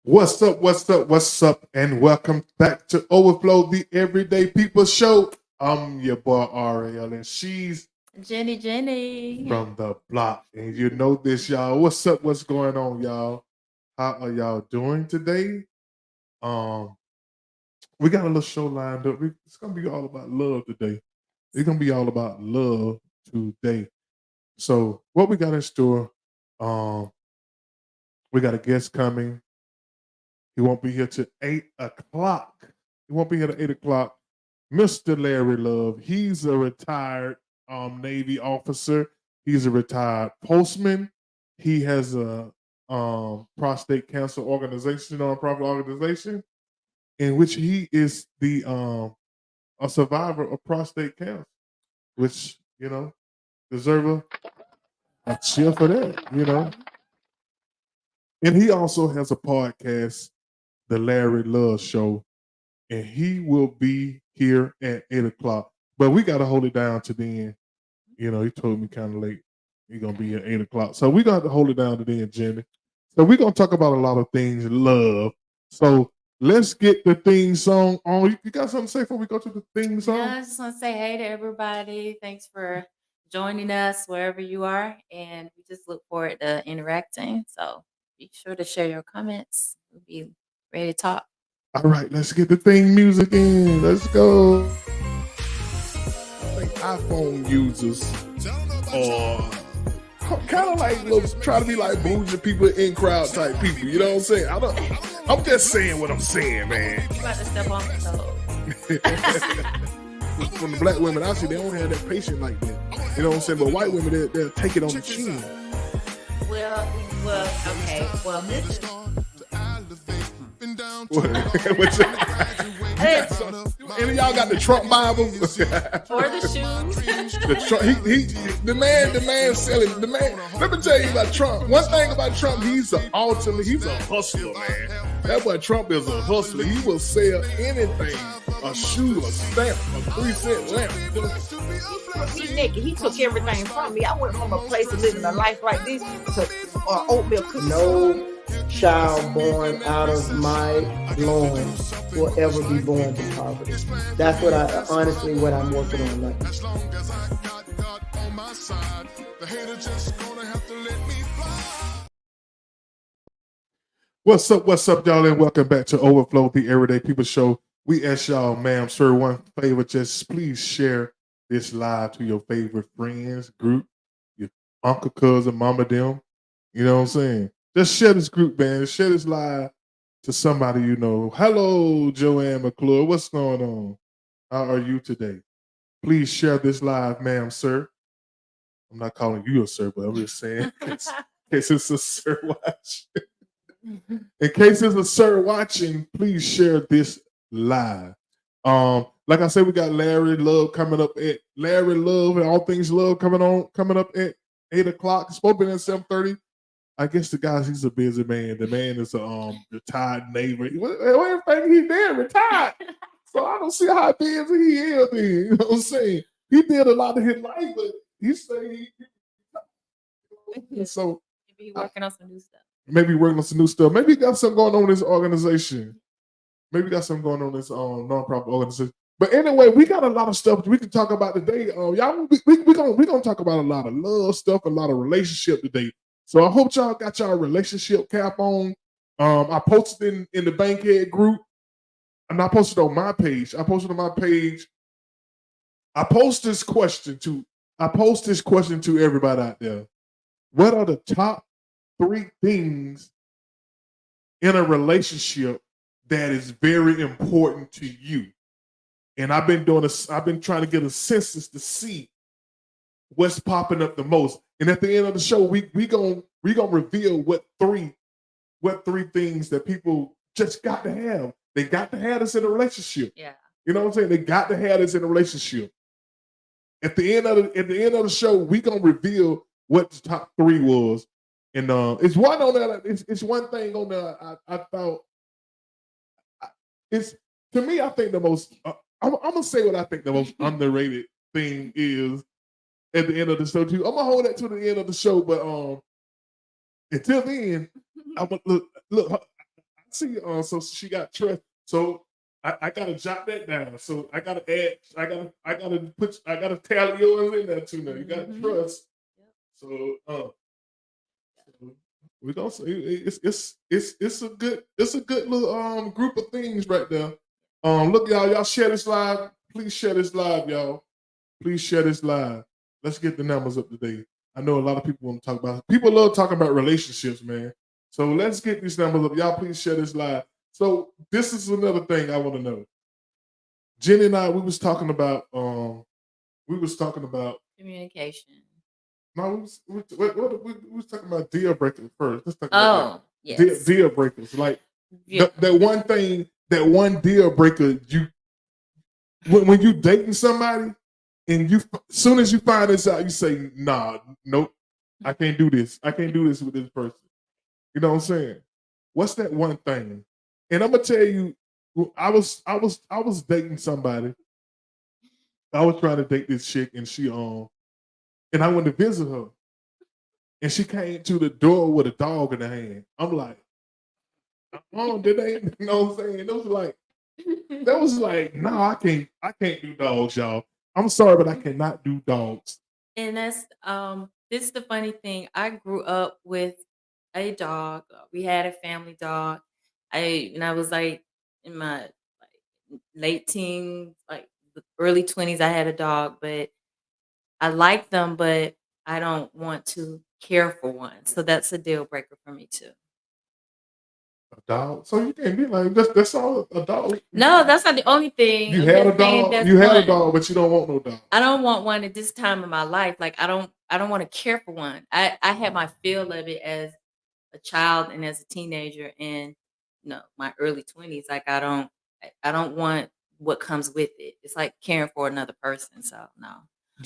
What's up? What's up? What's up? And welcome back to Overflow, the Everyday People Show. I'm your boy Ariel, and she's Jenny. from the block. And you know this, y'all. What's up? What's going on, y'all? How are y'all doing today? Um, we got a little show lined up. It's gonna be all about love today. It's gonna be all about love today. So, what we got in store? Um, we got a guest coming. He won't be here till 8 o'clock. He won't be here at 8 o'clock. Mr. Larry Love. He's a retired Navy officer. He's a retired postman. He has a prostate cancer organization, nonprofit organization, in which he is the a survivor of prostate cancer, which deserve a cheer for that. And he also has a podcast, The Larry Love Show, and he will be here at 8 o'clock. But we got to hold it down to then. He told me kind of late. He's going to be at 8 o'clock. So we got to hold it down to then, Jenny. So we're going to talk about a lot of things, love. So let's get the theme song on. You got something to say before we go to the theme song? Yeah, I just want to say hey to everybody. Thanks for joining us wherever you are. And we just look forward to interacting. So be sure to share your comments. We'll be ready to talk. All right, let's get the theme music in. Let's go. I think iPhone users are kind of like try to be like bougie people, in crowd type people. You know what I'm saying? I'm just saying what I'm saying, man. You about to step on the toe. From the black women I see, they don't have that patience like that. You know what I'm saying? But white women, they'll take it on the chin. Well, okay. Well, Any of y'all got the Trump Bible? or the shoes. The man selling. Let me tell you about Trump. One thing about Trump, he's a hustler, man. That boy Trump is a hustler. He will sell anything. A shoe, a stamp, a 3-cent lamp. See, Nicky, he took everything from me. I went from a place of living a life like this to oatmeal cookies. No child born out of my loins will ever be born to poverty. That's what I'm working on now. As long as I got God on my side, the hater just gonna have to let me fly. What's up, y'all, and welcome back to Overflow, the Everyday People Show. We ask y'all, ma'am, sir, one favor, just please share this live to your favorite friends, group, your uncle, cousin, mama, them. You know what I'm saying? Just share this group, man. Share this live to somebody you know. Hello, Joanne McClure. What's going on? How are you today? Please share this live, ma'am, sir. I'm not calling you a sir, but I'm just saying in case it's a sir watching. In case it's a sir watching, please share this live. Like I said, we got Larry Love coming up at Larry Love and All Things Love coming up at 8 o'clock. Spoken at 7:30. I guess the guy, he's a busy man. The man is a retired neighbor. Everything he did retired. So I don't see how busy he is. You know what I'm saying? He did a lot of his life, but he say so. Maybe working on some new stuff. Maybe working on some new stuff. Maybe he got something going on in this organization. Maybe got something going on in this nonprofit organization. But anyway, we got a lot of stuff we can talk about today. Y'all, we gonna talk about a lot of love stuff, a lot of relationship today. So I hope y'all got y'all relationship cap on. I posted in the Bankhead group, and I posted on my page. I post this question to everybody out there. What are the top 3 things in a relationship that is very important to you? And I've been trying to get a census to see what's popping up the most. And at the end of the show, we gonna reveal what three things that people just got to have. They got to have this in a relationship. Yeah. You know what I'm saying? They got to have this in a relationship. At the end of the show, we gonna reveal what the top 3 was. And it's one on there. It's one thing on there. I thought it's, to me, I think the most. I'm gonna say what I think the most underrated thing is at the end of the show too. I'm gonna hold that to the end of the show, but until then, I'm gonna look. see. So she got trust. So I gotta jot that down. So I gotta add. I gotta tally yours in there too. Now you got Mhm. trust. Yep. So we gonna say it's a good little group of things right there. Look, y'all share this live. Please share this live, y'all. Please share this live. Let's get the numbers up today. I know a lot of people want to talk about. People love talking about relationships, man. So let's get these numbers up. Y'all, please share this live. So this is another thing I want to know. Jenny and I, we was talking about. Communication. No, we was talking about deal breakers first. Let's talk about Oh, yes. deal breakers. Like Yeah. that one deal breaker. When you dating somebody, and soon as you find this out, you say, "Nah, nope, I can't do this. I can't do this with this person." You know what I'm saying? What's that one thing? And I'm gonna tell you, I was dating somebody. I was trying to date this chick, and and I went to visit her, and she came to the door with a dog in her hand. I'm like, oh, did they? You know what I'm saying? That was like, no, I can't do dogs, y'all. I'm sorry, but I cannot do dogs. And that's this is the funny thing. I grew up with a dog. We had a family dog. When I was like in my late teens, like the early 20s, I had a dog, but I like them, but I don't want to care for one. So that's a deal breaker for me too. A dog. So you can't be like that's all a dog. No, that's not the only thing. You I'm had a just saying dog. that's You had a one. dog, but you don't want no dog. I don't want one at this time in my life. Like I don't want to care for one. I had my feel of it as a child and as a teenager and my early 20s. Like I don't want what comes with it. It's like caring for another person. So no.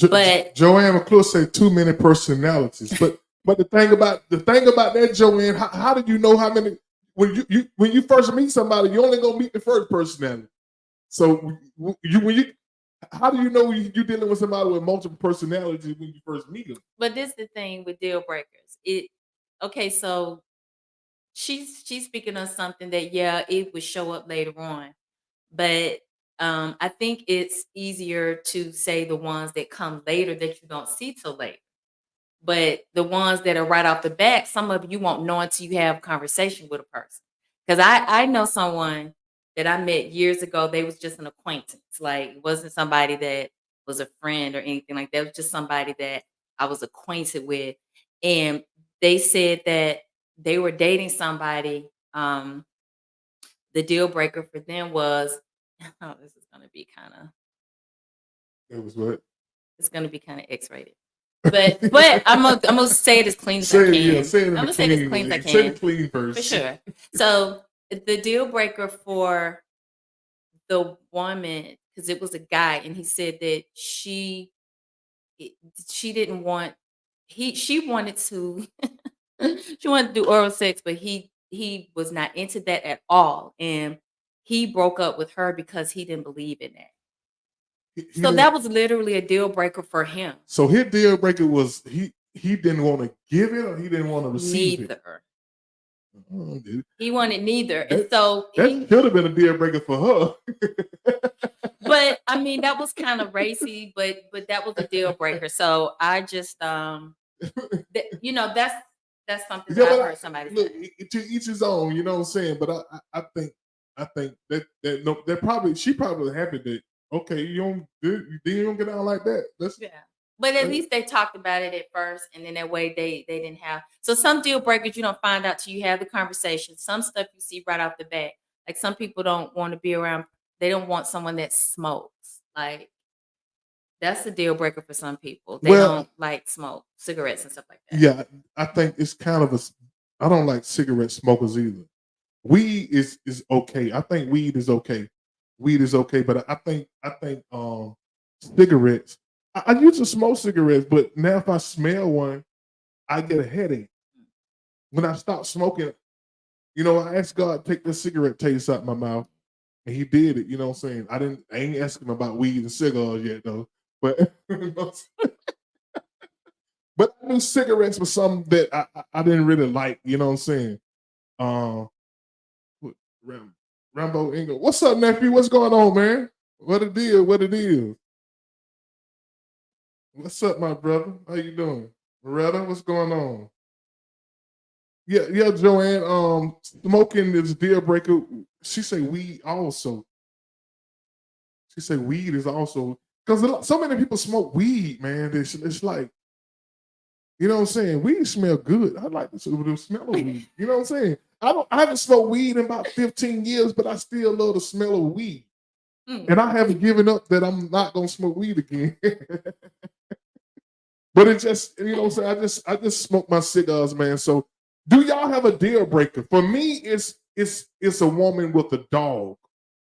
But Joanne McClure said too many personalities. But the thing about that, Joanne, how did you know how many when you first meet somebody, you only gonna meet the first personality. So how do you know you're dealing with somebody with multiple personalities when you first meet them? But this is the thing with deal breakers. Okay, so she's speaking of something that it would show up later on. But I think it's easier to say the ones that come later that you don't see till later. But the ones that are right off the bat, some of you won't know until you have a conversation with a person. Because I know someone that I met years ago. They was just an acquaintance. Like it wasn't somebody that was a friend or anything like that. It was just somebody that I was acquainted with. And they said that they were dating somebody. The deal breaker for them was, oh, this is going to be kind of, It was what? it's going to be kind of X-rated. But I'm gonna say it as clean as I can. Yeah, say it I'm gonna say it as clean as I Say can it clean first. for sure. So the deal breaker for the woman, because it was a guy, and he said that she didn't want she wanted to she wanted to do oral sex, but he was not into that at all, and he broke up with her because he didn't believe in that. So that was literally a deal breaker for him. So his deal breaker was he didn't want to give it or he didn't want to receive it. Neither. Oh, dude. He wanted neither. And so that should have been a deal breaker for her. But I mean that was kind of racy, but that was a deal breaker. So I just that's something that I heard somebody say. To each his own, you know what I'm saying? But I think that probably she probably happy that okay, you don't get out like that. But at least they talked about it at first, and then that way they didn't have. So some deal breakers you don't find out till you have the conversation. Some stuff you see right off the bat. Like some people don't want to be around. They don't want someone that smokes. Like that's a deal breaker for some people. They don't like smoke cigarettes and stuff like that. Yeah, I think it's kind of I don't like cigarette smokers either. Weed is okay. I think weed is okay. Weed is okay, but I think cigarettes. I used to smoke cigarettes, but now if I smell one, I get a headache. When I stopped smoking, I asked God to take the cigarette taste out my mouth, and He did it. You know what I'm saying? I ain't asking about weed and cigars yet though, but but I knew cigarettes was something that I didn't really like. You know what I'm saying? Rambo Ingram. What's up, nephew? What's going on, man? What it is? What it is? What's up, my brother? How you doing? Loretta, what's going on? Yeah, Joanne. Smoking is a deal breaker. She say weed also. She say weed is also because so many people smoke weed, man. It's like, you know what I'm saying? Weed smell good. I like the smell of weed. You know what I'm saying? I haven't smoked weed in about 15 years, but I still love the smell of weed. And I haven't given up that I'm not gonna smoke weed again. But it just, you know what I'm saying? I just smoke my cigars, man. So do y'all have a deal breaker? For me, it's a woman with a dog.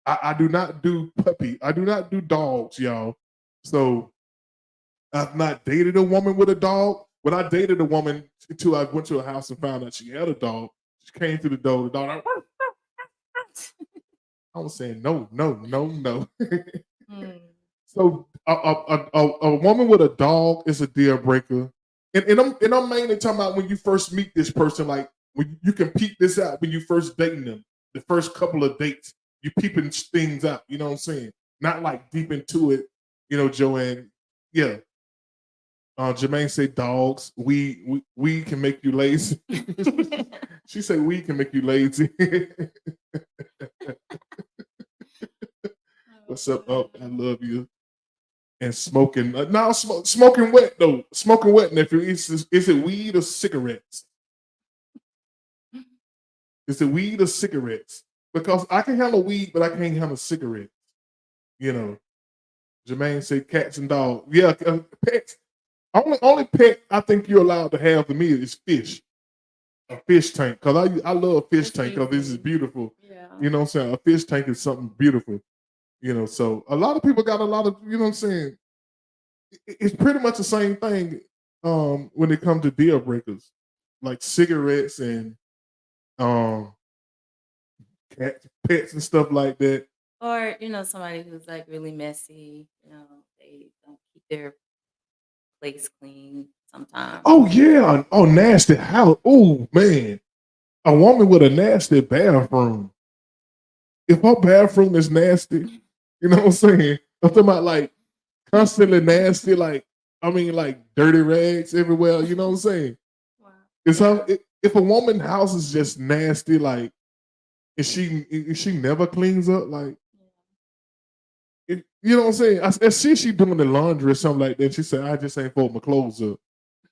I do not do puppy. I do not do dogs, y'all. So I've not dated a woman with a dog. When I dated a woman until I went to a house and found out she had a dog, she came through the door. The dog, I was saying no. So a woman with a dog is a deal breaker, and I'm mainly talking about when you first meet this person. Like when you can peep this out when you first dating them, the first couple of dates, you peeping things out. You know what I'm saying? Not like deep into it. You know, Joanne. Yeah. Jermaine said dogs. We can make you lazy. She said we can make you lazy. What's up? I love you. And smoking. Now smoking wet though. Smoking wet, nephew. Is it weed or cigarettes? Is it weed or cigarettes? Because I can handle weed, but I can't handle cigarettes. You know. Jermaine said cats and dogs. Yeah, pets. Only pet I think you're allowed to have for me is fish. A fish tank. Because I love fish tank because this is beautiful. Yeah. You know what I'm saying? A fish tank is something beautiful. You know, so a lot of people got a lot of, you know what I'm saying? It's pretty much the same thing when it comes to deal breakers, like cigarettes and cats, pets and stuff like that. Or, somebody who's like really messy, they don't keep their place clean sometimes. Oh yeah. Oh, nasty house. Oh man. A woman with a nasty bathroom. If her bathroom is nasty, you know what I'm saying? I'm talking about like constantly nasty, like dirty rags everywhere. You know what I'm saying? Wow. It's if a woman's house is just nasty, like if she never cleans up, like you know what I'm saying? I see she doing the laundry or something like that. She said, "I just ain't fold my clothes up."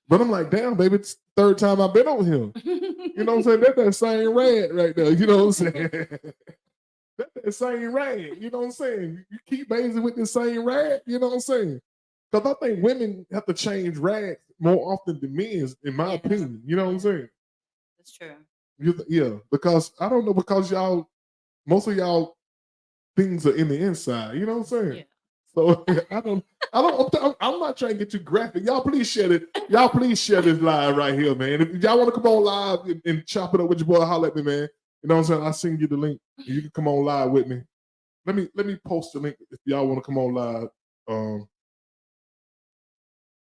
But I'm like, damn, baby, it's the third time I've been over here. You know what I'm saying? That's that same rag right there. You know what I'm saying? That's that same rag. You know what I'm saying? You keep bathing with the same rag. You know what I'm saying? Because I think women have to change rags more often than men, in my opinion. You know what I'm saying? That's true. Yeah, because I don't know, because most of y'all things are in the inside. You know what I'm saying? Yeah. So I'm not trying to get you graphic. Y'all please share it. Y'all please share this live right here, man. If y'all want to come on live and chop it up with your boy, holler at me, man. You know what I'm saying? I'll send you the link. You can come on live with me. Let me post the link if y'all want to come on live.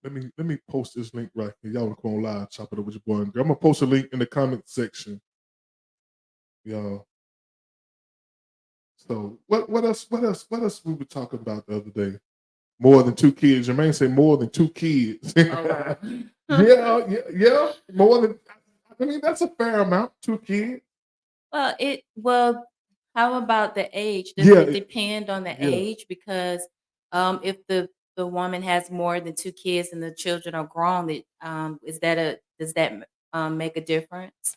Let me post this link right here. Y'all want to come on live, chop it up with your boy. I'm gonna post a link in the comment section. Y'all. So what else we were talking about the other day? More than 2 kids. Jermaine said more than 2 kids. Oh, yeah. wow. More than, I mean, that's a fair amount, 2 kids. Well, how about the age? Does Yeah, it depend on the yeah. age? Because if the woman has more than 2 kids and the children are grown, does that make a difference?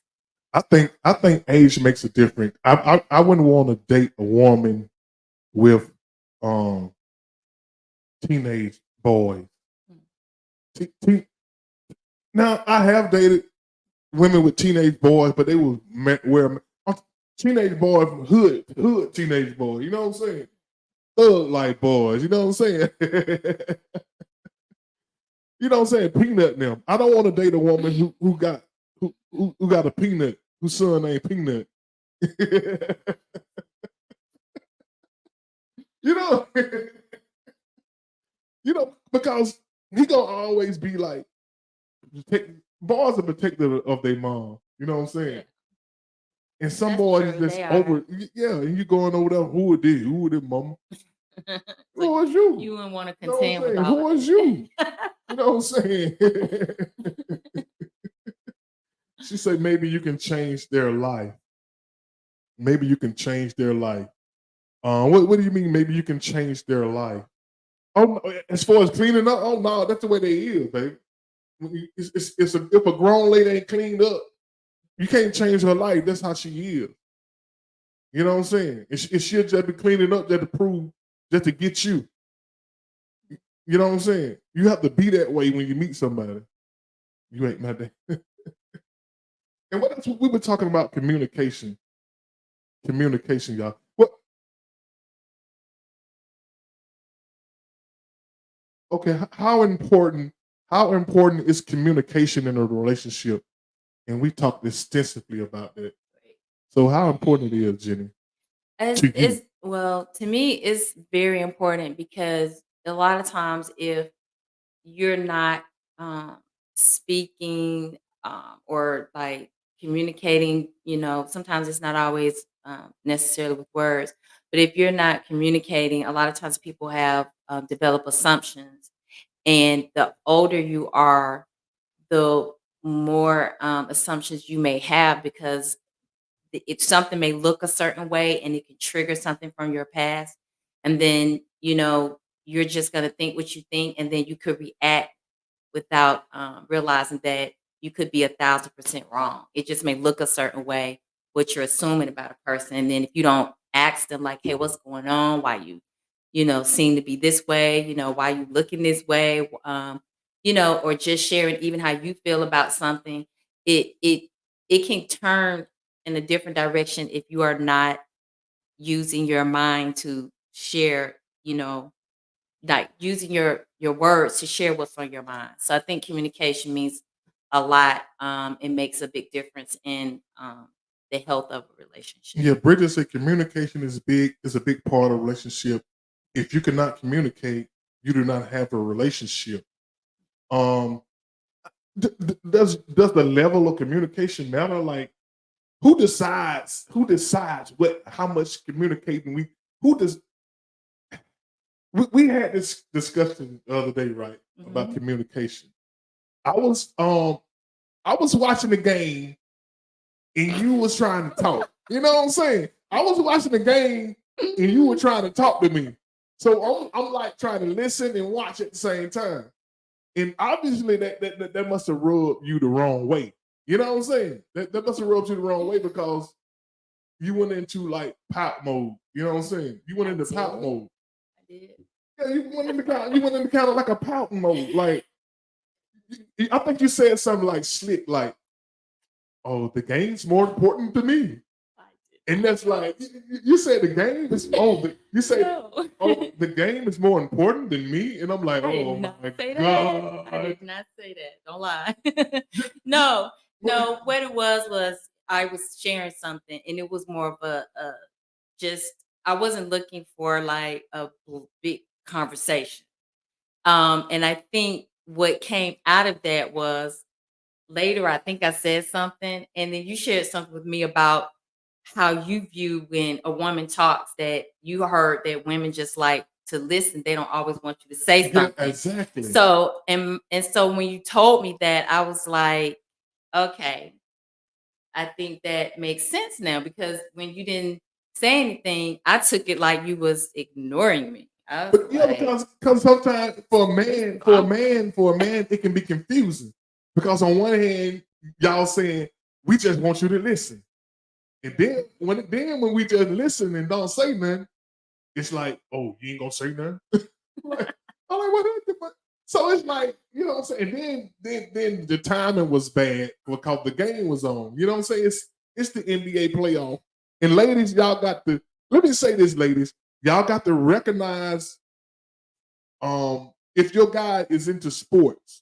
I think age makes a difference. I wouldn't want to date a woman with teenage boys. Now I have dated women with teenage boys, but they will wear teenage boys from hood teenage boys. You know what I'm saying? Thug like boys. You know what I'm saying? You know what I'm saying? Peanut them. I don't want to date a woman who got a peanut, whose son ain't Peanut. You know, because he gonna always be like, boys are protective of their mom. You know what I'm saying? And some That's boys true, just they are. over, yeah, and you going over there, who it is? Who it is, mama? It's Who like is you? you wouldn't want to You know what I'm contend with saying? all Who of is that. you? You know what I'm saying? She said maybe you can change their life. Maybe you can change their life. What do you mean? Maybe you can change their life? Oh, no, as far as cleaning up, oh no, that's the way they is, baby. If a grown lady ain't cleaned up, you can't change her life. That's how she is. You know what I'm saying? It should just be cleaning up just to prove, just to get you. You know what I'm saying? You have to be that way when you meet somebody. You ain't my day. And what else? We were talking about communication. Communication, y'all. What? Okay, how important? How important is communication in a relationship? And we talked extensively about that. So, how important it is, Jenny, to you? Well, to me, it's very important because a lot of times if you're not speaking or like communicating, sometimes it's not always necessarily with words, but if you're not communicating, a lot of times people have developed assumptions. And the older you are, the more assumptions you may have because if something may look a certain way and it can trigger something from your past. And then, you're just going to think what you think. And then you could react without realizing that you could be 1,000% wrong. It just may look a certain way, what you're assuming about a person. And then if you don't ask them like, hey, what's going on? Why you seem to be this way, why you looking this way, or just sharing even how you feel about something, it can turn in a different direction if you are not using your mind to share, like using your words to share what's on your mind. So I think communication means a lot. It makes a big difference in the health of a relationship. Yeah, Bridget said communication is a big part of a relationship. If you cannot communicate, you do not have a relationship. Um, does the level of communication matter? Like, who decides how much communicating who does we had this discussion the other day, right? About Mhm. communication. I was watching the game and you was trying to talk. You know what I'm saying? I was watching the game and you were trying to talk to me. So I'm like trying to listen and watch at the same time. And obviously that must have rubbed you the wrong way. You know what I'm saying? That must have rubbed you the wrong way because you went into like pout mode. You know what I'm saying? You went into pout mode. I did. Yeah, you went into kind of like a pouting mode. Like I think you said something like slick, like, "Oh, the game's more important to me." And that's like you said the game is you say No. the game is more important than me, and I'm like, I oh did not my say that. I god. did not say that. Don't lie. No, no. What it was I was sharing something, and it was more of a just I wasn't looking for like a big conversation. And I think what came out of that was later. I think I said something, and then you shared something with me about how you view when a woman talks that you heard that women just like to listen. They don't always want you to say Yeah, something. exactly. So and so when you told me that, I was like, okay, I think that makes sense now because when you didn't say anything, I took it like you was ignoring me. I was But yeah, like, because sometimes for a man, it can be confusing. Because on one hand, y'all saying we just want you to listen. And then when we just listen and don't say nothing, it's like, oh, you ain't gonna say nothing. Like, I'm like, what? So it's like, you know what I'm saying? And then the timing was bad because the game was on. You know what I'm saying? It's the NBA playoff. And ladies, y'all got to let me say this, ladies, y'all got to recognize if your guy is into sports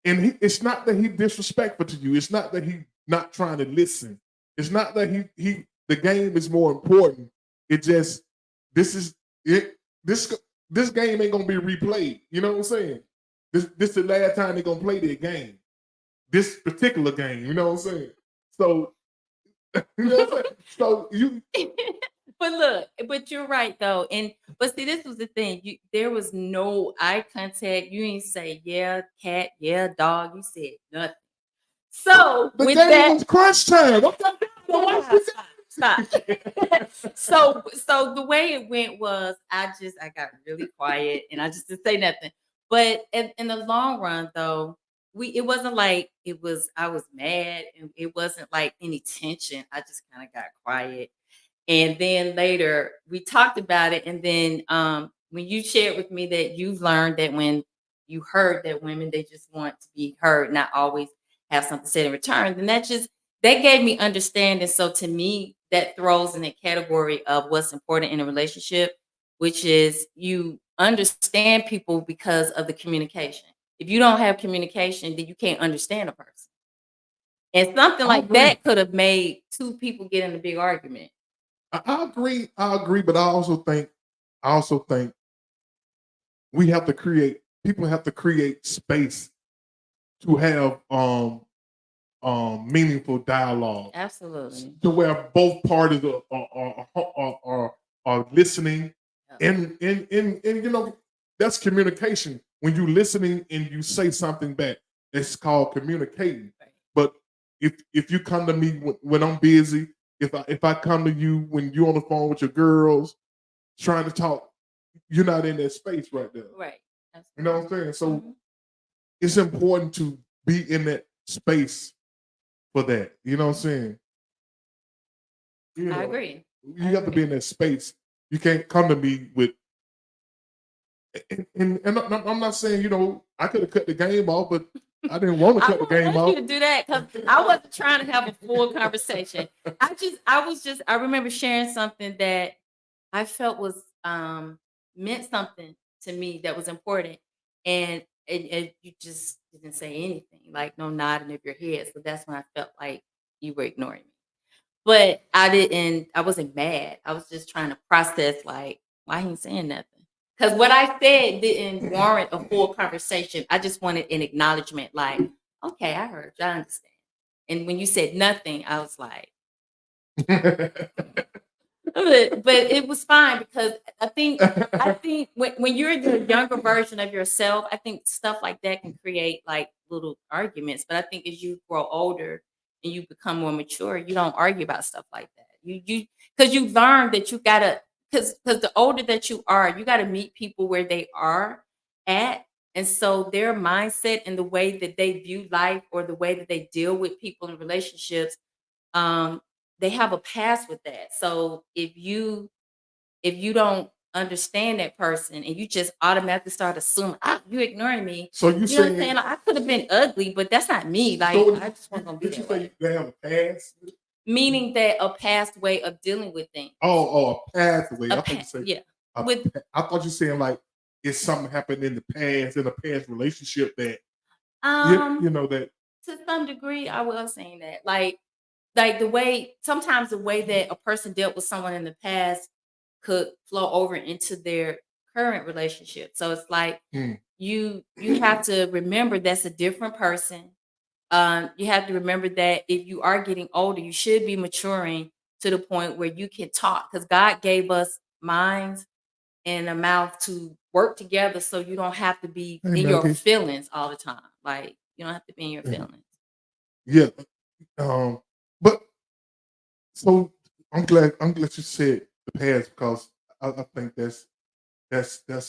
and it's not that he disrespectful to you, it's not that he not trying to listen, it's not that he the game is more important. It just this is it this game ain't gonna be replayed. You know what I'm saying? This the last time they're gonna play their game. This particular game, you know what I'm saying? So You know what I'm saying? So you But look, but you're right though. But see, this was the thing. There was no eye contact. You didn't say yeah, cat, yeah, dog. You said nothing. So the with game that, was crunch time. What the stop. So the way it went was I got really quiet and I just didn't say nothing. But in the long run though, it wasn't like I was mad and it wasn't like any tension. I just kind of got quiet. And then later we talked about it. And then when you shared with me that you've learned that when you heard that women, they just want to be heard, not always have something said in return, then that gave me understanding. So to me, that throws in the category of what's important in a relationship, which is you understand people because of the communication. If you don't have communication, then you can't understand a person. And something I like agree. that could have made two people get in a big argument. I agree, but I also think we have to create people have to create space to have meaningful dialogue Absolutely. to where both parties are listening and you know that's communication. When you listening and you say something back, it's called communicating. Right. But if you come to me when I'm busy, if I come to you when you're on the phone with your girls trying to talk, you're not in that space right there. Right. You know what I'm saying? So Mhm. it's important to be in that space for that. You know what I'm saying? You I know, agree. You have to be in that space. You can't come to me with, and I'm not saying, you know, I could have cut the game off, but I didn't want to I cut the wouldn't game want you off. to do that because I wasn't trying to have a full conversation. I remember sharing something that I felt was meant something to me that was important, and you just didn't say anything, like no nodding of your head. So that's when I felt like you were ignoring me. But I wasn't mad. I was just trying to process like why he ain't saying nothing. Because what I said didn't warrant a full conversation. I just wanted an acknowledgement, like, okay, I heard you, I understand. And when you said nothing, I was like, but it was fine because I think when you're the younger version of yourself, I think stuff like that can create like little arguments. But I think as you grow older and you become more mature, you don't argue about stuff like that. You because you learn that you gotta because the older that you gotta meet people where they are at. And so their mindset and the way that they view life or the way that they deal with people in relationships, um, they have a past with that. So if you don't understand that person and you just automatically start assuming, you ignoring me. So you You know what I'm saying saying? Like, I could have been ugly, but that's not me. Like so I just wasn't gonna be did you that way. say they have a pass? Meaning that a past way of dealing with things. Oh, a pathway. A I thought you say yeah. a With I thought you saying like it's something happened in a past relationship that you know that to some degree, I was saying that. Like the way sometimes the way that a person dealt with someone in the past could flow over into their current relationship. So it's like hmm, you have to remember that's a different person. You have to remember that if you are getting older, you should be maturing to the point where you can talk because God gave us minds and a mouth to work together so you don't have to be hey in your Melky. feelings all the time. Like you don't have to be in your feelings. Yeah. But so I'm glad you said the past because I think that's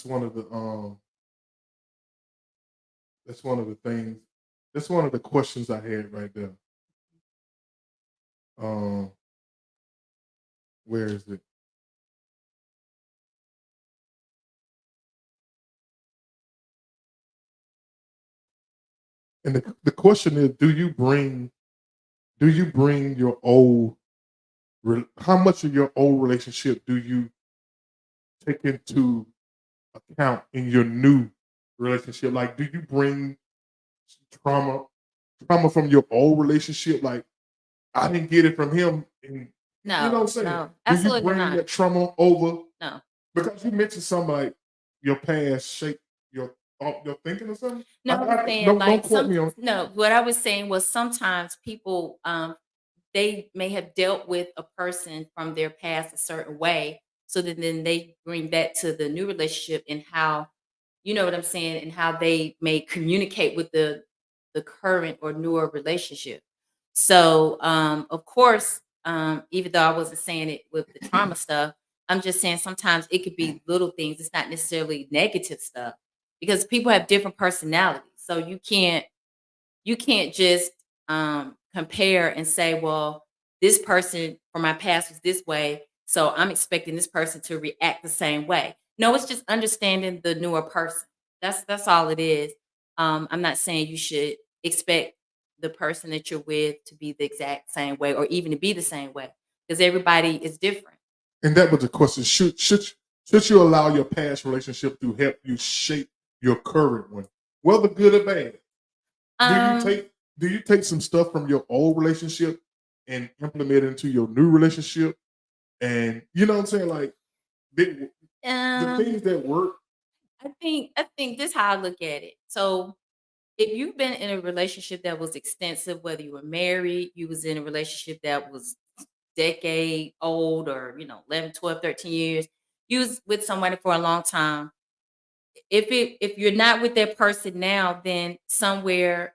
one of the that's one of the things that's one of the questions I had right there. Um, where is it? And the question is, do you bring your how much of your old relationship do you take into account in your new relationship? Like, do you bring trauma trauma from your old relationship? Like, I didn't get it from him, and you know what I'm No, saying? no, Do you absolutely bring not. that trauma over? No. Because you mentioned something like your past shaped your thought, your thinking or something. No, I'm saying Don't like quote me on. what I was saying was sometimes people they may have dealt with a person from their past a certain way. So that then they bring that to the new relationship and how, you know what I'm saying, and how they may communicate with the current or newer relationship. So of course, even though I wasn't saying it with the trauma stuff, I'm just saying sometimes it could be little things. It's not necessarily negative stuff because people have different personalities. So you can't just compare and say, well, this person from my past was this way, so I'm expecting this person to react the same way. No, it's just understanding the newer person. That's all it is. I'm not saying you should expect the person that you're with to be the exact same way or even to be the same way because everybody is different. And that was the question. Should you allow your past relationship to help you shape your current one, whether good or bad? Do you take some stuff from your old relationship and implement it into your new relationship? And you know what I'm saying? Like the Um, things that work. I think this is how I look at it. So if you've been in a relationship that was extensive, whether you were married, you was in a relationship that was decade old or 11, 12, 13 years, you was with somebody for a long time. If you're not with that person now, then somewhere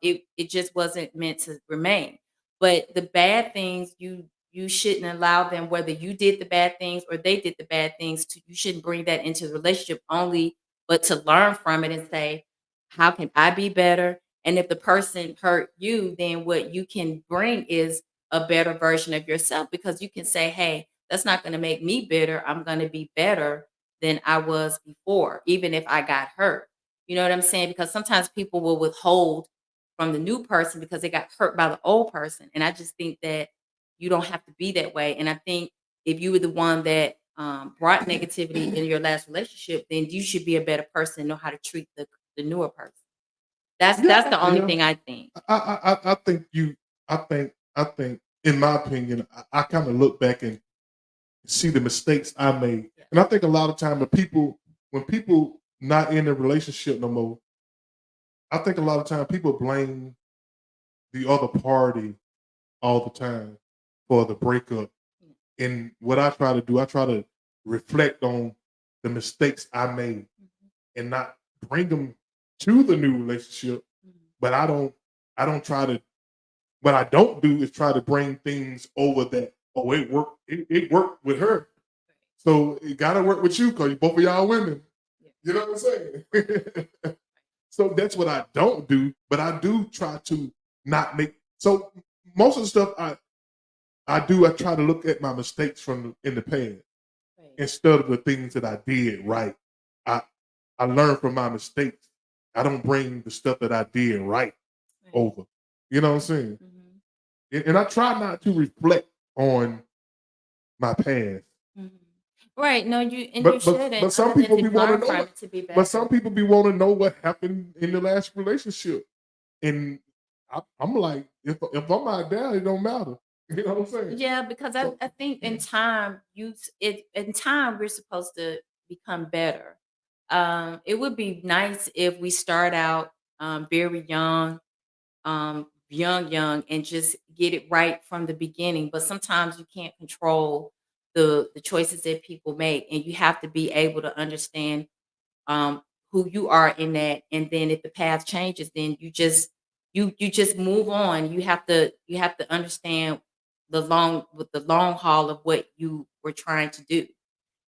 it just wasn't meant to remain. But the bad things you shouldn't allow them, whether you did the bad things or they did the bad things, you shouldn't bring that into the relationship only, but to learn from it and say, how can I be better? And if the person hurt you, then what you can bring is a better version of yourself because you can say, hey, that's not going to make me bitter. I'm going to be better than I was before, even if I got hurt. You know what I'm saying? Because sometimes people will withhold from the new person because they got hurt by the old person. And I just think that you don't have to be that way. And I think if you were the one that brought negativity in your last relationship, then you should be a better person and know how to treat the newer person. That's the only thing I think. I think I think in my opinion, I kind of look back and see the mistakes I made. Yeah. And I think a lot of time when people not in a relationship no more, I think a lot of time people blame the other party all the time for the breakup. And what I try to do, I try to reflect on the mistakes I made and not bring them to the new relationship. But I don't try to. What I don't do is try to bring things over that. Oh, it worked. It worked with her, so it gotta work with you because both of y'all women. You know what I'm saying? So that's what I don't do. But I do try to not make. So most of the stuff I do, I try to look at my mistakes in the past instead of the things that I did right. I learn from my mistakes. I don't bring the stuff that I did right over. You know what I'm saying? And I try not to reflect on my past. Right. No, you But shouldn't. but some other than people to be want learn to know. from it to be better. But some people be want to know what happened in the last relationship, and I'm like, if I'm not down, it don't matter. You know what I'm saying? Yeah, because So, I think in time in time we're supposed to become better. It would be nice if we start out very young, young, and just get it right from the beginning. But sometimes you can't control the choices that people make, and you have to be able to understand who you are in that. And then if the path changes, then you just move on. You have to understand the long haul of what you were trying to do.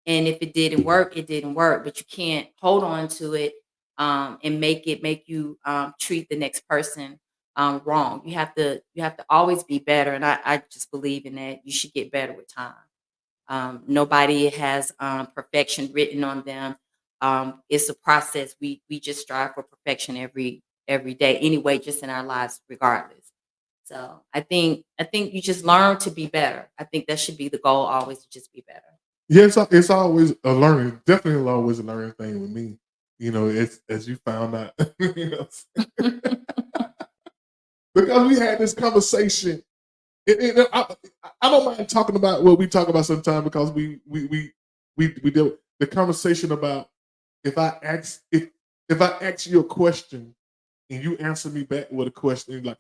And if it didn't work, it didn't work. But you can't hold on to it and make you treat the next person wrong. You have to always be better. And I just believe in that. You should get better with time. Nobody has perfection written on them. It's a process. We just strive for perfection every day anyway, just in our lives, regardless. So I think you just learn to be better. I think that should be the goal, always to just be better. yeah, it's always a learning. Definitely always a learning thing with me. You know, it's as you found out. You know, because we had this conversation. I don't mind talking about what we talk about sometimes because we do the conversation about if I ask you a question and you answer me back with a question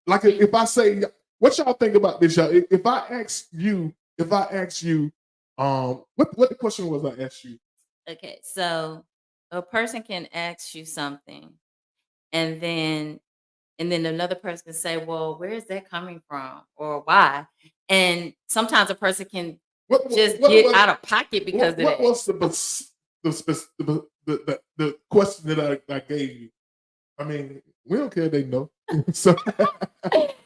like if I say What y'all think about this, y'all? If I ask you, what the question was I asked you? Okay, so a person can ask you something, and then another person can say, "Well, where is that coming from, or why?" And sometimes a person can just get out of pocket because of what that. was the question that I gave you? I mean, we don't care. They know. So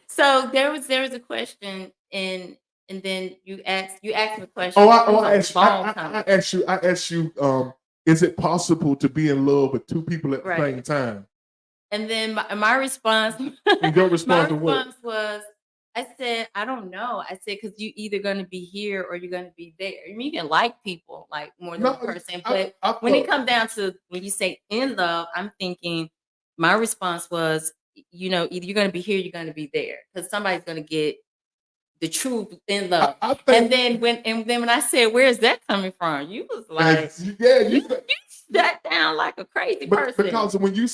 So there was a question, and then you asked me a question. oh, There was I a asked, phone coming. I asked you, is it possible to be in love with two people at the Right. same time? And then my response, And your response my was what? response was, I said, I don't know. I said, because you either going to be here or you're going to be there. I mean, you can like people like more than No, one person, I but when it thought, comes down to when you say in love, I'm thinking my response was, either you're going to be here, you're going to be there, because somebody's going to get the truth in love. I And think, then when I said, where is that coming from? You was like, yeah, you sat down like a crazy but person. because when you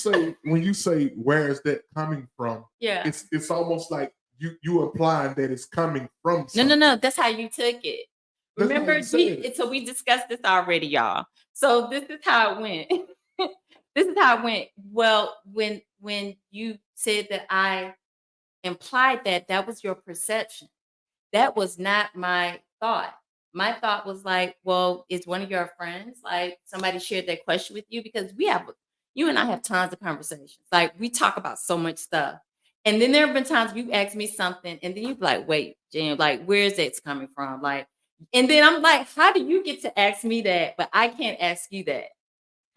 say where is that coming from, Yeah. it's almost like you implying that it's coming from No, something. no. That's how you took it. That's how Remember, you said it. so we discussed this already, y'all. So this is how it went. This is how it went. Well, when you said that I implied that was your perception. That was not my thought. My thought was like, well, is one of your friends, like somebody shared that question with you? Because you and I have tons of conversations. Like we talk about so much stuff. And then there have been times you ask me something and then you be like, wait, Jen, like, where's that coming from? Like, and then I'm like, how do you get to ask me that, but I can't ask you that?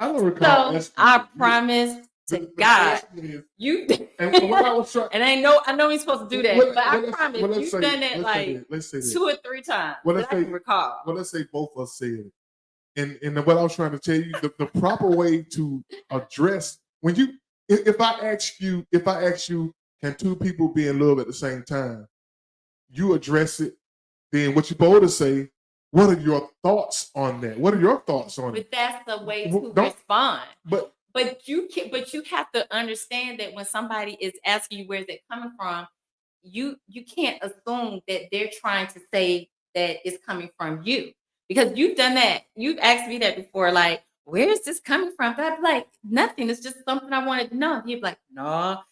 I don't recall. So asking I you. promise to The God, question is, you and what I was trying. and I know we ain't supposed to do that, Well, but I let's- promise well, let's you've say- done that let's say like this, let's say this. 2 or 3 times Well, that let's I say- can recall. Well, let's say both of us said it. And what I was trying to tell you, the proper way to address when you, if I ask you, can two people be in love at the same time? You address it. Then what you're supposed to say, what are your thoughts on that? What are your thoughts on it? But that's the way Well, to don't- respond. But But you have to understand that when somebody is asking you where's it coming from, you can't assume that they're trying to say that it's coming from you, because you've done that. You've asked me that before, like, where is this coming from? But I'd be like, nothing. It's just something I wanted to know. You'd be like, no,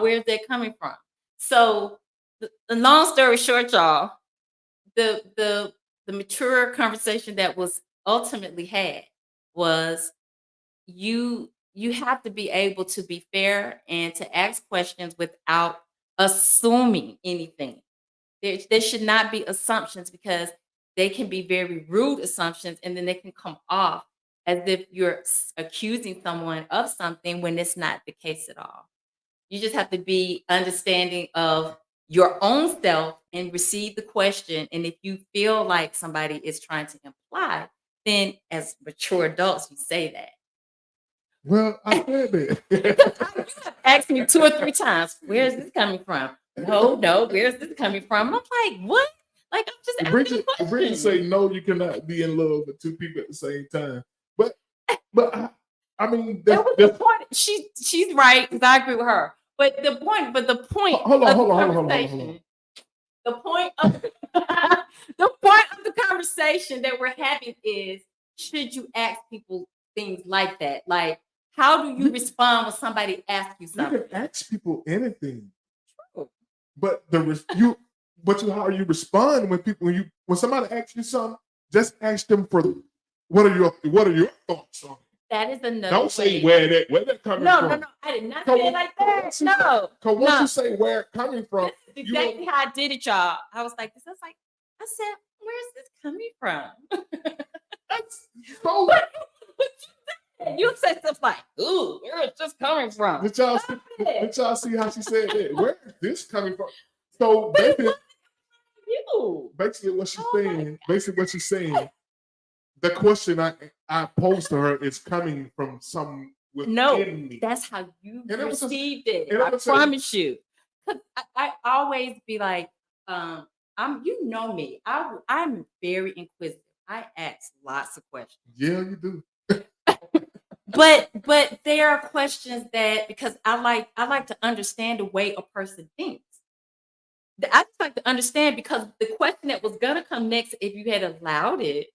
where's that coming from? So the long story short, y'all, the mature conversation that was ultimately had was you have to be able to be fair and to ask questions without assuming anything. There should not be assumptions, because they can be very rude assumptions, and then they can come off as if you're accusing someone of something when it's not the case at all. You just have to be understanding of your own self and receive the question. And if you feel like somebody is trying to imply, then as mature adults, you say that. well, I said that. You have asked me 2 or 3 times, where's this coming from? No, where's this coming from? I'm like, what? Like, I'm just asking a question. Bridget say no, you cannot be in love with two people at the same time. But I mean, That was the point. She's right, because I agree with her. But the point Hold on, of hold the on, hold on, hold on, hold on. conversation, the point of the point of the conversation that we're having is, should you ask people things like that? Like, how do you respond when somebody asks you You something? can ask people anything, True. but how you respond when somebody asks you something, just ask them for what are your thoughts on it. That is another Don't say way. where that coming No, from. I did not say it like that. No. Because once you say where it coming from, This is exactly how I did it, y'all. I was like, I said, where's this coming from? that's so. You say stuff like, ooh, where is this coming from? Did y'all see how she said that? Where is this coming from? So You. basically what she's saying, the question I posed to her is coming from some within me. That's how you And it was just- received it. and it I was promise you. 'Cause I always be like, you know me. I'm very inquisitive. I ask lots of questions. Yeah, you do. But there are questions that, because I like to understand the way a person thinks. I just like to understand, because the question that was gonna come next, if you had allowed it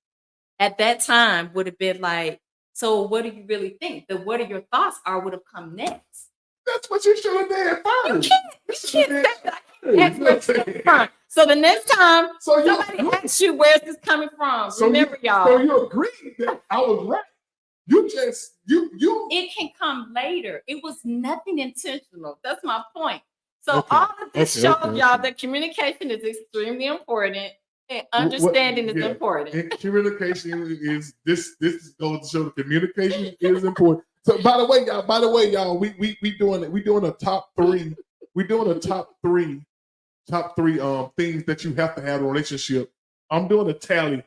at that time, would have been like, so what do you really think? The what are your thoughts are would have come next. That's what you should have did You first. can't say that. Hey, Ask where it's coming from. So the next time So you somebody asks you where's this coming from, remember, y'all, So you agreed that I was right. You just you. it can come later. It was nothing intentional. That's my point. So Okay. all of this Okay, shows okay, y'all okay. that communication is extremely important and understanding is yeah, important. And communication is this. This goes to show that communication is important. So by the way, y'all, we doing it. We doing a top three. We doing a top three things that you have to have in a relationship. I'm doing a tally.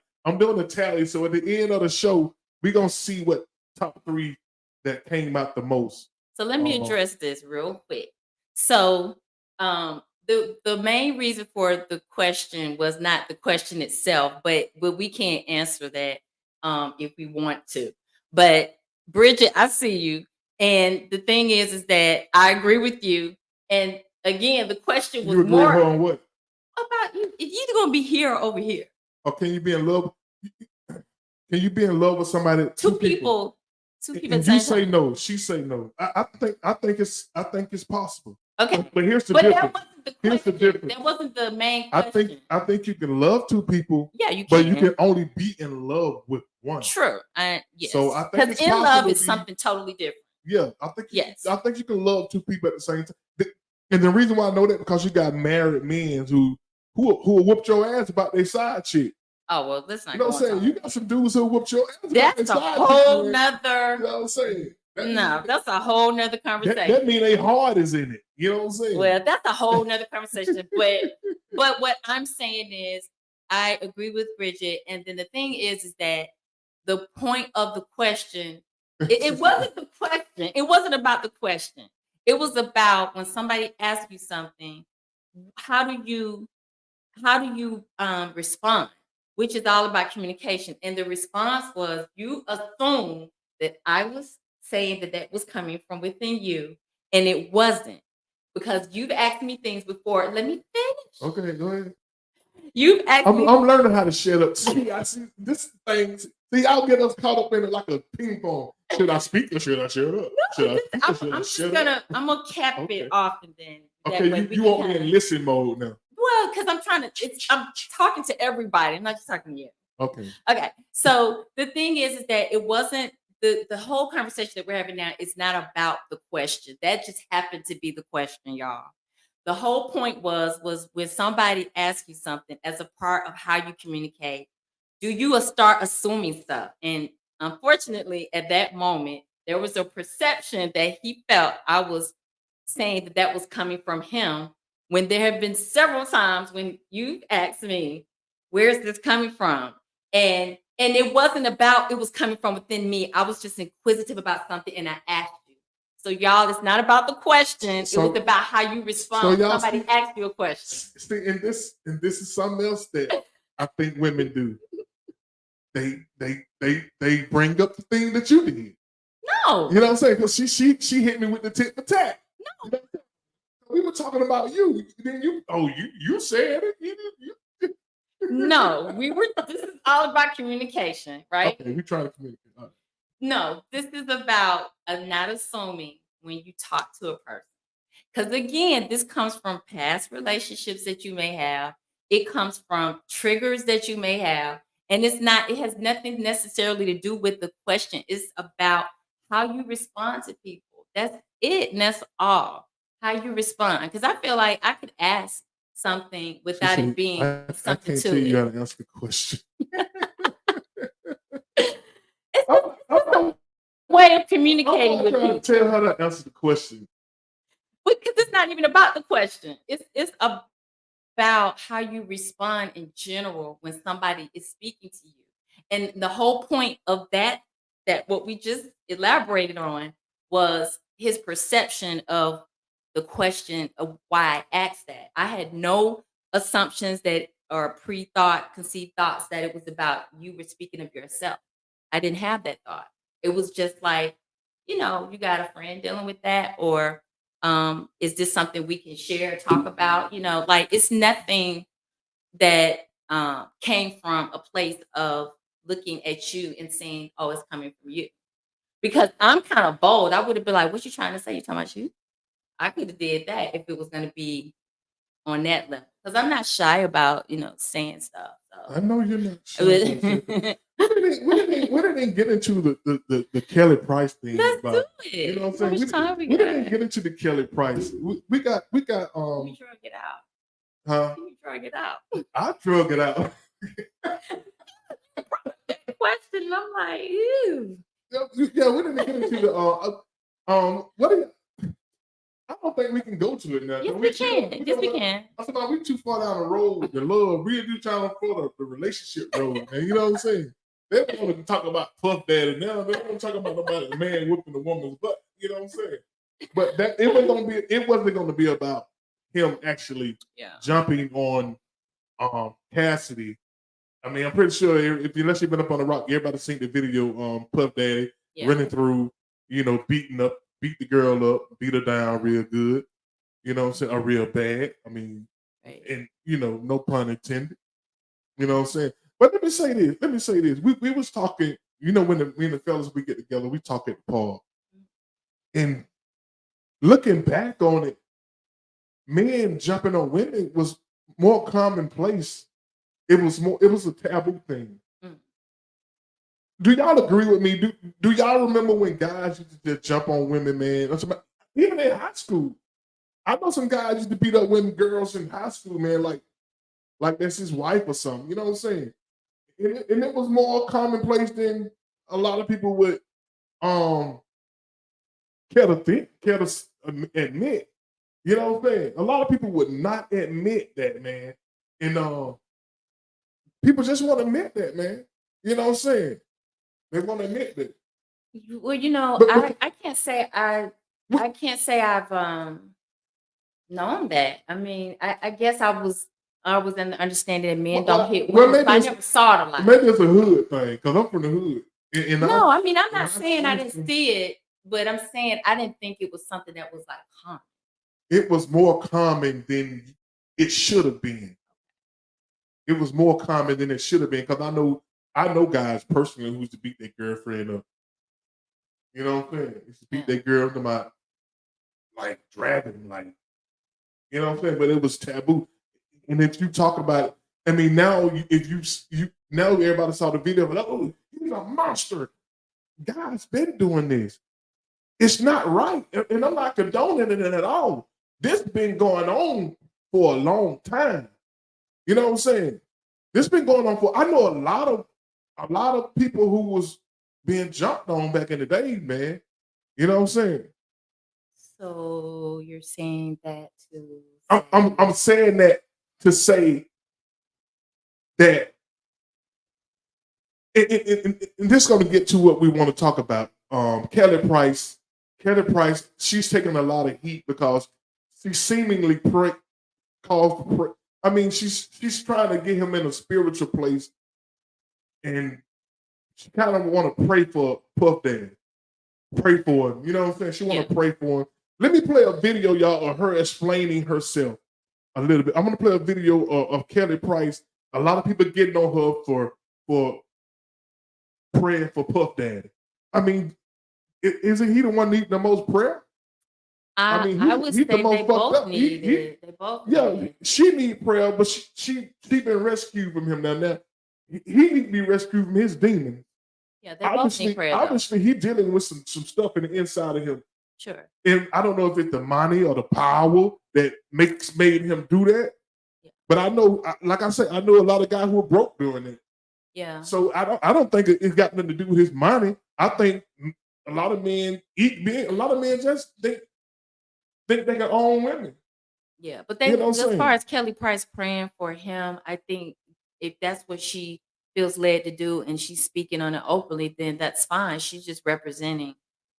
So at the end of the show, we're gonna see what top three that came out the most. So let me address this real quick. So the main reason for the question was not the question itself, but we can't answer that if we want to. But Bridget, I see you. And the thing is that I agree with you. And again, the question was You agree more with her on what? about you. If you're either gonna be here or over here. Or can you be in love? Can you be in love with somebody? Two people. And you say no. She say no. I think it's possible. Okay. But here's the But difference. that wasn't the Here's the question. difference. That wasn't the main question. I think you can love two people, Yeah, you can. but you can only be in love with one. True. Yes. So I think because it's in love possible is to be- something totally different. Yeah, I think Yes. I think you can love two people at the same time. And the reason why I know that because you got married men who will whoop your ass about their side chick. Oh well, let's not. You know what I'm saying? You got some dudes who whoop your ass about That's their a side whole chick. nother. You know what I'm saying? No, that's a whole nother conversation. That mean they heart is in it. You know what I'm saying? Well, that's a whole nother conversation. But what I'm saying is, I agree with Bridget. And then the thing is that the point of the question, it wasn't the question. It wasn't about the question. It was about when somebody asks you something, how do you respond? Which is all about communication. And the response was, you assumed that I was saying that was coming from within you, and it wasn't, because you've asked me things before. Let me finish. Okay, go ahead. You've asked me. I'm learning how to shut up. See, I see this thing. See, I'll get us caught up in it like a ping pong. Should I speak or should I shut up? I'm gonna cap Okay. it off, and then Okay, you want me in listen mode now. Well, because I'm talking to everybody. I'm not just talking to you. Okay. Okay. So the thing is that it wasn't the whole conversation that we're having now is not about the question. That just happened to be the question, y'all. The whole point was when somebody asks you something as a part of how you communicate, do you start assuming stuff? And unfortunately, at that moment, there was a perception that he felt I was saying that was coming from him, when there have been several times when you've asked me, where's this coming from? And it wasn't about it was coming from within me. I was just inquisitive about something and I asked you. So y'all, it's not about the question. It was about how you respond. So Somebody asked you a question. See, and this is something else that I think women do. They bring up the thing that you did. No. You know what I'm saying? Because she hit me with the tit for tat. No. You know, we were talking about you. Then you said it. No, this is all about communication, right? Okay, we trying to communicate. All right. No, this is about not assuming when you talk to a person. Because again, this comes from past relationships that you may have. It comes from triggers that you may have. And it has nothing necessarily to do with the question. It's about how you respond to people. That's it. And that's all. How you respond. Because I feel like I could ask something without it being something I can't to tell it. you how to answer the question. It's a way of communicating I'm with trying people. to tell her to answer the question. Because it's not even about the question. It's about how you respond in general when somebody is speaking to you. And the whole point of that what we just elaborated on was his perception of the question of why I asked that. I had no assumptions that or pre-thought, conceived thoughts that it was about you were speaking of yourself. I didn't have that thought. It was just like, you got a friend dealing with that, or Is this something we can share, talk about? You know, like it's nothing that came from a place of looking at you and saying, "Oh, it's coming from you." Because I'm kind of bold. I would have been like, "What you trying to say? You talking about you?" I could have did that if it was going to be on that level. Because I'm not shy about saying stuff. I So. know you're not sure. We didn't get into the Kelly Price thing. Let's do about, it. You know what I'm How saying? much We, time we we got? didn't get into the Kelly Price. We got Let me drug it out. huh? Let me drug it out. I drug it out. Question. And I'm like, ew. Yeah, we didn't get into the what do you, I don't think we can go to it now. Yes, we can. Yes, we can. I said, we too far down the road. The love, we do trying to follow the relationship road, man. You know what I'm saying? They don't want to talk about Puff Daddy now. They don't want to talk about nobody, the man whipping the woman's butt. You know what I'm saying? But that it wasn't gonna be about him actually jumping on Cassidy. I mean, I'm pretty sure unless you've been up on the rock, everybody's seen the video, Puff Daddy running through, beat the girl up, beat her down real good. You know what I'm saying? Or real bad. I mean, and no pun intended. You know what I'm saying? But let me say this. We was talking, when the fellas we get together, we talk at the park. And looking back on it, men jumping on women was more commonplace. It was a taboo thing. Do y'all agree with me? Do y'all remember when guys used to just jump on women, man? Even in high school. I know some guys used to beat up women, girls in high school, man, like that's his wife or something. You know what I'm saying? And it was more commonplace than a lot of people would care to admit. You know what I'm saying? A lot of people would not admit that, man. And people just want to admit that, man. You know what I'm saying? They want to admit that. Well, I can't say I can't say I've known that. I mean, I guess I was in the understanding that men don't hit women. But I never saw it a lot. Maybe it's a hood thing because I'm from the hood. No, I mean I'm not saying I didn't see it, but I'm saying I didn't think it was something that was like common. It was more common than it should have been. It was more common than it should have been because I know guys personally who used to beat their girlfriend up. You know what I'm saying? Used to beat their girl to my like dragging them, like you know what I'm saying. But it was taboo. And if you talk about it, I mean, now if you now everybody saw the video, like, oh, he's a monster. Guys been doing this. It's not right, and I'm not condoning it at all. This been going on for a long time. You know what I'm saying? This been going on for. I know a lot of people who was being jumped on back in the day, man. You know what I'm saying? So you're saying that to? I'm saying that to say that. And this is going to get to what we want to talk about. Kelly Price, she's taking a lot of heat because she seemingly I mean, she's trying to get him in a spiritual place, and she kind of want to pray for Puff Daddy, pray for him. You know what I'm saying? She want to pray for him. Let me play a video, y'all, of her explaining herself a little bit. I'm going to play a video of Kelly Price. A lot of people getting on her for praying for Puff Daddy. I mean, isn't he the one needing the most prayer? I mean, I would say they both need it. They both need she need prayer, but she been rescued from him now. He need to be rescued from his demons. Yeah, they both need prayer. Obviously, he's dealing with some stuff in the inside of him. Sure. And I don't know if it's the money or the power that made him do that. Yeah. But I know, like I said, I know a lot of guys who are broke doing it. Yeah. So I don't think it's got nothing to do with his money. I think a lot of men just think they can own women. Yeah, but as far as Kelly Price praying for him, I think if that's what she feels led to do and she's speaking on it openly, then that's fine. She's just representing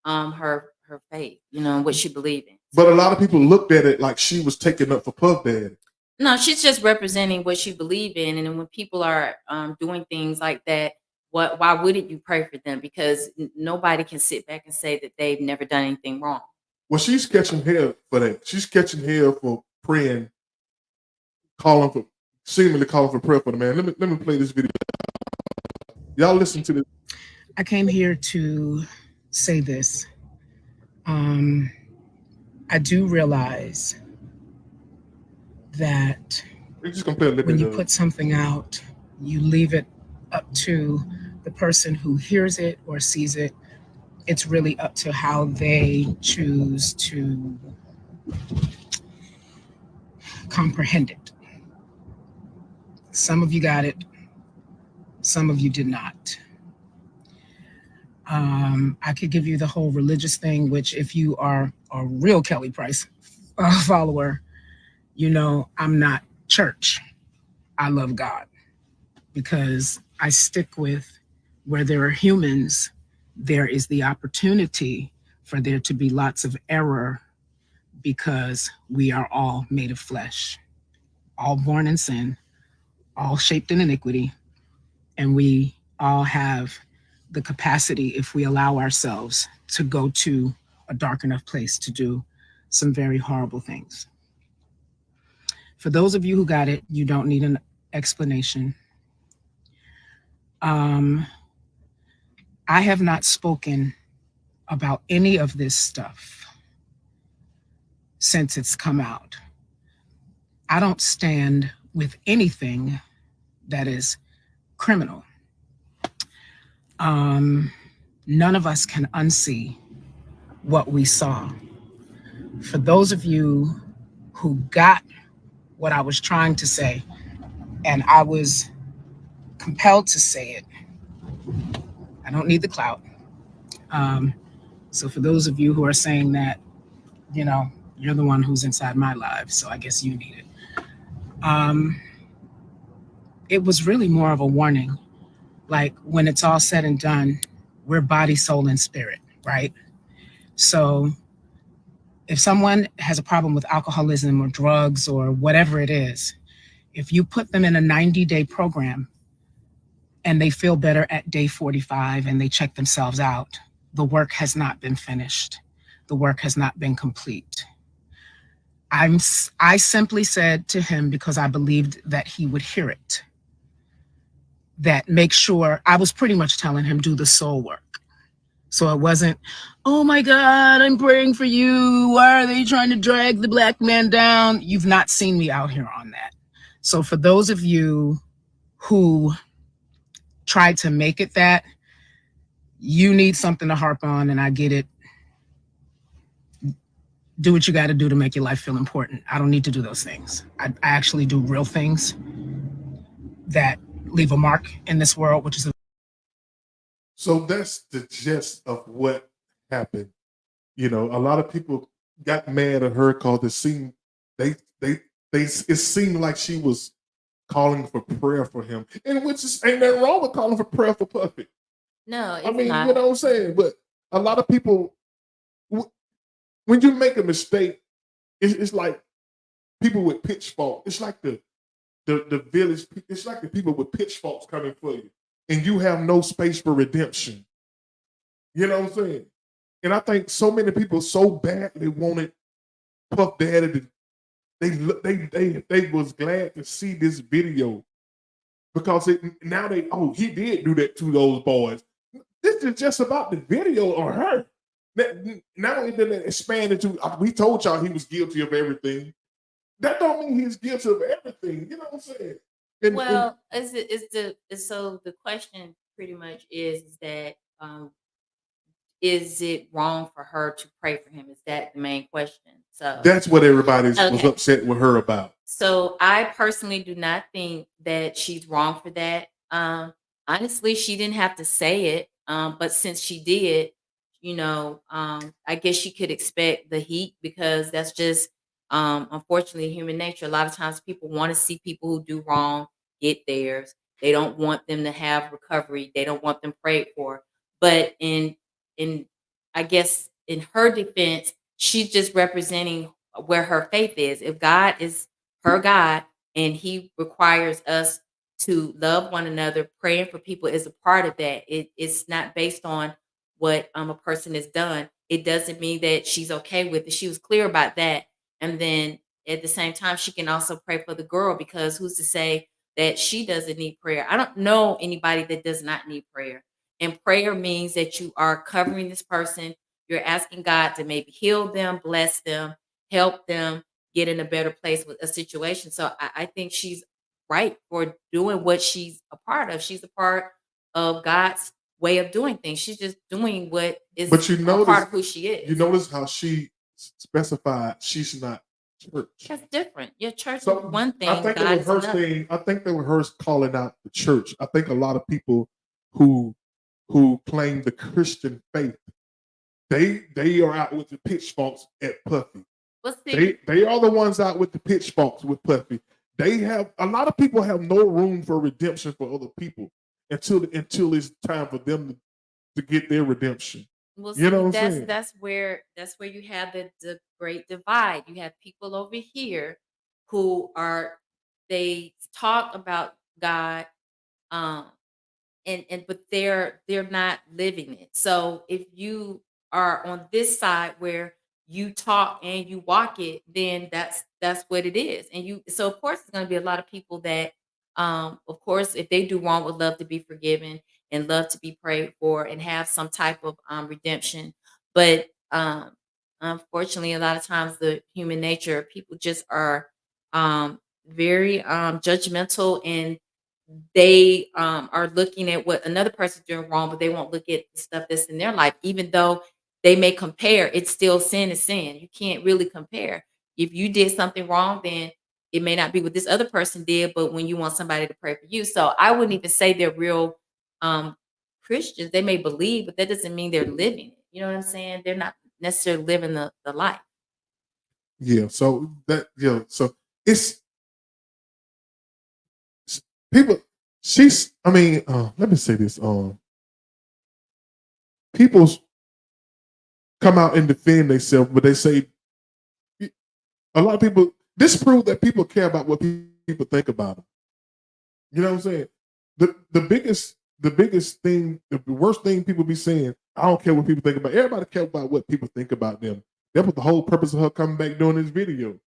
her faith, what she believes in. But a lot of people looked at it like she was taking up for Puff Daddy. No, she's just representing what she believes in. And then when people are doing things like that, why wouldn't you pray for them? Because nobody can sit back and say that they've never done anything wrong. Well, she's catching hell for that. She's catching hell for praying, seemingly calling for prayer for the man. Let me play this video. Y'all listen to this. I came here to say this. I do realize that We just compare a little when bit you of put something out, you leave it up to the person who hears it or sees it. It's really up to how they choose to comprehend it. Some of you got it, some of you did not. I could give you the whole religious thing, which if you are a real Kelly Price follower, you know I'm not church. I love God because I stick with where there are humans, there is the opportunity for there to be lots of error because we are all made of flesh, all born in sin, all shaped in iniquity, and we all have the capacity, if we allow ourselves, to go to a dark enough place to do some very horrible things. For those of you who got it, you don't need an explanation. I have not spoken about any of this stuff since it's come out. I don't stand with anything that is criminal. None of us can unsee what we saw. For those of you who got what I was trying to say, and I was compelled to say it, I don't need the clout. So for those of you who are saying that, you know, you're the one who's inside my life, so I guess you need it. It was really more of a warning. Like when it's all said and done, we're body, soul, and spirit, right? So if someone has a problem with alcoholism or drugs or whatever it is, if you put them in a 90-day program and they feel better at day 45 and they check themselves out, the work has not been finished. The work has not been complete. I simply said to him, because I believed that he would hear it, that make sure, I was pretty much telling him, do the soul work. So it wasn't, oh my God, I'm praying for you. Why are they trying to drag the black man down? You've not seen me out here on that. So for those of you who tried to make it that, you need something to harp on, and I get it. Do what you got to do to make your life feel important. I don't need to do those things. I actually do real things that leave a mark in this world, which is So that's the gist of what happened. You know, a lot of people got mad at her because it seemed it seemed like she was calling for prayer for him, and which is ain't nothing wrong with calling for prayer for Puffy. No, it's I mean, not. you know what I'm saying? But a lot of people, when you make a mistake, it's like people with pitchforks. It's like the village. It's like the people with pitchforks coming for you, and you have no space for redemption. You know what I'm saying? And I think so many people so badly wanted Puff Daddy to. They was glad to see this video because he did do that to those boys. This is just about the video on her. Now it didn't expand into. We told y'all he was guilty of everything. That don't mean he's guilty of everything. You know what I'm saying? Well, so the question pretty much is that is it wrong for her to pray for him? Is that the main question? So that's what everybody was Okay. upset with her about. So I personally do not think that she's wrong for that. Honestly, she didn't have to say it, but since she did, I guess she could expect the heat because that's just unfortunately human nature. A lot of times people want to see people who do wrong get theirs. They don't want them to have recovery. They don't want them prayed for. But in I guess in her defense, she's just representing where her faith is. If God is her God and he requires us to love one another, praying for people is a part of that. It's not based on what a person has done. it doesn't mean that she's okay with it. She was clear about that. And then at the same time, she can also pray for the girl, because who's to say that she doesn't need prayer? I don't know anybody that does not need prayer. And prayer means that you are covering this person. You're asking God to maybe heal them, bless them, help them get in a better place with a situation. So I think she's right for doing what she's a part of. She's a part of God's way of doing things. She's just doing what is But you a part notice of who she is. you notice how she specified she's not church. That's different. Your church is So one thing, I think God it was is her another. saying. I think that was her calling out the church. I think a lot of people who claim the Christian faith, they are out with the pitchforks at Puffy. Well, see, They are the ones out with the pitchforks with Puffy. They have a lot of people have no room for redemption for other people until it's time for them to get their redemption. well, You know see, what I'm saying? that's where you have the great divide. You have people over here who are, they talk about God, um, and but they're not living it. So if you are on this side where you talk and you walk it, then that's what it is. And you, so of course it's going to be a lot of people that, of course, if they do wrong, would love to be forgiven and love to be prayed for and have some type of redemption. But unfortunately, a lot of times the human nature, people just are very judgmental, and they are looking at what another person's doing wrong, but they won't look at the stuff that's in their life. Even though they may compare, it's still sin is sin. You can't really compare. If you did something wrong, then it may not be what this other person did, but when you want somebody to pray for you. So I wouldn't even say they're real um Christians. They may believe, but that doesn't mean they're living it. You know what I'm saying? They're not necessarily living the life. Yeah. So So it's people. She's. I mean, let me say this. People come out and defend themselves, but they say a lot of people disprove that people care about what people think about them. You know what I'm saying? The biggest thing, the worst thing people be saying, I don't care what people think about. Everybody care about what people think about them. That was the whole purpose of her coming back doing this video.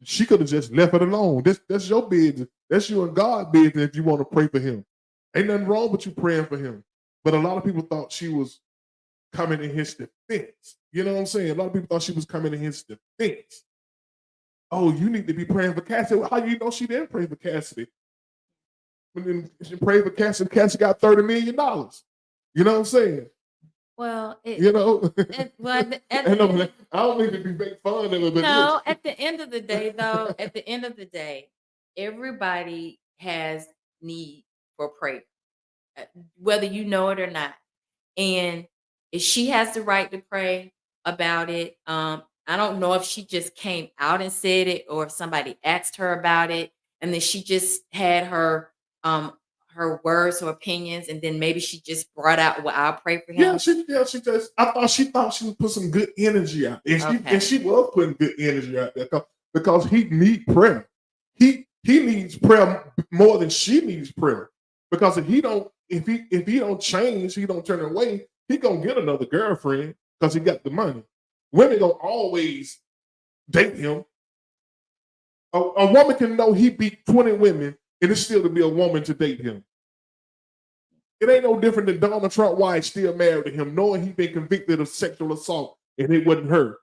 She could have just left it alone. That's your business. That's you and God business if you want to pray for him. Ain't nothing wrong with you praying for him. But a lot of people thought she was coming in his defense. You know what I'm saying? A lot of people thought she was coming in his defense. Oh, you need to be praying for Cassidy. Well, how you know she didn't pray for Cassidy? When then she prayed for Cassidy, Cassidy got $30 million. You know what I'm saying? Well, You know? well, I don't mean to be make fun of it, but no, at the end of the day, though, at the end of the day, everybody has need for prayer, uh, whether you know it or not. And if she has the right to pray about it, I don't know if she just came out and said it, or if somebody asked her about it, and then she just had um her words or opinions, and then maybe she just brought out, "Well, I'll pray for him." she just. I thought she would put some good energy out, and she was putting good energy out there because he need prayer. He needs prayer more than she needs prayer, because if he don't change, he don't turn away, he gonna get another girlfriend because he got the money. Women don't always date him. A woman can know he beat 20 women and it's still to be a woman to date him. It ain't no different than Donald Trump wife still married to him, knowing he been convicted of sexual assault and it wasn't her.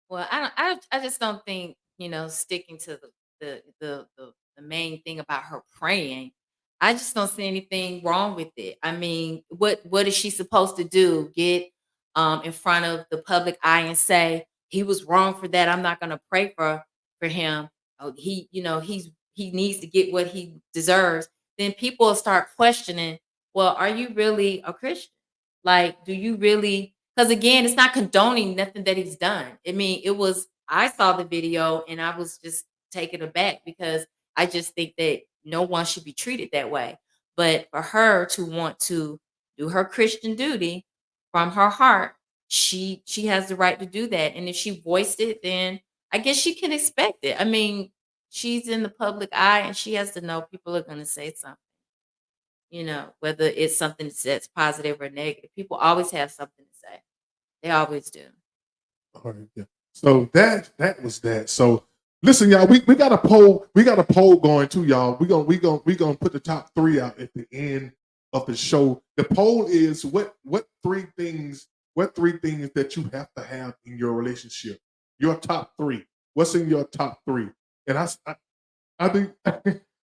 Well, I just don't think, sticking to the main thing about her praying. I just don't see anything wrong with it. I mean, what is she supposed to do? Get in front of the public eye and say he was wrong for that? I'm not going to pray for him. Oh, he needs to get what he deserves. Then people will start questioning. Well, are you really a Christian? Like, do you really? Because again, it's not condoning nothing that he's done. I mean, I saw the video and I was just taken aback, because I just think that no one should be treated that way. But for her to want to do her Christian duty from her heart, she has the right to do that. And if she voiced it, then I guess she can expect it. I mean, she's in the public eye and she has to know people are going to say something. Whether it's something that's positive or negative, people always have something to say. They always do. All right, yeah. So that was that. So listen, y'all, we got a poll. We got a poll going too, y'all. We gonna put the top 3 out at the end of the show. The poll is what 3 things that you have to have in your relationship. Your top 3. What's in your top 3? And I think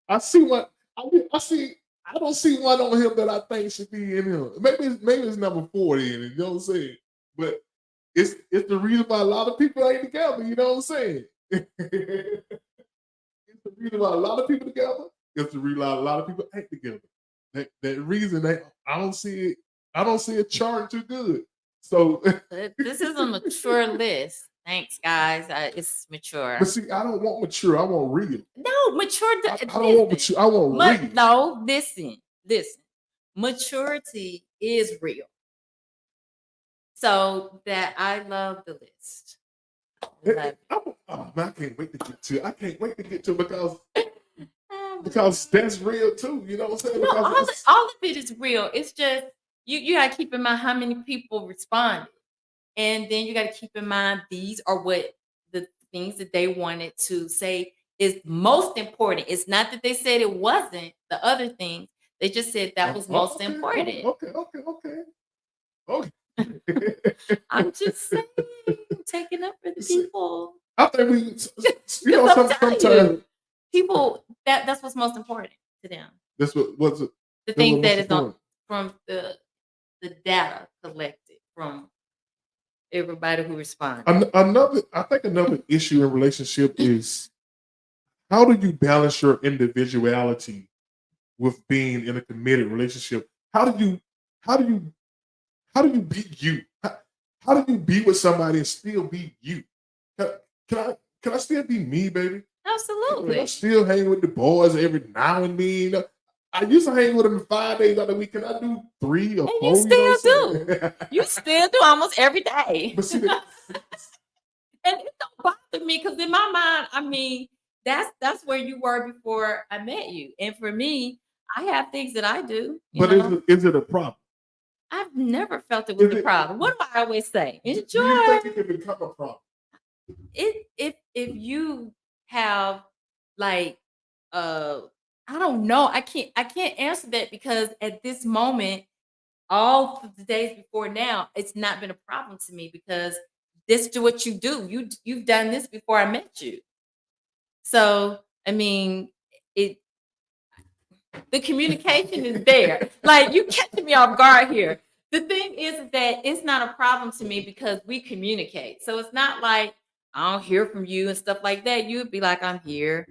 I see what I see. I don't see one on him that I think should be in him. Maybe it's number 4 then. You know what I'm saying? But it's the reason why a lot of people ain't together. You know what I'm saying? It's the reason why a lot of people together. It's the reason why a lot of people ain't together. That reason I don't see it. I don't see it charting too good. So This is a mature list. Thanks, guys. It's mature. But see, I don't want mature. I want real. No, mature. I don't want mature. I want real. No, listen. Maturity is real. So that I love the list. I can't wait to get to it. I can't wait to get to it because that's real too. You know what I'm saying? No, all of it is real. It's just you got to keep in mind how many people responded. And then you got to keep in mind these are what the things that they wanted to say is most important. It's not that they said it wasn't the other things. They just said that was most important. Okay. I'm just saying, taking up for the people. I think we, sometimes people that's what's most important to them. That's what's it? The thing that is on from the data collected from everybody who responded. I think another issue in relationship is how do you balance your individuality with being in a committed relationship? How do you be you? How do you be with somebody and still be you? Can I still be me, baby? Absolutely. Can I still hang with the boys every now and then? I used to hang with them 5 days out of the week. Can I do 3 or 4? You still do. You still do almost every day. But see, and it don't bother me because in my mind, I mean, that's where you were before I met you. And for me, I have things that I do. But is it a problem? I've never felt it was a problem. What do I always say? Enjoy. Do you think it can become a problem? If you have like I don't know. I can't answer that because at this moment, all of the days before now, it's not been a problem to me because this is what you do. You've done this before I met you. So I mean, the communication is there. Like you catching me off guard here. The thing is that it's not a problem to me because we communicate. So it's not like I don't hear from you and stuff like that. You'd be like, I'm here.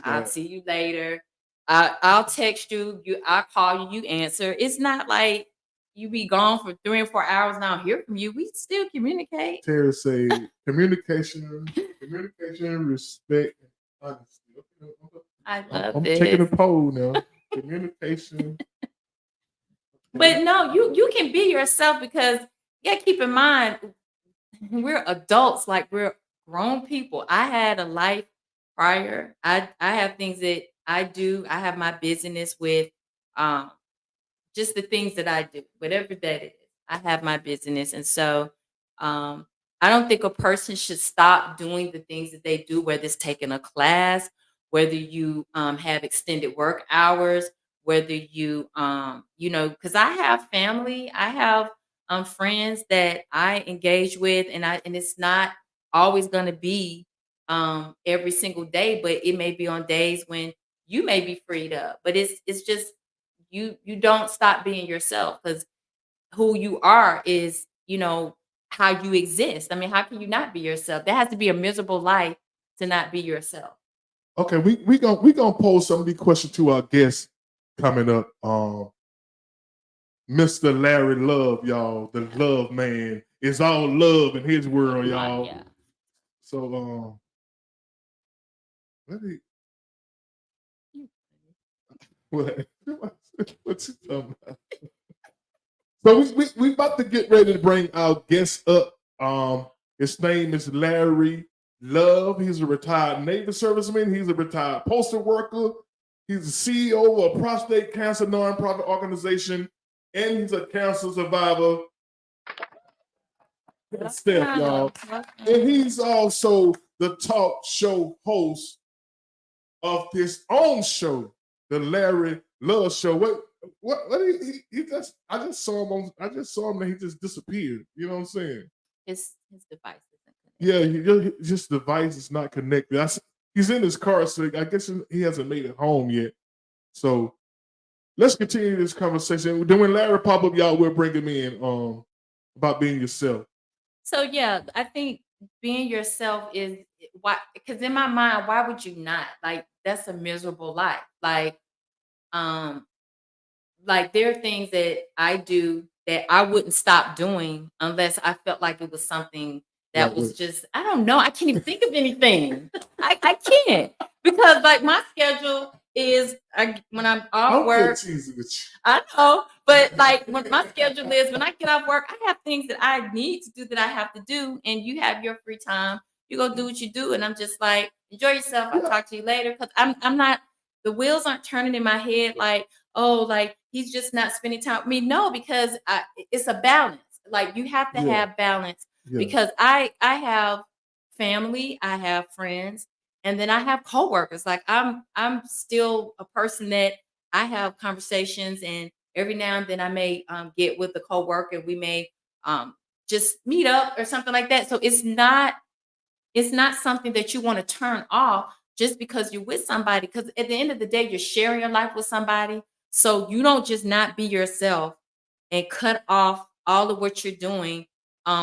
I'll see you later. I'll text you. I'll call you. You answer. It's not like you be gone for 3 or 4 hours and I don't hear from you. We still communicate. Tara say communication, respect, and honesty. I love I'm this. taking a poll now. Communication. But no, you can be yourself because you gotta keep in mind we're adults, like we're grown people. I had a life prior. I have things that I do. I have my business with just the things that I do, whatever that is. I have my business. And so I don't think a person should stop doing the things that they do, whether it's taking a class, whether you have extended work hours, whether you, because I have family, I have friends that I engage with, and it's not always going to be every single day, but it may be on days when you may be freed up. But it's just you don't stop being yourself because who you are is how you exist. I mean, how can you not be yourself? That has to be a miserable life to not be yourself. Okay, we gonna pose some of these questions to our guests coming up. Mr. Larry Love, y'all, the love man. It's all love in his world, y'all. Yeah. So let me what's he talking about? So we about to get ready to bring our guest up. His name is Larry Love. He's a retired Navy serviceman. He's a retired postal worker. He's the CEO of Prostate Cancer nonprofit organization, and he's a cancer survivor. Steph, y'all. And he's also the talk show host of his own show, the Larry Love Show. What he just I just saw him and he just disappeared. You know what I'm saying? His device isn't Yeah, his device is not connected. He's in his car, so I guess he hasn't made it home yet. So let's continue this conversation. Then when Larry pop up, y'all, we'll bring him in about being yourself. So yeah, I think being yourself is why, because in my mind, why would you not? Like, that's a miserable life. Like there are things that I do that I wouldn't stop doing unless I felt like it was something that Like was what? just, I don't know. I can't even think of anything. I can't, because like my schedule is when I'm off I'm work. just teasing with you. I know, but like what my schedule is, when I get off work, I have things that I need to do that I have to do, and you have your free time. You go do what you do, and I'm just like, enjoy yourself. I'll talk to you later, because I'm not. The wheels aren't turning in my head like, oh, like he's just not spending time with me. No, because it's a balance. Like you have to have balance, because I have family, I have friends, and then I have coworkers. Like I'm still a person that I have conversations, and every now and then I may get with a coworker. We may just meet up or something like that. So it's not something that you want to turn off just because you're with somebody. Because at the end of the day, you're sharing your life with somebody. So you don't just not be yourself and cut off all of what you're doing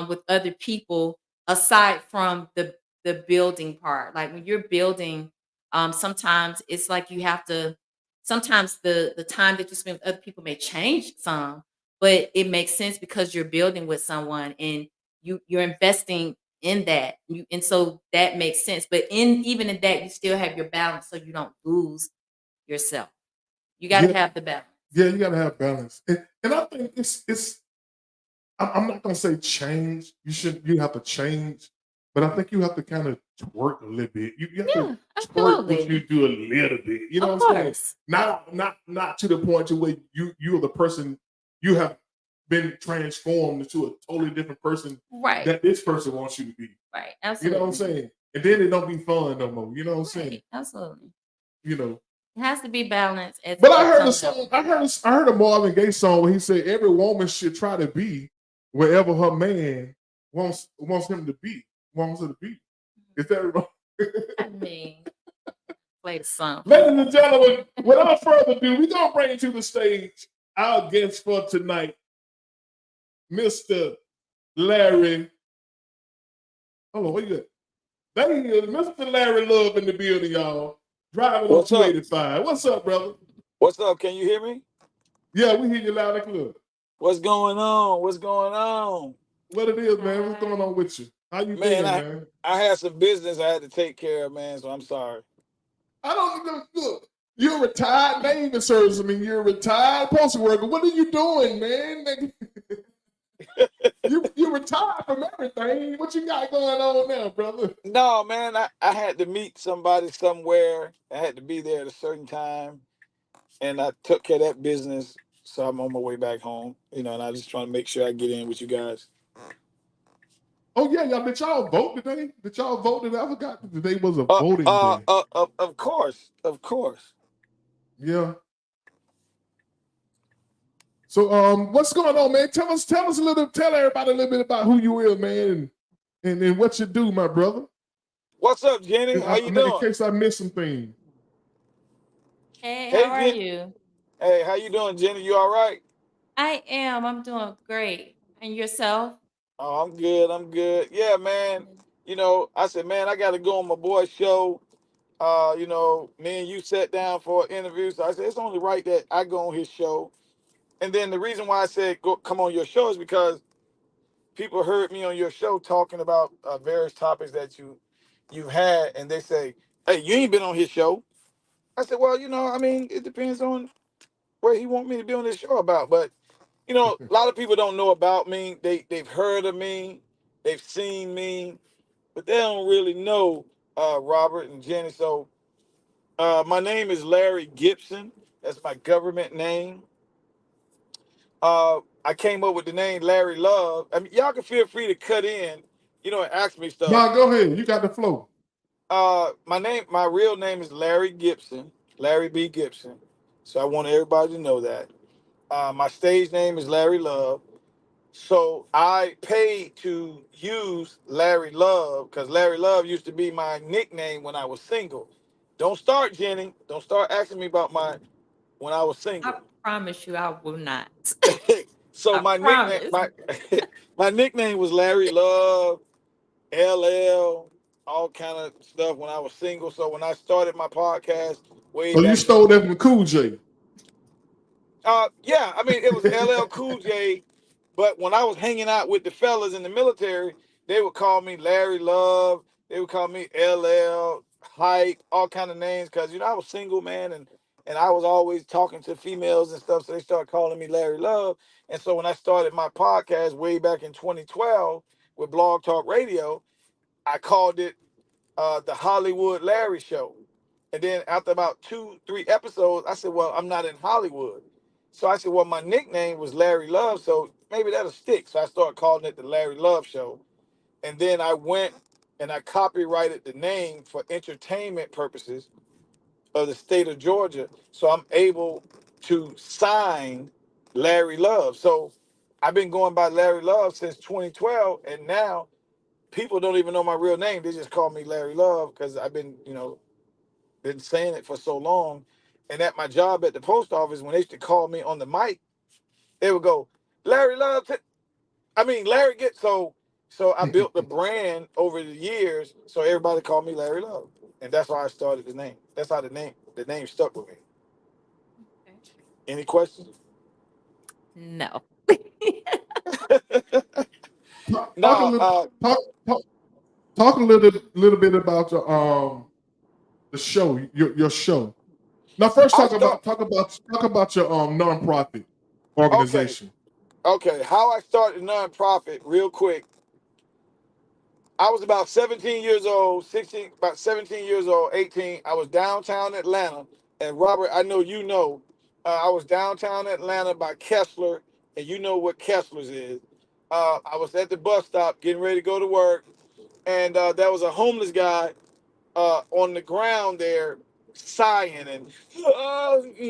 with other people, aside from the building part. Like when you're building, sometimes it's like you have to. Sometimes the time that you spend with other people may change some, but it makes sense because you're building with someone, and you're investing in that. And so that makes sense. But even in that, you still have your balance, so you don't lose yourself. You got to have the balance. Yeah, you gotta have balance. And I think it's I'm not gonna say change. You have to change, but I think you have to kind of twerk a little bit. You have to twerk what you do a little bit. You know Of what I'm saying? course. Not to the point to where you're the person you have been transformed into a totally different person Right. that this person wants you to be. Right. You Absolutely. know what I'm saying? And then it don't be fun no more. You know what I'm saying? Right. Absolutely. You know. It has to be balanced. But I heard a song. I heard a Marvin Gaye song where he said every woman should try to be wherever her man wants him to be, wants her to be. Is that right? I mean, play the song. Ladies and gentlemen, without further ado, we're gonna bring to the stage our guest for tonight, Mr. Larry. Hold on, where you at? There he is, Mr. Larry Love in the building, y'all. Driving on 285. What's up, brother? What's up? Can you hear me? Yeah, we hear you loud and clear. What's going on? What's going on? What it is, man? What's going on with you? How you Man, been, man? I had some business I had to take care of, man, so I'm sorry. I don't even look. You're a retired name and serviceman. You're a retired postal worker. What are you doing, man? you retired from everything. What you got going on now, brother? No, man, I had to meet somebody somewhere. I had to be there at a certain time, and I took care of that business, so I'm on my way back home. And I just trying to make sure I get in with you guys. Oh yeah, y'all. Did y'all vote today? Did y'all vote today? I forgot that today was a voting day. Of course. Yeah. So what's going on, man? Tell everybody a little bit about who you are, man, and what you do, my brother. What's up, Jenny? How you doing? In case I missed some things. Hey, how are you? Hey, how you doing, Jenny? You all right? I am. I'm doing great. And yourself? Oh, I'm good. Yeah, man. I said, man, I got to go on my boy's show. Me and you sat down for an interview. So I said, it's only right that I go on his show. And then the reason why I said come on your show is because people heard me on your show talking about various topics that you've had. And they say, hey, you ain't been on his show. I said, well, it depends on where he want me to be on this show about. But, a lot of people don't know about me. They've heard of me. They've seen me. But they don't really know Robert and Jenny. So my name is Larry Gibson. That's my government name. I I came up with the name Larry Love. I mean, y'all can feel free to cut in, you know, and ask me stuff. No, go ahead. You got the flow. My real name is Larry Gibson, Larry B. Gibson. So I want everybody to know that. My stage name is Larry Love. So I paid to use Larry Love because Larry Love used to be my nickname when I was single. Don't start, Jenny. Don't start asking me about when I was single. I promise you I will not. So I my nickname, promise. my nickname was Larry Love, LL, all kind of stuff when I was single. So when I started my podcast way So you back, stole that from Cool J. yeah, I mean it was LL Cool J, but when I was hanging out with the fellas in the military, they would call me Larry Love. They would call me LL Hype, all kind of names, because I was single, man, and I was always talking to females and stuff. So they started calling me Larry Love. And so when I started my podcast way back in 2012 with Blog Talk Radio, I called it the Hollywood Larry Show. And then after about 2-3 episodes, I said, well, I'm not in Hollywood. So I said, well, my nickname was Larry Love, so maybe that'll stick. So I started calling it the Larry Love Show. And then I went and I copyrighted the name for entertainment purposes of the state of Georgia. So I'm able to sign Larry Love. So I've been going by Larry Love since 2012. And now people don't even know my real name. They just call me Larry Love because I've been, been saying it for so long. And at my job at the post office, when they used to call me on the mic, they would go, Larry Love. Larry get so I built the brand over the years, so everybody called me Larry Love. And that's why I started the name. That's how the name stuck with me. Okay. Any questions? No. Talk a No, little. Talk a little bit about the show, your show. Now, first I talk start. about your nonprofit Okay, organization. okay. How I started nonprofit, real quick. I was about 17 years old, 16, about 17 years old, 18. I was downtown Atlanta. And Robert, I know you know, I was downtown Atlanta by Kessler, and you know what Kessler's is. I was at the bus stop getting ready to go to work, and there was a homeless guy on the ground there sighing and,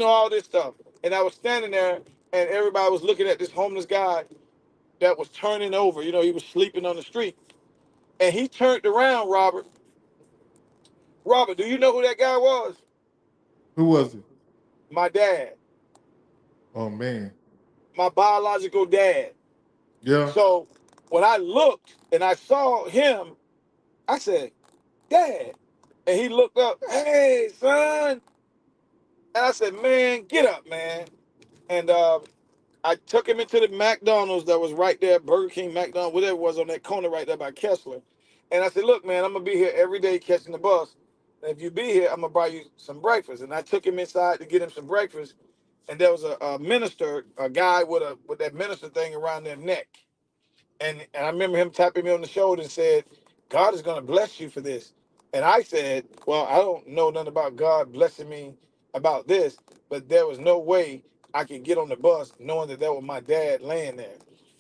all this stuff. And I was standing there, and everybody was looking at this homeless guy that was turning over. He was sleeping on the street. And he turned around, Robert. Robert, do you know who that guy was? Who was it? My dad, Oh man, my biological dad. yeah. So when I looked and I saw him, I said, Dad. And he looked up, hey, son. And I said, man, get up, man. And I took him into the McDonald's that was right there, Burger King, McDonald's, whatever it was on that corner right there by Kessler. And I said, look, man, I'm going to be here every day catching the bus. And if you be here, I'm going to buy you some breakfast. And I took him inside to get him some breakfast. And there was a minister, a guy with that minister thing around their neck. And I remember him tapping me on the shoulder and said, God is going to bless you for this. And I said, well, I don't know nothing about God blessing me about this, but there was no way I could get on the bus knowing that was my dad laying there.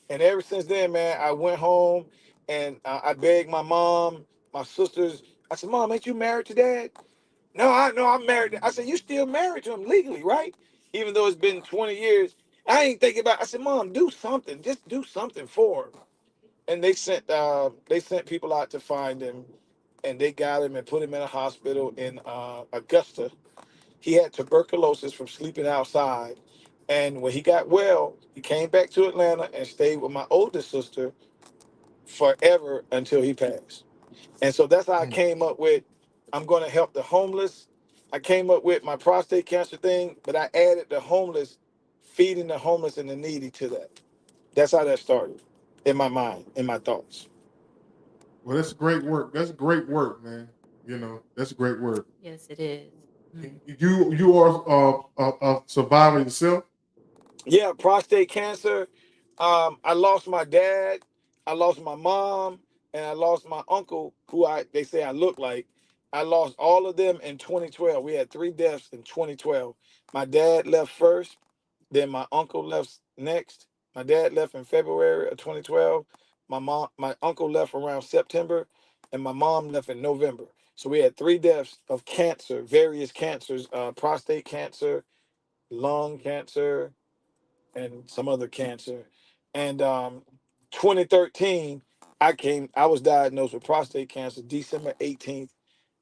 And ever since then, man, I went home and I begged my mom, my sisters. I said, Mom, ain't you married to Dad? No, I'm married. I said, you still married to him legally, right? Even though it's been 20 years. I ain't thinking about it. I said, Mom, do something. Just do something for him. And they sent people out to find him, and they got him and put him in a hospital in Augusta. He had tuberculosis from sleeping outside. And when he got well, he came back to Atlanta and stayed with my oldest sister forever until he passed. And so that's how I came up with, I'm going to help the homeless. I came up with my prostate cancer thing, but I added the homeless, feeding the homeless and the needy to that. That's how that started in my mind, in my thoughts. Well, that's great work. That's great work, man. That's great work. Yes, it is. You are a survivor yourself. Yeah, prostate cancer. I lost my dad, I lost my mom, and I lost my uncle, who they say I look like. I lost all of them in 2012. We had 3 deaths in 2012. My dad left first, then my uncle left next, My dad left in February of 2012. My uncle left around September, and my mom left in November. So we had 3 deaths of cancer, various cancers, prostate cancer, lung cancer, and some other cancer. And 2013, I was diagnosed with prostate cancer December 18th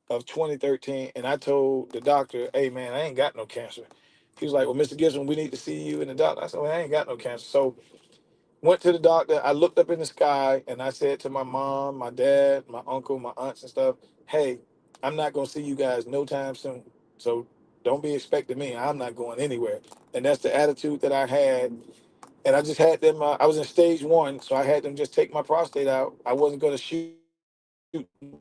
of 2013, and I told the doctor, "Hey man, I ain't got no cancer." He was like, "Well, Mr. Gibson, we need to see you." And the doctor, I said, "Well, I ain't got no cancer." So went to the doctor. I looked up in the sky and I said to my mom, my dad, my uncle, my aunts and stuff, "Hey, I'm not gonna see you guys no time soon. So don't be expecting me. I'm not going anywhere." And that's the attitude that I had. And I just had them. I was in stage 1, so I had them just take my prostate out. I wasn't gonna shoot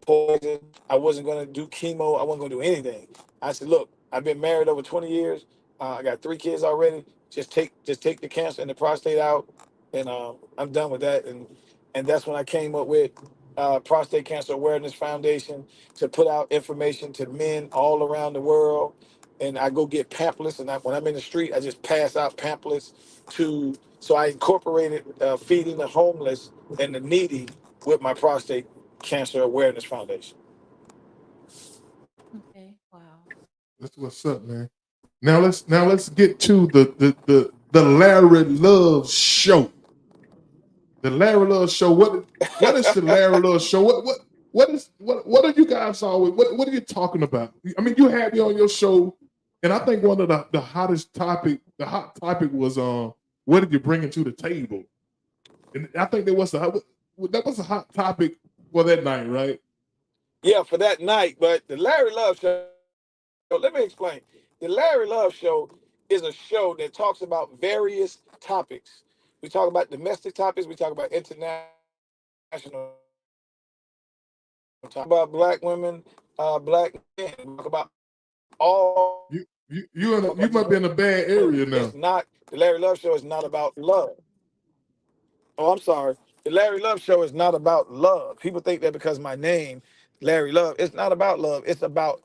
poison. I wasn't going to do chemo. I wasn't going to do anything. I said, "Look, I've been married over 20 years. I got 3 kids already. Just take the cancer and the prostate out, and I'm done with that." And that's when I came up with Prostate Cancer Awareness Foundation to put out information to men all around the world. And I go get pamphlets, and when I'm in the street, I just pass out pamphlets to. So I incorporated feeding the homeless and the needy with my Prostate Cancer Awareness Foundation. Okay. Wow. That's what's up, man. Now let's get to the Larry Love Show. The Larry Love Show. What is the Larry Love Show? What are you guys always? What are you talking about? I mean, you had me on your show, and I think one of the hot topic was what did you bring into the table? And I think that was a hot topic for that night, right? Yeah, for that night. But the Larry Love Show, let me explain. The Larry Love Show is a show that talks about various topics. We talk about domestic topics. We talk about international. We talk about black women, black men. We talk about all. You might be in a bad area now. It's not the Larry Love Show. Is not about love. Oh, I'm sorry. The Larry Love Show is not about love. People think that because my name, Larry Love, it's not about love. It's about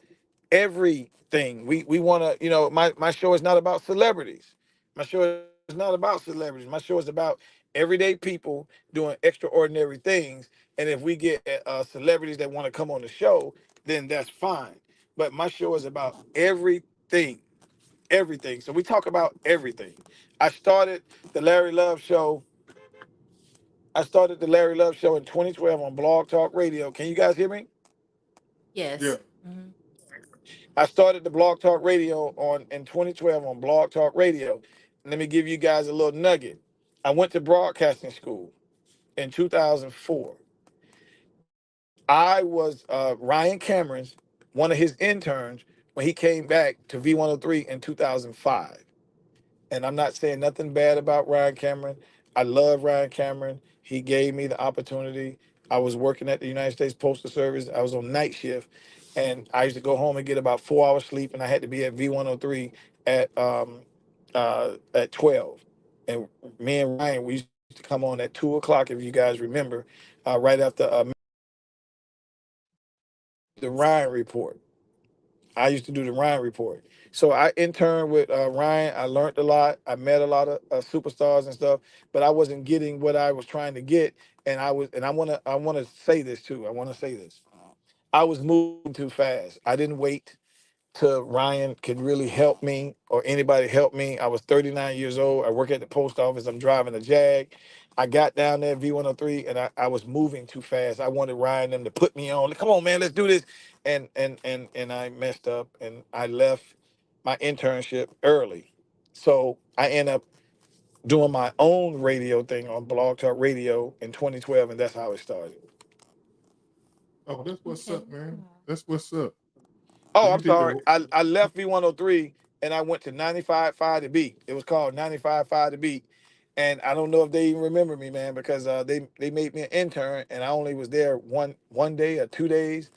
everything. We want to, my show is not about celebrities. My show is not about celebrities. My show is about everyday people doing extraordinary things. And if we get celebrities that want to come on the show, then that's fine. But my show is about everything, everything. So we talk about everything. I started the Larry Love Show I started the Larry Love Show in 2012 on Blog Talk Radio. Can you guys hear me? Yes. Yeah. Mhm. I started the Blog Talk Radio in 2012 on Blog Talk Radio. Let me give you guys a little nugget. I went to broadcasting school in 2004. I was Ryan Cameron's one of his interns when he came back to V103 in 2005. And I'm not saying nothing bad about Ryan Cameron. I love Ryan Cameron. He gave me the opportunity. I was working at the United States Postal Service. I was on night shift, and I used to go home and get about 4 hours sleep, and I had to be at V103 at 12. And me and Ryan, we used to come on at 2 o'clock, if you guys remember, right after the Ryan report. I used to do the Ryan report. So I interned with Ryan. I learned a lot. I met a lot of superstars and stuff, but I wasn't getting what I was trying to get. And I want to say this too. I want to say this. I was moving too fast. I didn't wait till Ryan could really help me or anybody help me. I was 39 years old. I work at the post office. I'm driving a Jag. I got down there V103 and I was moving too fast. I wanted Ryan them to put me on. Come on, man, let's do this. And I messed up and I left my internship early. So I ended up doing my own radio thing on Blog Talk Radio in 2012, and that's how it started. Oh, that's what's Okay. up, man. Wow. That's what's up. So Oh, you I'm did sorry. the I left V103 and I went to 95.5 The Beat. It was called 95.5 The Beat. And I don't know if they even remember me, man, because they made me an intern and I only was there one day or 2 days.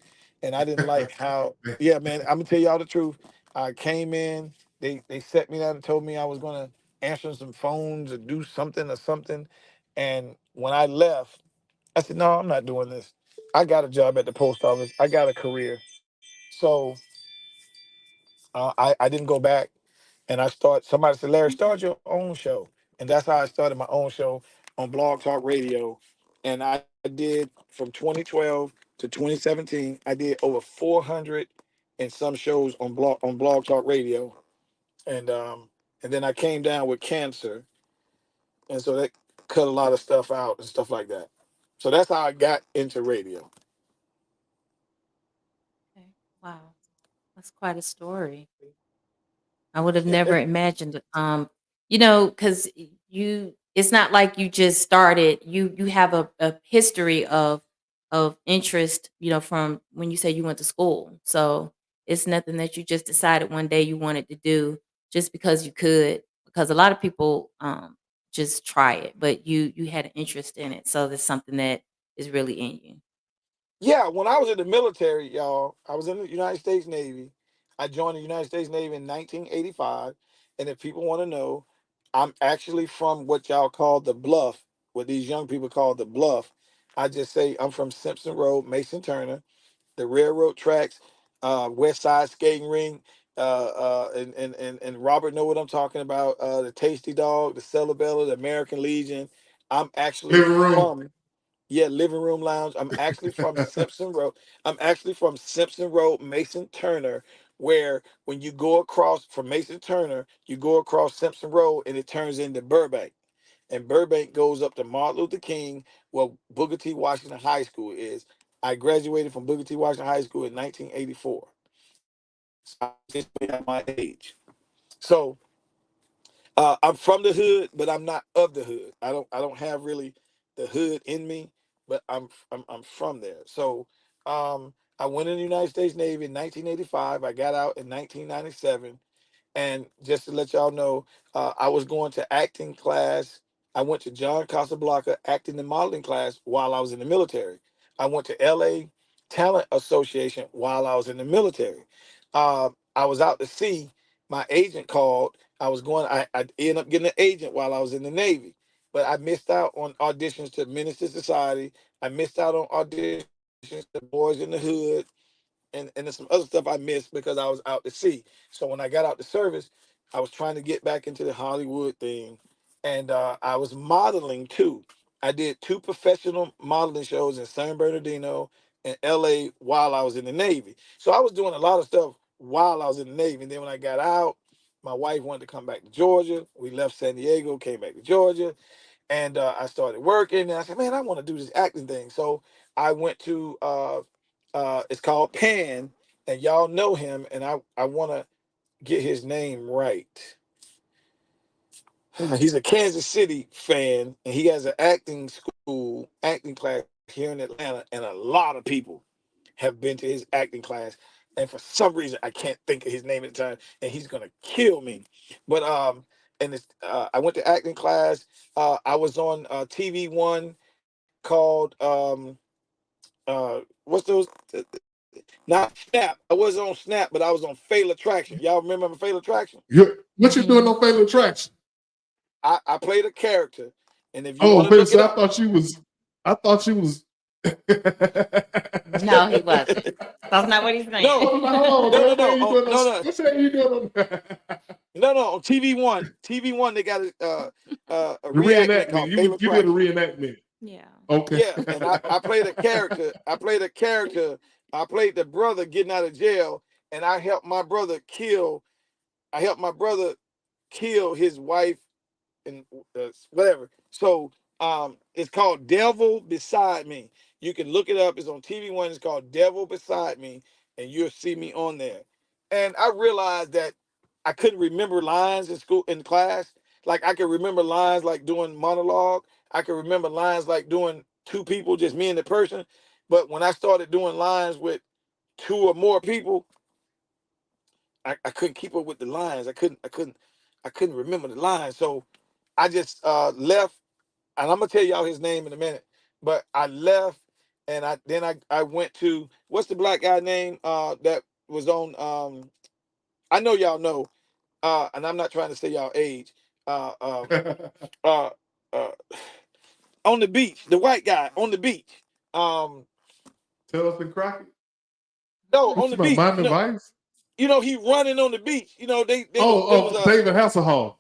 And I didn't like how, yeah, man, I'm gonna tell y'all the truth. I came in, they set me down and told me I was gonna answer some phones or do something or something. And when I left, I said, no, I'm not doing this. I got a job at the post office. I got a career. So I didn't go back, and somebody said, Larry, start your own show. and that's how I started my own show on Blog Talk Radio. And I did from 2012 to 2017. I did over 400 and some shows on Blog Talk Radio, and then I came down with cancer, and so that cut a lot of stuff out and stuff like that. So that's how I got into radio. Okay. Wow. That's quite a story. I would have Yeah, never imagined, because it's not like you just started. You have a history of interest, from when you say you went to school. So it's nothing that you just decided one day you wanted to do just because you could. Because a lot of people just try it, but you had an interest in it. So there's something that is really in you. Yeah, when I was in the military, y'all, I was in the United States Navy. I joined the United States Navy in 1985. And if people want to know, I'm actually from what y'all call the Bluff, what these young people call the Bluff. I just say I'm from Simpson Road, Mason Turner, the railroad tracks, West Side Skating Ring, and Robert know what I'm talking about. The Tasty Dog, the Celebella, the American Legion. I'm actually Living room. from Living Room Lounge. I'm actually from Simpson Road. I'm actually from Simpson Road, Mason Turner, where when you go across from Mason Turner, you go across Simpson Road and it turns into Burbank. And Burbank goes up to Martin Luther King, where Booker T. Washington High School is. I graduated from Booker T. Washington High School in 1984. So I just at my age. So I'm from the hood, but I'm not of the hood. I don't have really the hood in me, but I'm from there. So I went in the United States Navy in 1985. I got out in 1997. And just to let y'all know, I was going to acting class. I went to John Casablanca acting and modeling class while I was in the military. I went to LA Talent Association while I was in the military. I was out to sea. My agent called. I ended up getting an agent while I was in the Navy. But I missed out on auditions to Minister Society. I missed out on auditions to Boys in the Hood, and there's some other stuff I missed because I was out to sea. So when I got out the service, I was trying to get back into the Hollywood thing, and I was modeling too. I did 2 professional modeling shows in San Bernardino and LA while I was in the Navy. So I was doing a lot of stuff while I was in the Navy. And then when I got out, my wife wanted to come back to Georgia. We left San Diego, came back to Georgia, and I started working. And I said, man, I want to do this acting thing. So I went to it's called Pan, and y'all know him, and I want to get his name right. He's a Kansas City fan, and he has an acting class here in Atlanta, and a lot of people have been to his acting class. And for some reason, I can't think of his name at the time, and he's gonna kill me. But I went to acting class. I was on TV One called what's those? Not Snap. I wasn't on Snap, but I was on Fatal Attraction. Y'all remember Fatal Attraction? What you doing on Fatal Attraction? I played a character, and if you Oh, want to look it so up, I thought you was. No, he wasn't. That's not what he's saying. No, no, no. What you doing on? No. On TV One, they got a The reenactment reenactment. called You Fatal did a Attraction. reenactment. Yeah. Okay. Yeah, and I played a character. I played the brother getting out of jail, and I helped my brother kill. I helped my brother kill his wife and whatever. So it's called Devil Beside Me. You can look it up. It's on TV One. It's called Devil Beside Me, and you'll see me on there. And I realized that I couldn't remember lines in class. Like I could remember lines like doing monologue. I could remember lines like doing 2 people, just me and the person. But when I started doing lines with 2 or more people, I couldn't keep up with the lines. I couldn't remember the lines. So I just left, and I'm gonna tell y'all his name in a minute. But I left, and I went to, what's the black guy name that was on? I know y'all know, and I'm not trying to say y'all age. Uh, uh, uh, uh, on the beach, the white guy on the beach. Tell us and Crockett. No, What on you the about beach. Miami Vice? He running on the beach. There was David Hasselhoff.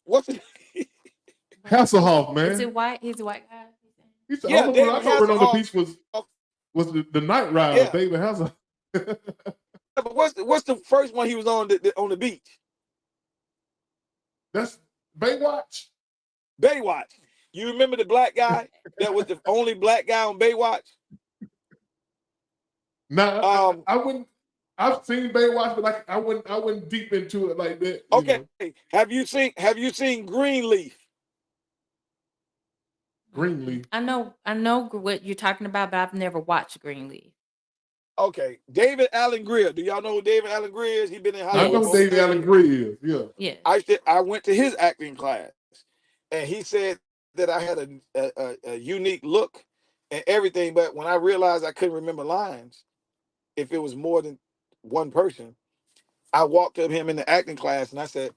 what's his Hasselhoff, Is man. it white? He's a white guy. He's the Yeah, only David one I know on the Hasselhoff. beach was the Night Rider, Yeah. David Hasselhoff. But what's the first one he was on the beach? That's Baywatch. Baywatch. You remember the black guy that was the only black guy on Baywatch? Nah, I wouldn't. I've seen Baywatch, but I wouldn't deep into it like that. you Okay. know. Have you seen Greenleaf? Greenleaf. I know what you're talking about, but I've never watched Greenleaf. Okay. David Allen Greer. Do y'all know who David Allen Greer is? He's been in I Hollywood. know for David over Allen 30 Greer is. Yeah. Yeah. I went to his acting class, and he said that I had a unique look and everything. But when I realized I couldn't remember lines, if it was more than one person, I walked up to him in the acting class and I said,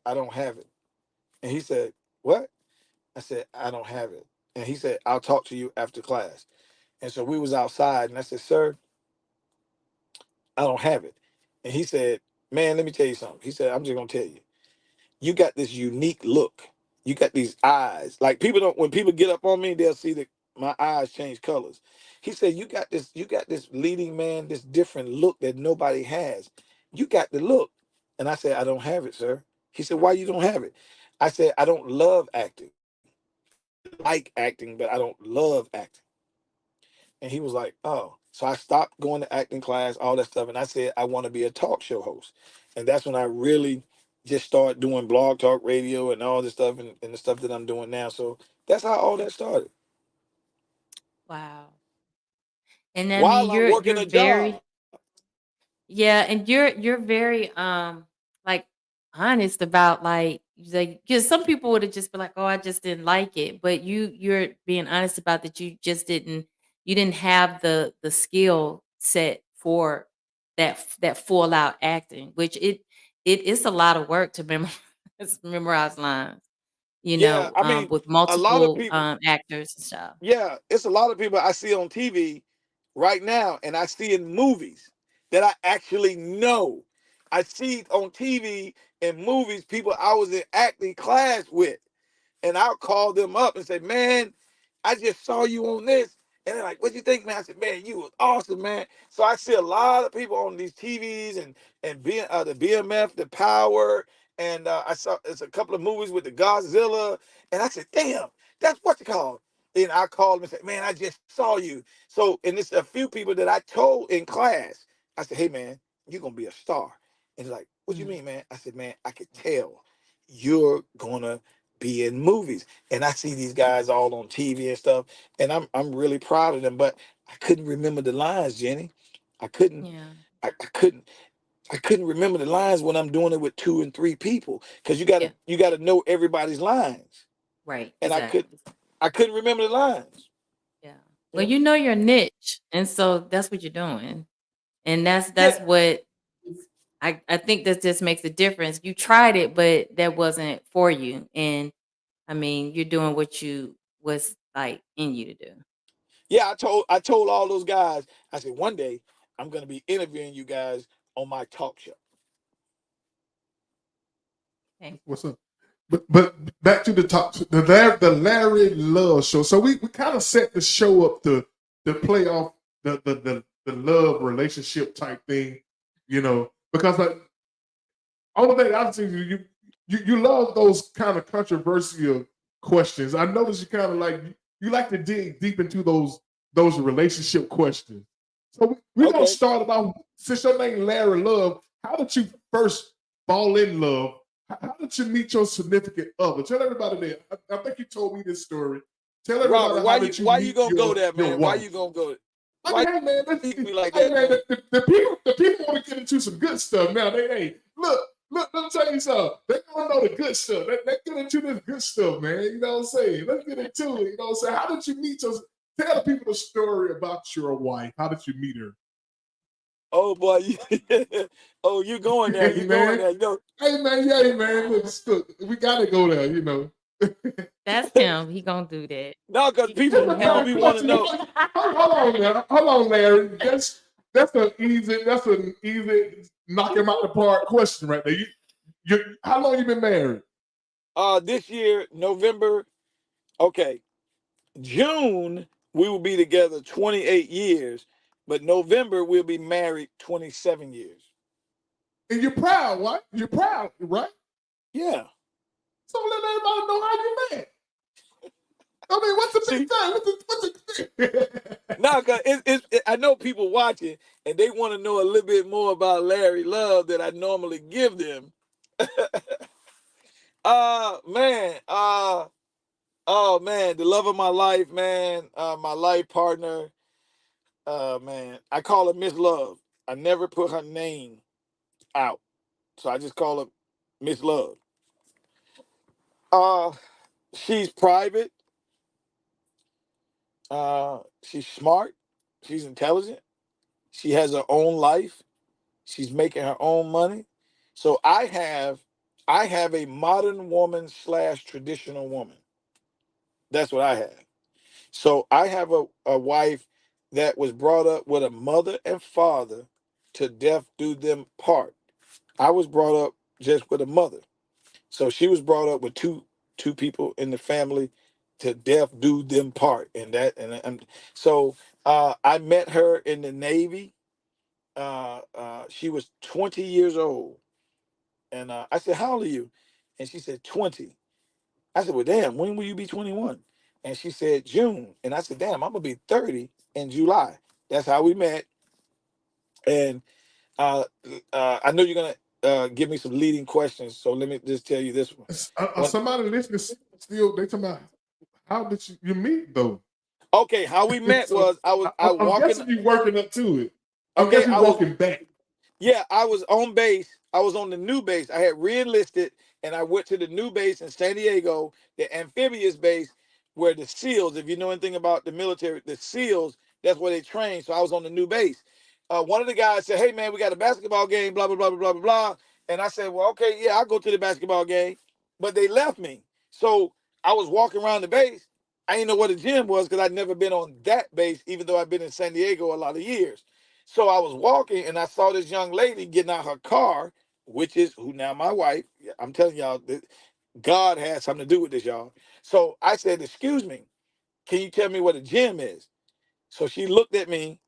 I don't have it. And he said, what? I said, I don't have it. And he said, I'll talk to you after class. And so we was outside and I said, sir, I don't have it. And he said, man, let me tell you something. He said, I'm just gonna tell you, you got this unique look. You got these eyes. Like people don't, when people get up on me, they'll see that my eyes change colors. He said, you got this leading man, this different look that nobody has. You got the look. And I said, I don't have it, sir. He said, why you don't have it? I said, I don't love acting. I like acting, but I don't love acting. And he was like, oh. So I stopped going to acting class, all that stuff. And I said, I want to be a talk show host. And that's when I really just started doing blog talk radio and all this stuff and the stuff that I'm doing now. So that's how all that started. Wow. And I While mean, I'm working you're a very job. yeah, and you're very like honest about like because some people would have just been like, oh, I just didn't like it, but you're being honest about that you just didn't have the skill set for that full out acting, which it is a lot of work to memorize lines, Yeah, I mean, with a lot of multiple people. actors and stuff. Yeah, it's a lot of people I see on TV right now, and I see in movies that I actually know. I see on TV and movies people I was in acting class with, and I'll call them up and say, "Man, I just saw you on this," and they're like, "What you think, man?" I said, "Man, you was awesome, man." So I see a lot of people on these TVs and being the BMF, the Power, and I saw it's a couple of movies with the Godzilla, and I said, "Damn, that's what you call." Then I called them and said, "Man, I just saw you." So, and it's a few people that I told in class. I said, "Hey, man, you're gonna be a star." And they're like, "What you Mm. mean, man?" I said, "Man, I could tell you're gonna be in movies." And I see these guys all on TV and stuff, and I'm really proud of them. But I couldn't remember the lines, Jenny. I couldn't. Yeah. I couldn't. I couldn't remember the lines when I'm doing it with 2 and 3 people because Yeah. you gotta know everybody's lines, Right. and Exactly. I couldn't remember the lines. Yeah. You Well, know? you know your niche, and so that's what you're doing. And that's Yeah, what I think that just makes a difference. You tried it, but that wasn't for you. And I mean, you're doing what you was like in you to do. yeah. I told all those guys. I said one day I'm gonna be interviewing you guys on my talk show. Okay. What's up? But back to the top, the Larry Love Show. So we kind of set the show up to play off the love relationship type thing, because like only thing I've seen you love those kind of controversial questions. I notice you kind of like you like to dig deep into those relationship questions. So we're gonna Okay. start about since your name Larry Love. How did you first fall in love? How did you meet your significant other? Tell everybody that. I think you told me this story. Tell everybody Robert, how did you why you meet gonna go there, your man? Why wife? you gonna go? I Why mean, hey man, you be like hey that, man, man? the people want to get into some good stuff now. Look, let me tell you something. They want to know the good stuff. Let's get into this good stuff, man. You know what I'm saying? Let's get into it. You know what I'm saying? How did you meet your? Tell the people the story about your wife. How did you meet her? Oh boy, oh you going there? Hey You going man, there? hey man. Look, we gotta go there. You know. That's him. He gonna do that. No, because He Just people a need people kind help. be of want to question. know. Hold on now. Hold on, Larry. That's an easy knock him out the park question right there. How long you been married? This year, November, okay, June, we will be together 28 years, but November, we'll be married 27 years. And you're proud, right? You're proud, right? Yeah. So let everybody know how you met. I mean, what's the See, big time? What's the now, cause I know people watching and they want to know a little bit more about Larry Love that I normally give them. Man, oh man, the love of my life, man, my life partner, man, I call her Miss Love. I never put her name out, so I just call her Miss Love. She's private. She's smart. She's intelligent. She has her own life. She's making her own money. So I have a modern woman / traditional woman. That's what I have. So I have a wife that was brought up with a mother and father to death do them part. I was brought up just with a mother. So she was brought up with two people in the family to death do them part. So I met her in the Navy. She was 20 years old. And I said, how old are you? And she said, 20. I said, well, damn, when will you be 21? And she said, June. And I said, damn, I'm going to be 30 in July. That's how we met. And I know you're going to give me some leading questions. So let me just tell you this one. somebody listening still, they talking about, how did you meet, though? Okay, how we met So, was I'm walking. Guessing you working up to it. I'm Okay, guessing you walking back. Yeah, I was on base. I was on the new base. I had re-enlisted, and I went to the new base in San Diego, the amphibious base, where the SEALs, if you know anything about the military, the SEALs, that's where they train. So I was on the new base. One of the guys said, hey, man, we got a basketball game, blah, blah, blah, blah, blah, blah, blah. And I said, well, okay, yeah, I'll go to the basketball game. But they left me. So I was walking around the base. I didn't know what a gym was because I'd never been on that base, even though I've been in San Diego a lot of years. So I was walking and I saw this young lady getting out her car, which is who now my wife. I'm telling y'all that God has something to do with this, y'all. So I said, excuse me, can you tell me what a gym is? So she looked at me.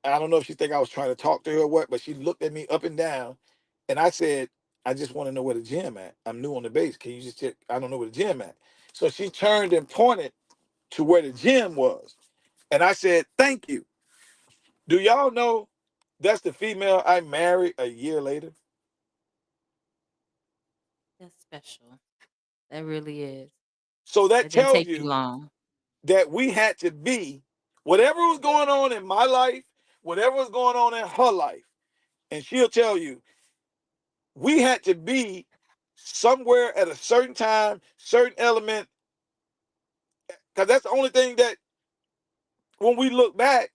I don't know if she think I was trying to talk to her or what, but she looked at me up and down. And I said, I just want to know where the gym at. I'm new on the base. Can you just check? I don't know where the gym at. So she turned and pointed to where the gym was. And I said, thank you. Do y'all know that's the female I married a year later? That's special. That really is. So that It didn't tells take you you long. that we had to be, whatever was going on in my life, whatever was going on in her life, and she'll tell you, we had to be somewhere at a certain time, certain element, because that's the only thing that when we look back,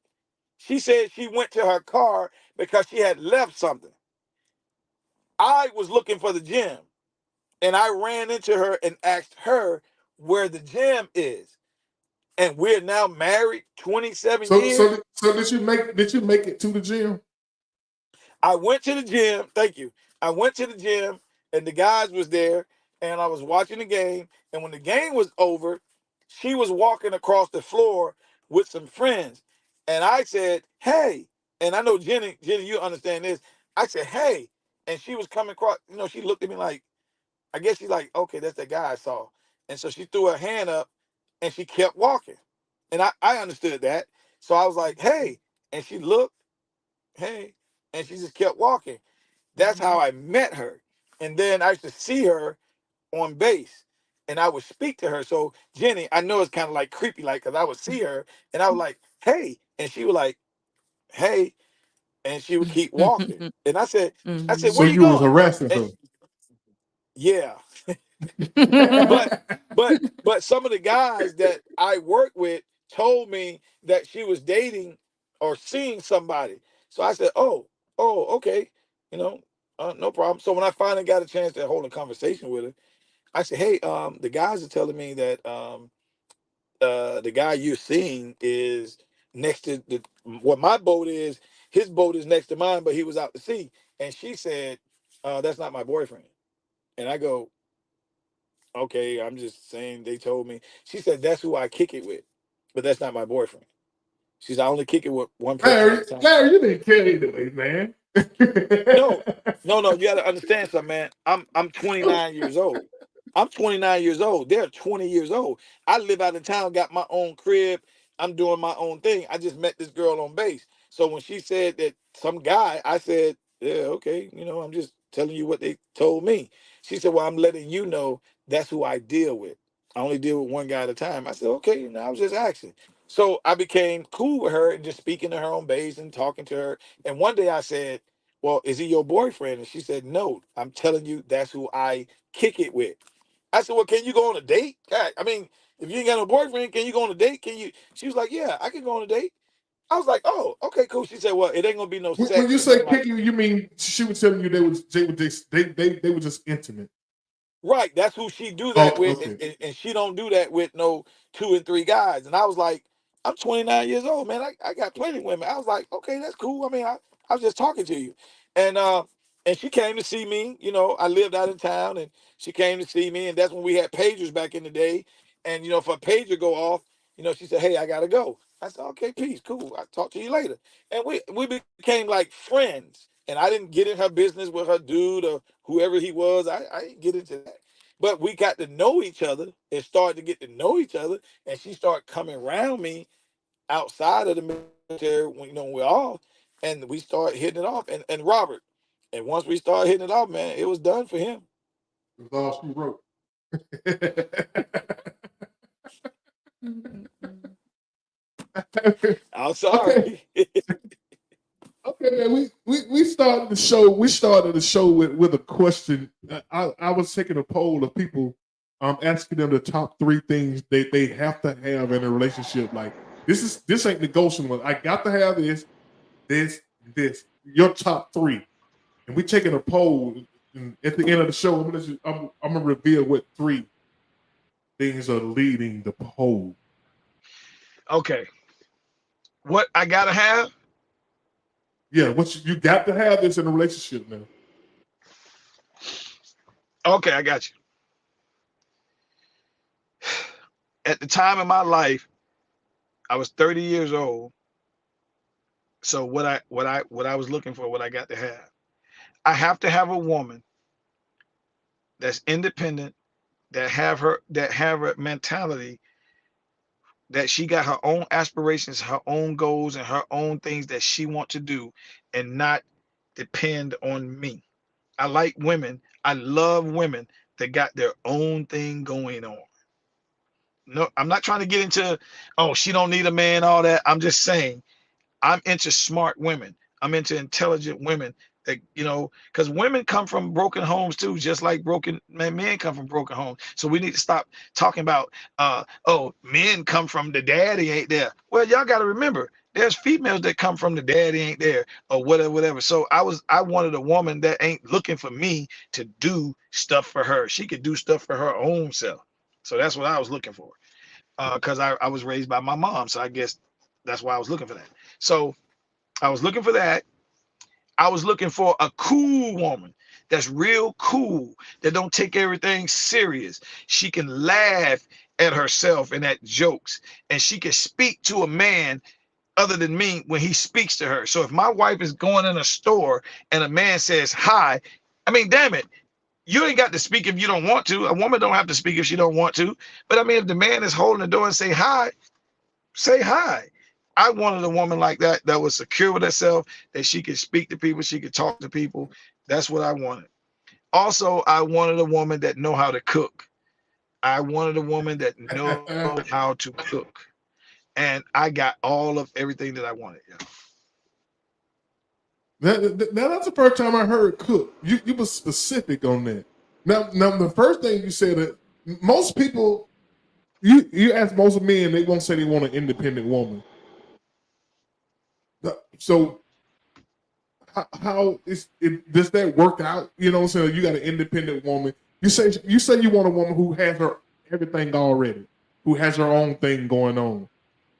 she said she went to her car because she had left something. I was looking for the gym. And I ran into her and asked her where the gym is. And we're now married 27 years. So did you make it to the gym? I went to the gym. Thank you. I went to the gym and the guys was there and I was watching the game. And when the game was over, she was walking across the floor with some friends. And I said, hey, and I know Jenny, you understand this. I said, hey, and she was coming across, she looked at me like, I guess she's like, okay, that's that guy I saw. And so she threw her hand up and she kept walking. And I understood that. So I was like, hey. And she looked, hey. And she just kept walking. That's how I met her. And then I used to see her on base and I would speak to her. So Jenny, I know it's kind of like creepy, like, because I would see her and I was like, hey. And she was like, hey. And she would keep walking. And I said, So where you you was going? harassing her. Yeah. but some of the guys that I work with told me that she was dating or seeing somebody. So I said, oh, okay, no problem. So when I finally got a chance to hold a conversation with her, I said, hey, the guys are telling me that the guy you're seeing is next to what my boat is. His boat is next to mine, but he was out to sea. And she said, that's not my boyfriend. And I go, Okay, I'm just saying they told me. She said that's who I kick it with, but that's not my boyfriend. She's I only kick it with one person at Larry, a time. Larry, you didn't care anyway, man. No, no. You got to understand something, man. I'm 29 years old. I'm 29 years old. They're 20 years old. I live out of town, got my own crib. I'm doing my own thing. I just met this girl on base. So when she said that some guy, I said, yeah, okay. You know, I'm just telling you what they told me. She said, well, I'm letting you know that's who I deal with. I only deal with one guy at a time. I said, okay. You know, I was just asking. So I became cool with her and just speaking to her on base and talking to her. And one day I said, well, is he your boyfriend? And she said, no, I'm telling you, that's who I kick it with. I said, well, can you go on a date? God, I mean, if you ain't got no boyfriend, can you go on a date? Can you? She was like, yeah, I can go on a date. I was like, oh, okay, cool. She said, well, it ain't gonna be no When sex you or nothing say like. kicking, you mean she was telling you they were just intimate. Right, that's who she do Oh, that with, okay. and she don't do that with no 2 and 3 guys. And I was like, I'm 29 years old, man. I got plenty of women. I was like, okay, that's cool. I mean, I was just talking to you, and she came to see me. You know, I lived out in town, and she came to see me, and that's when we had pagers back in the day. And you know, if a pager go off, you know, she said, hey, I gotta go. I said, okay, peace, cool. I'll talk to you later. And we became like friends. And I didn't get in her business with her dude or whoever he was. I didn't get into that. But we got to know each other and started to get to know each other. And she started coming around me outside of the military, when, you know, we're all, and we started hitting it off. And Robert, and once we started hitting it off, man, it was done for him. It was all she wrote. I'm Okay. sorry. Okay, man. We started the show. We started the show with a question. I was taking a poll of people, asking them the top 3 things they have to have in a relationship. Like this ain't negotiable. I got to have this. Your top 3, and we taking a poll. And at the end of the show, I'm gonna reveal what 3 things are leading the poll. Okay. What I gotta have? Yeah, you got to have this in a relationship now. Okay, I got you. At the time in my life, I was 30 years old. So what I was looking for, what I got to have. I have to have a woman that's independent, that have her mentality, that she got her own aspirations, her own goals, and her own things that she want to do, and not depend on me. I like women. I love women that got their own thing going on. No, I'm not trying to get into, oh, she don't need a man, all that. I'm just saying I'm into smart women. I'm into intelligent women that, you know, because women come from broken homes too, just like men come from broken homes. So we need to stop talking about, oh, men come from the daddy ain't there. Well, y'all got to remember, there's females that come from the daddy ain't there or whatever, whatever. So I wanted a woman that ain't looking for me to do stuff for her. She could do stuff for her own self. So that's what I was looking for. Because I was raised by my mom. So I guess that's why I was looking for that. So I was looking for that. I was looking for a cool woman that's real cool, that don't take everything serious. She can laugh at herself and at jokes, and she can speak to a man other than me when he speaks to her. So if my wife is going in a store and a man says hi, I mean, damn it, you ain't got to speak if you don't want to. A woman don't have to speak if she don't want to. But I mean, if the man is holding the door and say hi, say hi. I wanted a woman like that, that was secure with herself, that she could speak to people, she could talk to people. That's what I wanted. Also, I wanted a woman that know how to cook. I wanted a woman that know how to cook. And I got all of everything that I wanted. Now that's the first time I heard cook. You were specific on that. Now the first thing you said that most people, you ask most men, they won't say they want an independent woman. So how does that work out? You know what I'm saying? You got an independent woman. You say you want a woman who has her everything already, who has her own thing going on.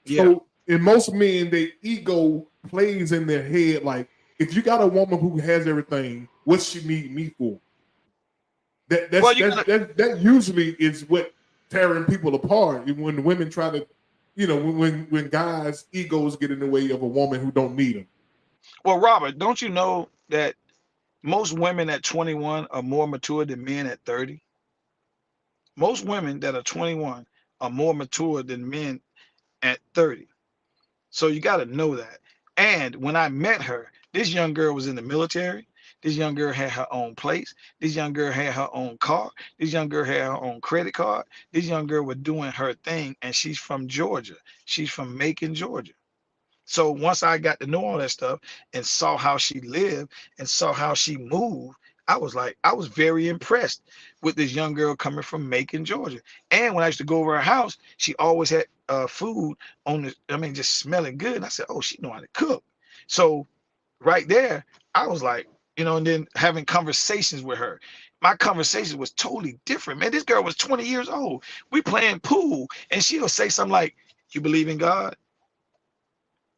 Yeah. So in most men, their ego plays in their head like, if you got a woman who has everything, what she need me for? Well, you gotta, That usually is what tearing people apart when women try to, when guys' egos get in the way of a woman who don't need them. well, Robert, don't you know that most women at 21 are more mature than men at 30? Most women that are 21 are more mature than men at 30. So you got to know that. And when I met her, this young girl was in the military. This young girl had her own place. This young girl had her own car. This young girl had her own credit card. This young girl was doing her thing, and she's from Georgia. She's from Macon, Georgia. So once I got to know all that stuff and saw how she lived and saw how she moved, I was very impressed with this young girl coming from Macon, Georgia. And when I used to go over her house, she always had food on the, just smelling good. And I said, oh, she know how to cook. So right there, I was like, and then having conversations with her. My conversation was totally different, man. This girl was 20 years old. We playing pool, and she'll say something like, you believe in God?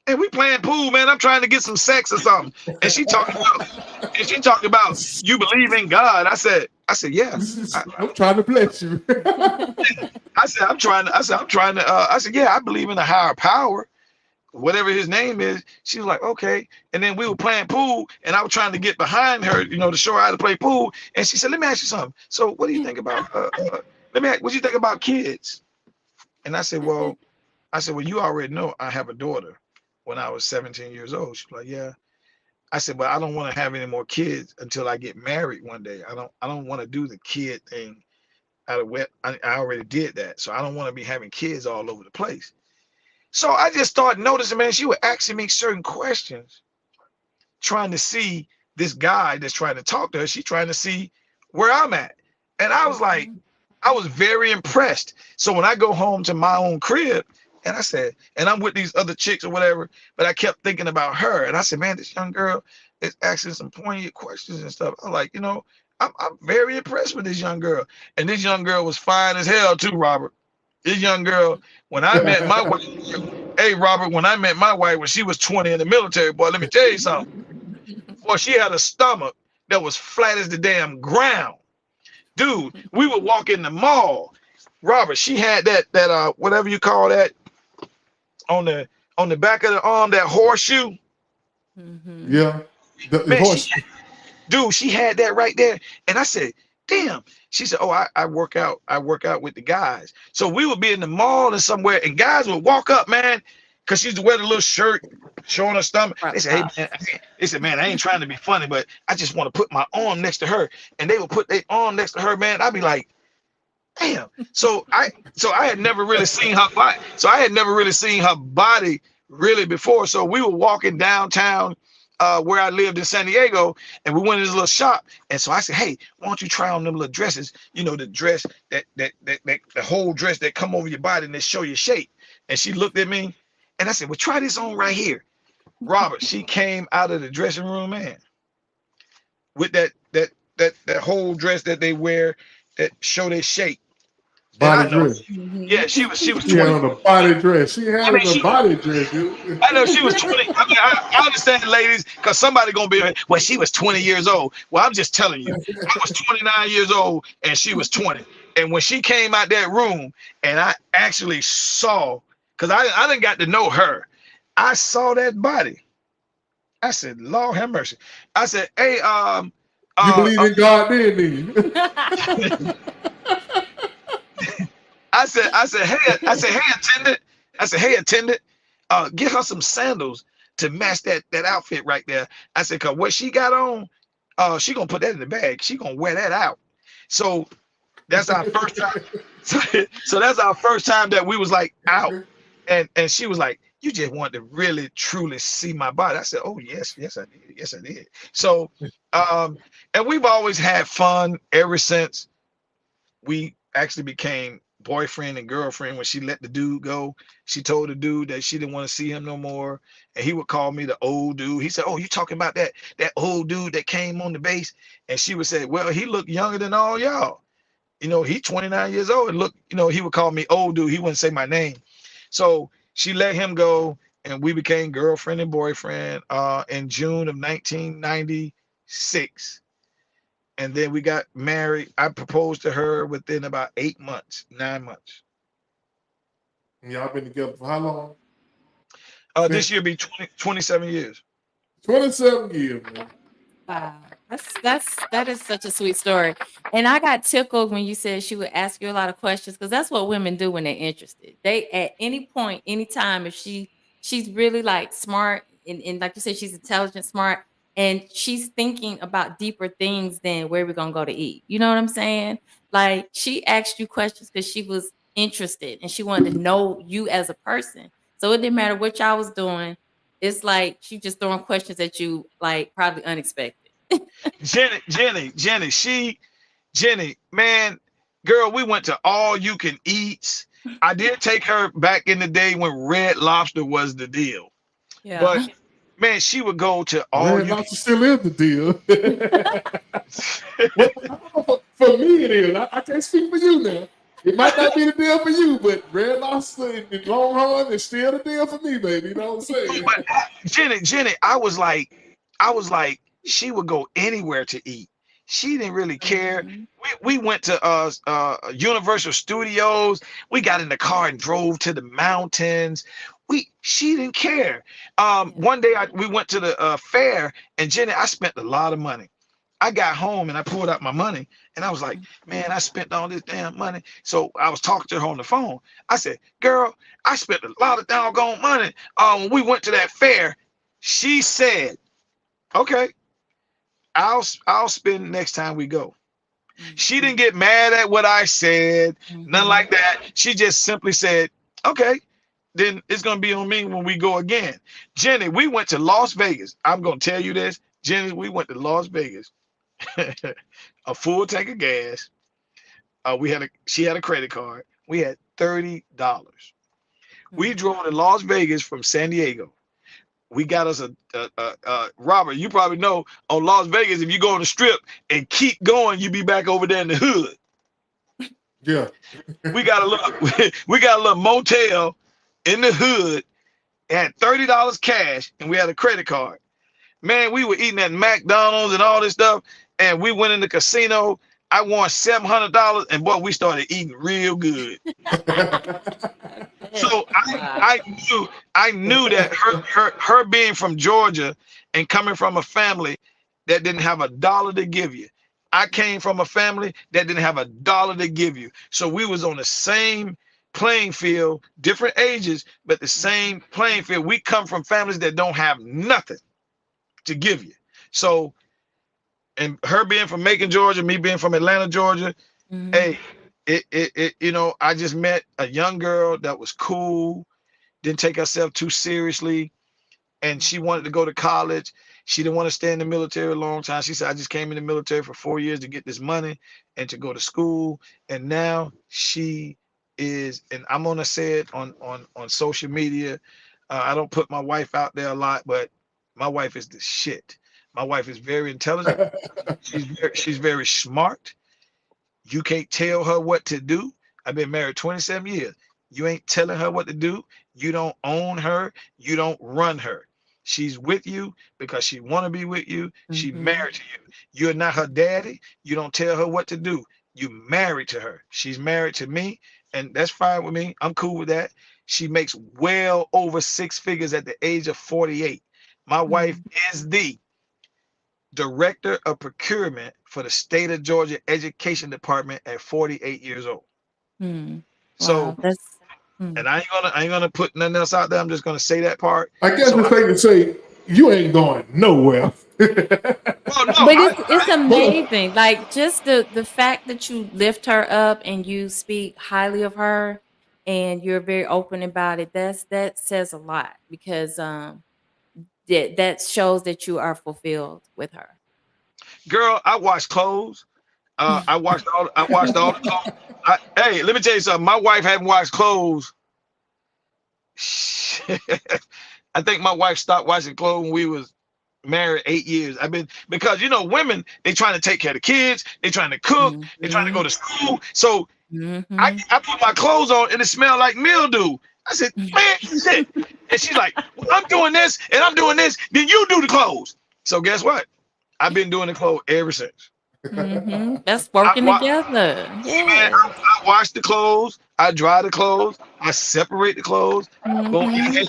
And we playing pool, man. I'm trying to get some sex or something. And she talked about you believe in God. I said, yeah. I'm trying to bless you. I said, yeah, I believe in a higher power, whatever his name is. She was like, okay. And then we were playing pool, and I was trying to get behind her, to show her how to play pool. And she said, let me ask you something. So what do you think about, what do you think about kids? And I said, well, you already know I have a daughter. When I was 17 years old, she was like, yeah. I said, but I don't want to have any more kids until I get married one day. I don't want to do the kid thing out of wet. I already did that. So I don't want to be having kids all over the place. So I just started noticing, man, she would asking me certain questions, trying to see this guy that's trying to talk to her. She's trying to see where I'm at. And I was like, I was very impressed. So when I go home to my own crib, and I said, and I'm with these other chicks or whatever, but I kept thinking about her. And I said, man, this young girl is asking some poignant questions and stuff. I'm like, I'm very impressed with this young girl. And this young girl was fine as hell too, Robert. This young girl, when I met my wife, hey, Robert, when I met my wife when she was 20 in the military, boy, let me tell you something. Boy, she had a stomach that was flat as the damn ground. Dude, we would walk in the mall. Robert, she had that whatever you call that, on the back of the arm, that horseshoe. Yeah. The horse. She had that right there. And I said, damn. She said, oh, I work out with the guys. So we would be in the mall or somewhere, and guys would walk up, man, because she used to wear the little shirt showing her stomach. They said, hey, man, I ain't trying to be funny, but I just want to put my arm next to her. And they would put their arm next to her, man. I'd be like, damn. So I had never really seen her body. So I had never really seen her body really before. So we were walking downtown where I lived in San Diego, and we went in this little shop. And so I said, hey, why don't you try on them little dresses? The dress that the whole dress that come over your body and they show your shape. And she looked at me, and I said, well, try this on right here. Robert, she came out of the dressing room, man, with that whole dress that they wear that show their shape. Body dress. Yeah, she was 20. She had on a body dress. She had on a body dress, dude. I know she was 20. I understand, ladies, because somebody gonna be, well, she was 20 years old. Well, I'm just telling you, I was 29 years old and she was 20. And when she came out that room, and I actually saw, because I didn't got to know her, I saw that body. I said, Lord have mercy. I said, hey, you believe in God, didn't you? I said, hey, attendant, get her some sandals to match that outfit right there. I said, cause what she got on, she gonna put that in the bag. She gonna wear that out. So that's our first time. So that's our first time that we was like out, and she was like, you just want to really truly see my body. I said, oh yes, I did. So, and we've always had fun ever since we actually became boyfriend and girlfriend. When she let the dude go, she told the dude that she didn't want to see him no more, and he would call me the old dude. He said, oh, you talking about that old dude that came on the base? And she would say, well, he looked younger than all y'all. He's 29 years old, and look, he would call me old dude. He wouldn't say my name. So she let him go, and we became girlfriend and boyfriend in June of 1996. and then we got married. I proposed to her within about 8 months, 9 months. And y'all been together for how long? This year be 27 years. 27 years, man. Wow. That is such a sweet story. And I got tickled when you said she would ask you a lot of questions, because that's what women do when they're interested. They, at any point, anytime, if she's really like smart and like you said, she's intelligent, smart, and she's thinking about deeper things than where we're gonna go to eat. You know what I'm saying? Like, she asked you questions because she was interested and she wanted to know you as a person. So it didn't matter what y'all was doing. It's like she just throwing questions at you, like probably unexpected. Jenny, man, girl, we went to all you can eats. I did take her back in the day when Red Lobster was the deal. Yeah. But man, she would go to all Red you Lobster still is the deal. Well, for me it is. I can't speak for you now. It might not be the deal for you, but Red Lobster and Longhorn is still the deal for me, baby. You know what I'm saying? But Jenny, I was like, she would go anywhere to eat. She didn't really care. We went to Universal Studios. We got in the car and drove to the mountains. She didn't care. One day we went to the fair, and Jenny, I spent a lot of money. I got home and I pulled out my money and I was like, man, I spent all this damn money. So I was talking to her on the phone. I said, girl, I spent a lot of doggone money when we went to that fair. She said, okay, I'll spend next time we go. She didn't get mad at what I said, nothing like that. She just simply said, okay, then it's going to be on me when we go again. Jenny, we went to Las Vegas. I'm going to tell you this. Jenny, we went to Las Vegas. A full tank of gas. She had a credit card. We had $30. We drove to Las Vegas from San Diego. We got us a Robert, you probably know, on Las Vegas, if you go on the strip and keep going, you be back over there in the hood. Yeah. we got a little motel in the hood. It had $30 cash and we had a credit card. Man, we were eating at McDonald's and all this stuff, and we went in the casino. I won $700, and boy, we started eating real good. So I knew that her being from Georgia and coming from a family that didn't have a dollar to give you. I came from a family that didn't have a dollar to give you. So we was on the same playing field, different ages, but the same playing field. We come from families that don't have nothing to give you. So, and her being from Macon, Georgia, me being from Atlanta, Georgia, hey, it you know, I just met a young girl that was cool, didn't take herself too seriously, and she wanted to go to college. She didn't want to stay in the military a long time. She said, I just came in the military for 4 years to get this money and to go to school. And now she is, and I'm gonna say it on social media. I don't put my wife out there a lot, but my wife is the shit. My wife is very intelligent. She's very smart. You can't tell her what to do. I've been married 27 years. You ain't telling her what to do. You don't own her. You don't run her. She's with you because she want to be with you. She married to you. You're not her daddy. You don't tell her what to do. You married to her. She's married to me, and that's fine with me. I'm cool with that. She makes well over 6 figures at the age of 48. My wife is the director of procurement for the state of Georgia Education Department at 48 years old. So, wow, and I ain't gonna put nothing else out there. I'm just gonna say that part. I guess the thing to say, you ain't going nowhere. Well, no, but it's amazing. Like, just the fact that you lift her up and you speak highly of her and you're very open about it, that says a lot, because that shows that you are fulfilled with her. girl, I wash clothes. I washed all the clothes. Hey, let me tell you something. My wife hadn't washed clothes. I think my wife stopped washing clothes when we was married 8 years. Because you know, women, they trying to take care of the kids, they trying to cook, they trying to go to school. So I put my clothes on and it smelled like mildew. I said, man, shit. And she's like, well, I'm doing this and I'm doing this, then you do the clothes. So guess what? I've been doing the clothes ever since. That's I, working wa- together. man, Yeah. I wash the clothes, I dry the clothes, I separate the clothes. Boom, Mm-hmm.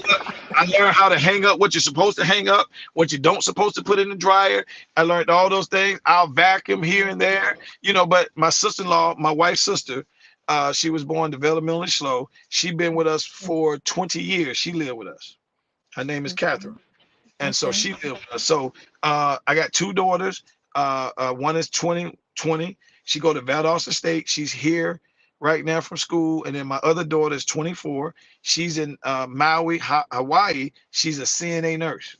I learned how to hang up what you're supposed to hang up, what you don't supposed to put in the dryer. I learned all those things. I'll vacuum here and there, But my sister-in-law, my wife's sister, she was born developmentally slow. She been with us for 20 years. She lived with us. Her name is Okay. Catherine. And so Okay. she lived with us. So I got two daughters. One is 20. She go to Valdosta State. She's here right now from school. And then my other daughter is 24. She's in Maui, Hawaii. She's a CNA nurse,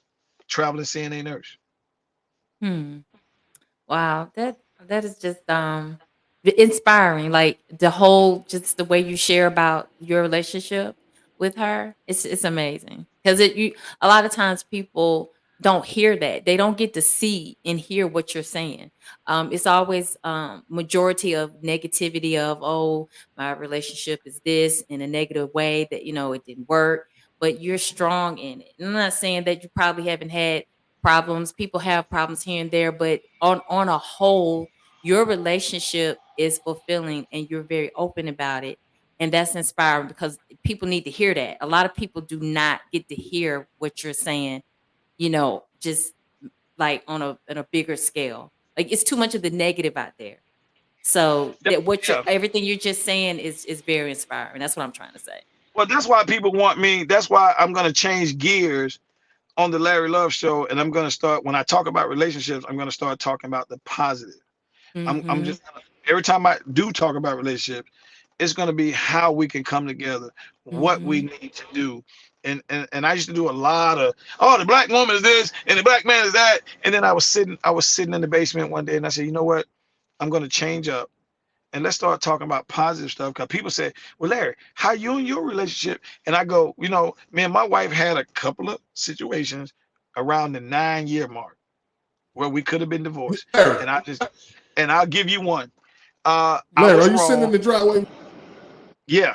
traveling CNA nurse. Hmm. Wow, that is just inspiring. Like just the way you share about your relationship with her. It's amazing because you a lot of times people don't hear that. They don't get to see and hear what you're saying. It's always majority of negativity of, oh, my relationship is this in a negative way that it didn't work. But you're strong in it. And I'm not saying that you probably haven't had problems. People have problems here and there, but on a whole, your relationship is fulfilling and you're very open about it. And that's inspiring because people need to hear that. A lot of people do not get to hear what you're saying, just like on a bigger scale. Like it's too much of the negative out there. So that Yeah. everything you're just saying is very inspiring. That's what I'm trying to say. Well, that's why people want me. That's why I'm gonna change gears on the Larry Love Show, and I'm gonna start when I talk about relationships. I'm gonna start talking about the positive. I'm Mm-hmm. just every time I do talk about relationships, it's going to be how we can come together, what we Mm-hmm. need to do. And I used to do a lot of, oh, the black woman is this and the black man is that. And then I was sitting in the basement one day and I said, you know what? I'm going to change up and let's start talking about positive stuff. Because people say, well, Larry, how you in your relationship? And I go, me and my wife had a couple of situations around the 9-year mark where we could have been divorced. Larry, And I'll give you one. I Larry, was are you sitting in wrong. the driveway? Yeah.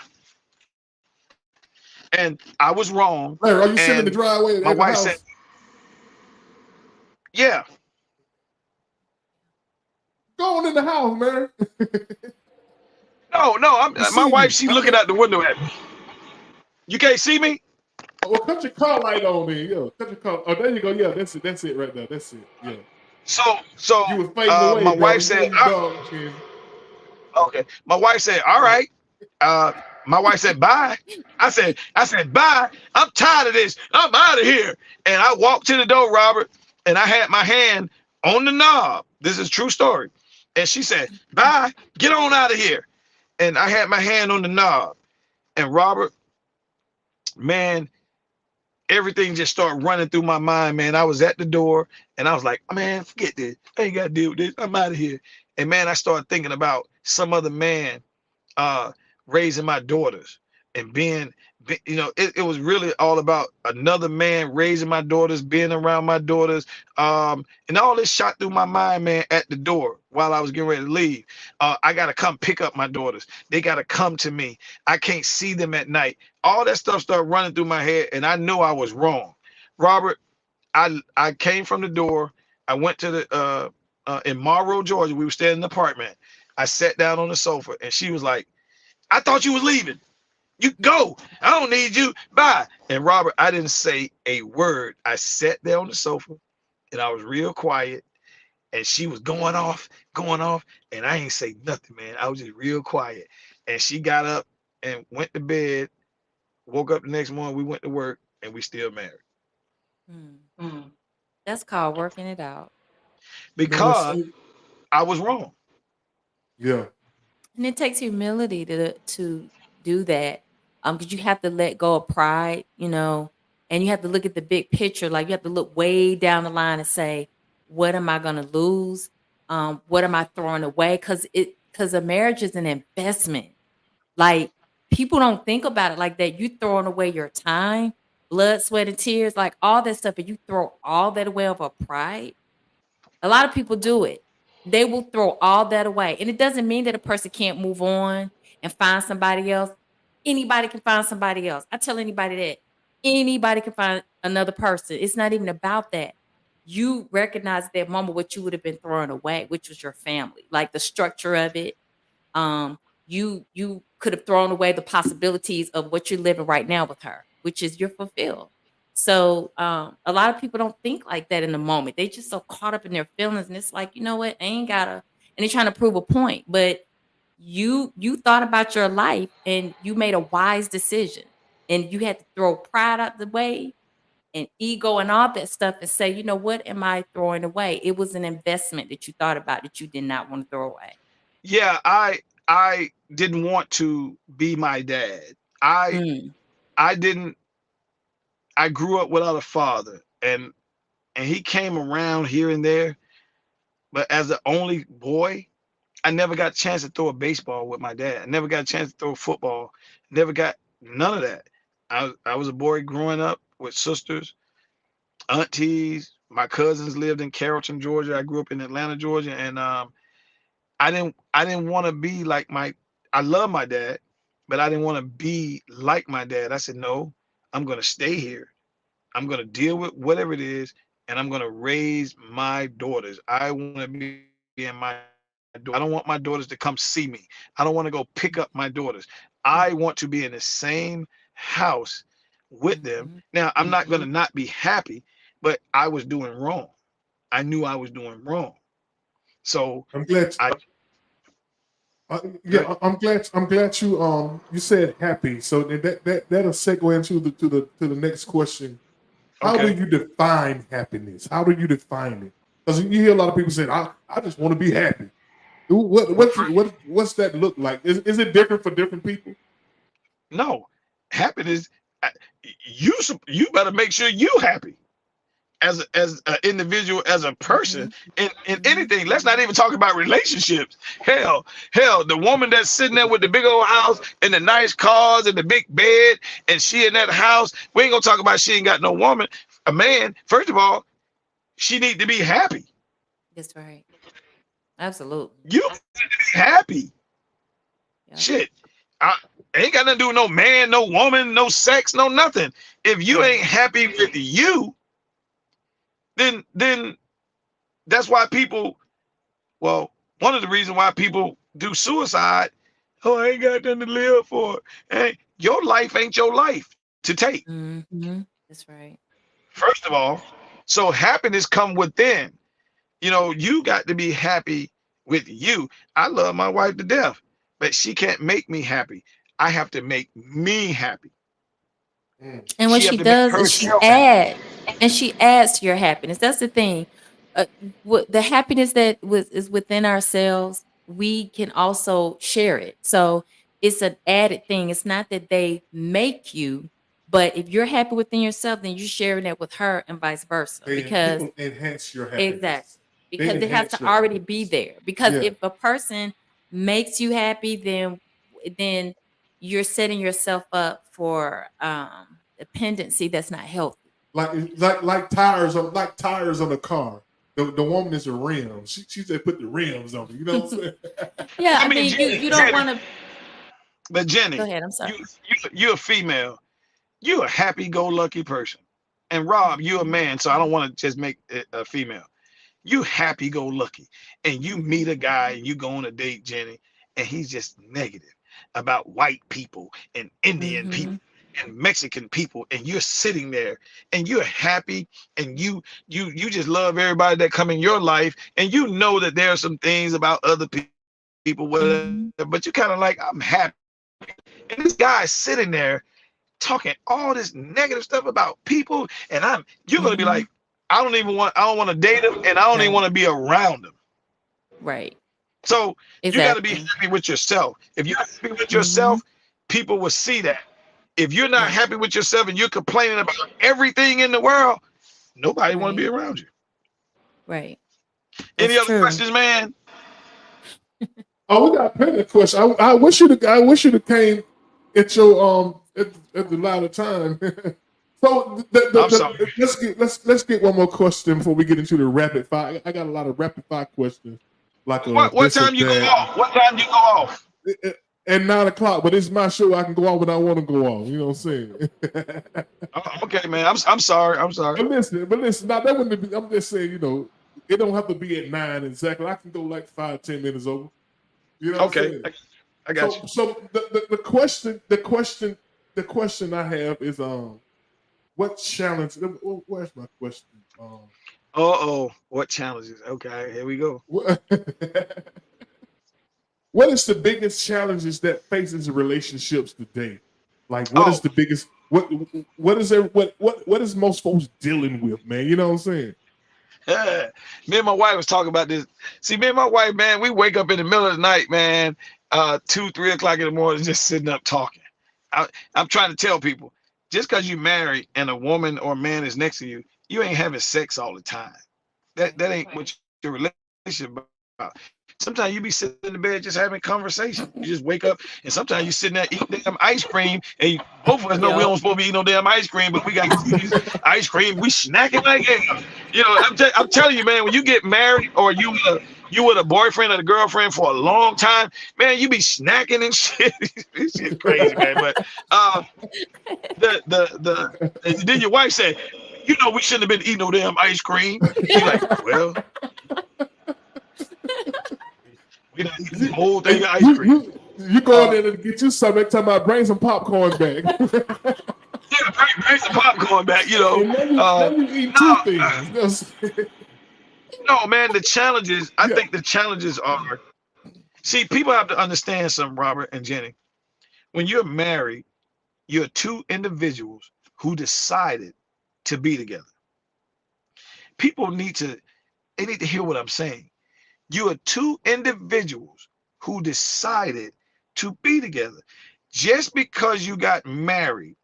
And I was wrong. Larry, are you sitting in the And driveway my at the wife said, house? yeah. Go on in the house, man. No. We My see wife, you. she I looking can't. out the window at me. You can't see me? Well, cut your car light on then. Yeah, cut your car. Oh, there you go. Yeah, that's it. That's it right there. That's it. Yeah. So You was fading away, my brother. wife You know said, you dog, Ken. okay. My wife said, all Yeah. right. My wife said, bye. I said, bye. I'm tired of this. I'm out of here. And I walked to the door, Robert, and I had my hand on the knob. This is a true story. And she said, bye, get on out of here. And I had my hand on the knob. And Robert, man, everything just started running through my mind, man. I was at the door and I was like, man, forget this. I ain't got to deal with this. I'm out of here. And man, I started thinking about some other man uh raising my daughters and it was really all about another man raising my daughters, being around my daughters, and all this shot through my mind, man, at the door while I was getting ready to leave. I gotta come pick up my daughters, they gotta come to me, I can't see them at night. All that stuff started running through my head and I knew I was wrong. Robert, I came from the door, I went to the in Monroe, Georgia. We were staying in an apartment. I sat down on the sofa and she was like, I thought you was leaving. You go. I don't need you. Bye. And Robert, I didn't say a word. I sat there on the sofa and I was real quiet. And she was going off. And I ain't say nothing, man. I was just real quiet. And she got up and went to bed, woke up the next morning. We went to work and we still married. Mm. That's called working it out. Man, that's Because I was wrong. yeah. And it takes humility to do that. Because you have to let go of pride, and you have to look at the big picture. Like you have to look way down the line and say, what am I gonna lose? What am I throwing away? Because a marriage is an investment. Like people don't think about it like that. You throwing away your time, blood, sweat, and tears, like all that stuff, and you throw all that away over pride. A lot of people do it. They will throw all that away. And it doesn't mean that a person can't move on and find somebody else. Anybody can find somebody else. I tell anybody that anybody can find another person. It's not even about that. you recognized at that moment what you would have been throwing away, which was your family, like the structure of it. You could have thrown away the possibilities of what you're living right now with her, which is you're fulfilled. So a lot of people don't think like that in the moment. They just so caught up in their feelings, and it's like, you know what, I ain't gotta, and they're trying to prove a point. But you thought about your life and you made a wise decision, and you had to throw pride out the way and ego and all that stuff and say, you know, what am I throwing away? It was an investment that you thought about that you did not want to throw away. Yeah, I didn't want to be my dad. I didn't. I grew up without a father, and he came around here and there. But as the only boy, I never got a chance to throw a baseball with my dad. I never got a chance to throw a football. Never got none of that. I was a boy growing up with sisters, aunties. My cousins lived in Carrollton, Georgia. I grew up in Atlanta, Georgia, and I didn't want to be like I love my dad, but I didn't want to be like my dad. I said, no, I'm gonna stay here. I'm gonna deal with whatever it is, and I'm gonna raise my daughters. I want to be in my. I don't want my daughters to come see me. I don't want to go pick up my daughters. I want to be in the same house with them. Now, I'm not gonna not be happy, but I was doing wrong. I knew I was doing wrong. So I'm glad. I'm glad you said happy. So that'll segue into the next question. How do you define happiness? How do you define it? Because you hear a lot of people saying, "I just want to be happy." What's that look like? Is it different for different people? No, happiness. You better make sure you happy as an individual, as a person, in anything. Let's not even talk about relationships. Hell, the woman that's sitting there with the big old house and the nice cars and the big bed, and she in that house, we ain't gonna talk about she ain't got no woman. A man, first of all, she need to be happy. That's right. Absolutely. You need to be happy. Yeah. Shit. Ain't got nothing to do with no man, no woman, no sex, no nothing. If you ain't happy with you, then that's why people, well, one of the reasons why people do suicide, oh, I ain't got nothing to live for. Hey, your life ain't your life to take. That's right. First of all, so happiness come within. You know, you got to be happy with you. I love my wife to death, but she can't make me happy. I have to make me happy. And what she does is she adds to your happiness. That's the thing. The happiness that is within ourselves, we can also share it. So it's an added thing. It's not that they make you, but if you're happy within yourself, then you're sharing that with her and vice versa. Because people enhance your happiness. Exactly. Because it has to already be there. Because if a person makes you happy, then you're setting yourself up for dependency that's not healthy. Like tires on a car. The woman is a rim. She said put the rims on it. You know what I'm saying? Yeah, I mean Jenny, you don't want to. But Jenny, Go ahead. I'm sorry. You're a female. You're a happy-go-lucky person. And Rob, you're a man, so I don't want to just make it a female. You happy-go-lucky, and you meet a guy and you go on a date, Jenny, and he's just negative about white people and Indian people and Mexican people, and you're sitting there and you're happy, and you just love everybody that come in your life, and you know that there are some things about other people, whatever, but you kind of like, I'm happy. And this guy's sitting there talking all this negative stuff about people, and you're gonna be like, I don't want to date him, and I don't even want to be around him. Right. So exactly. You got to be happy with yourself. If you're happy with yourself, people will see that. If you're not happy with yourself and you're complaining about everything in the world, nobody want to be around you. Right. Any other questions, man? Oh, we got plenty of questions. I wish you'd have came at your at the louder time. So let's get one more question before we get into the rapid fire. I got a lot of rapid fire questions. Like what time you go off? What time you go off? at 9 o'clock, but it's my show. I can go on when I want to go on. You know what I'm saying? Okay, man. I'm sorry. I'm sorry. But listen. Now that wouldn't be. I'm just saying. You know, it don't have to be at 9 exactly. I can go like 5-10 minutes over. You know what I'm saying? I got you. So the question I have is what challenge? Where's my question? What challenges? Okay, here we go. What is the biggest challenges that faces relationships today? Like, what is the biggest? What is most folks dealing with, man? You know what I'm saying? Me and my wife was talking about this. See, me and my wife, man, we wake up in the middle of the night, man, 2-3 o'clock in the morning, just sitting up talking. I'm trying to tell people, just because you married and a woman or a man is next to you, you ain't having sex all the time. That ain't what your relationship about. Sometimes you be sitting in the bed just having conversation. You just wake up, and sometimes you sitting there eating damn ice cream, and both of us know we don't supposed to be eating no damn ice cream, but we got ice cream. We snacking like hell. You know, I'm telling you, man, when you get married or you with a boyfriend or a girlfriend for a long time, man, you be snacking and shit. This shit crazy, man. But then your wife said, you know, we shouldn't have been eating no damn ice cream. You're like, well. You know, the whole thing of ice cream. You go in there and get you something. Every time I bring some popcorn back. Yeah, bring some popcorn back. You know, now you eat two things. No, man. The challenges. I think the challenges are. See, people have to understand something, Robert and Jenny. When you're married, you're two individuals who decided to be together. People need to hear what I'm saying. You are two individuals who decided to be together. Just because you got married,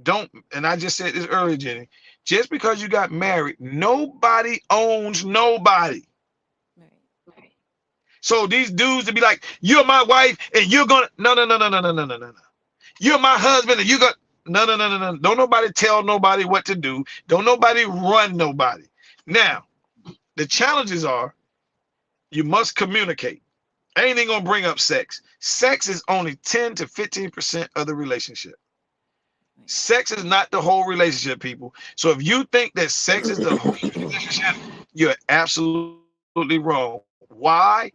and I just said this earlier, Jenny, just because you got married, nobody owns nobody. Right. So these dudes to be like, you're my wife and you're gonna, no. You're my husband and you got, no. Don't nobody tell nobody what to do. Don't nobody run nobody. Now, the challenges are, you must communicate. I ain't gonna bring up sex. Sex is only 10 to 15% of the relationship. Sex is not the whole relationship, people. So if you think that sex is the whole relationship, you're absolutely wrong. Why?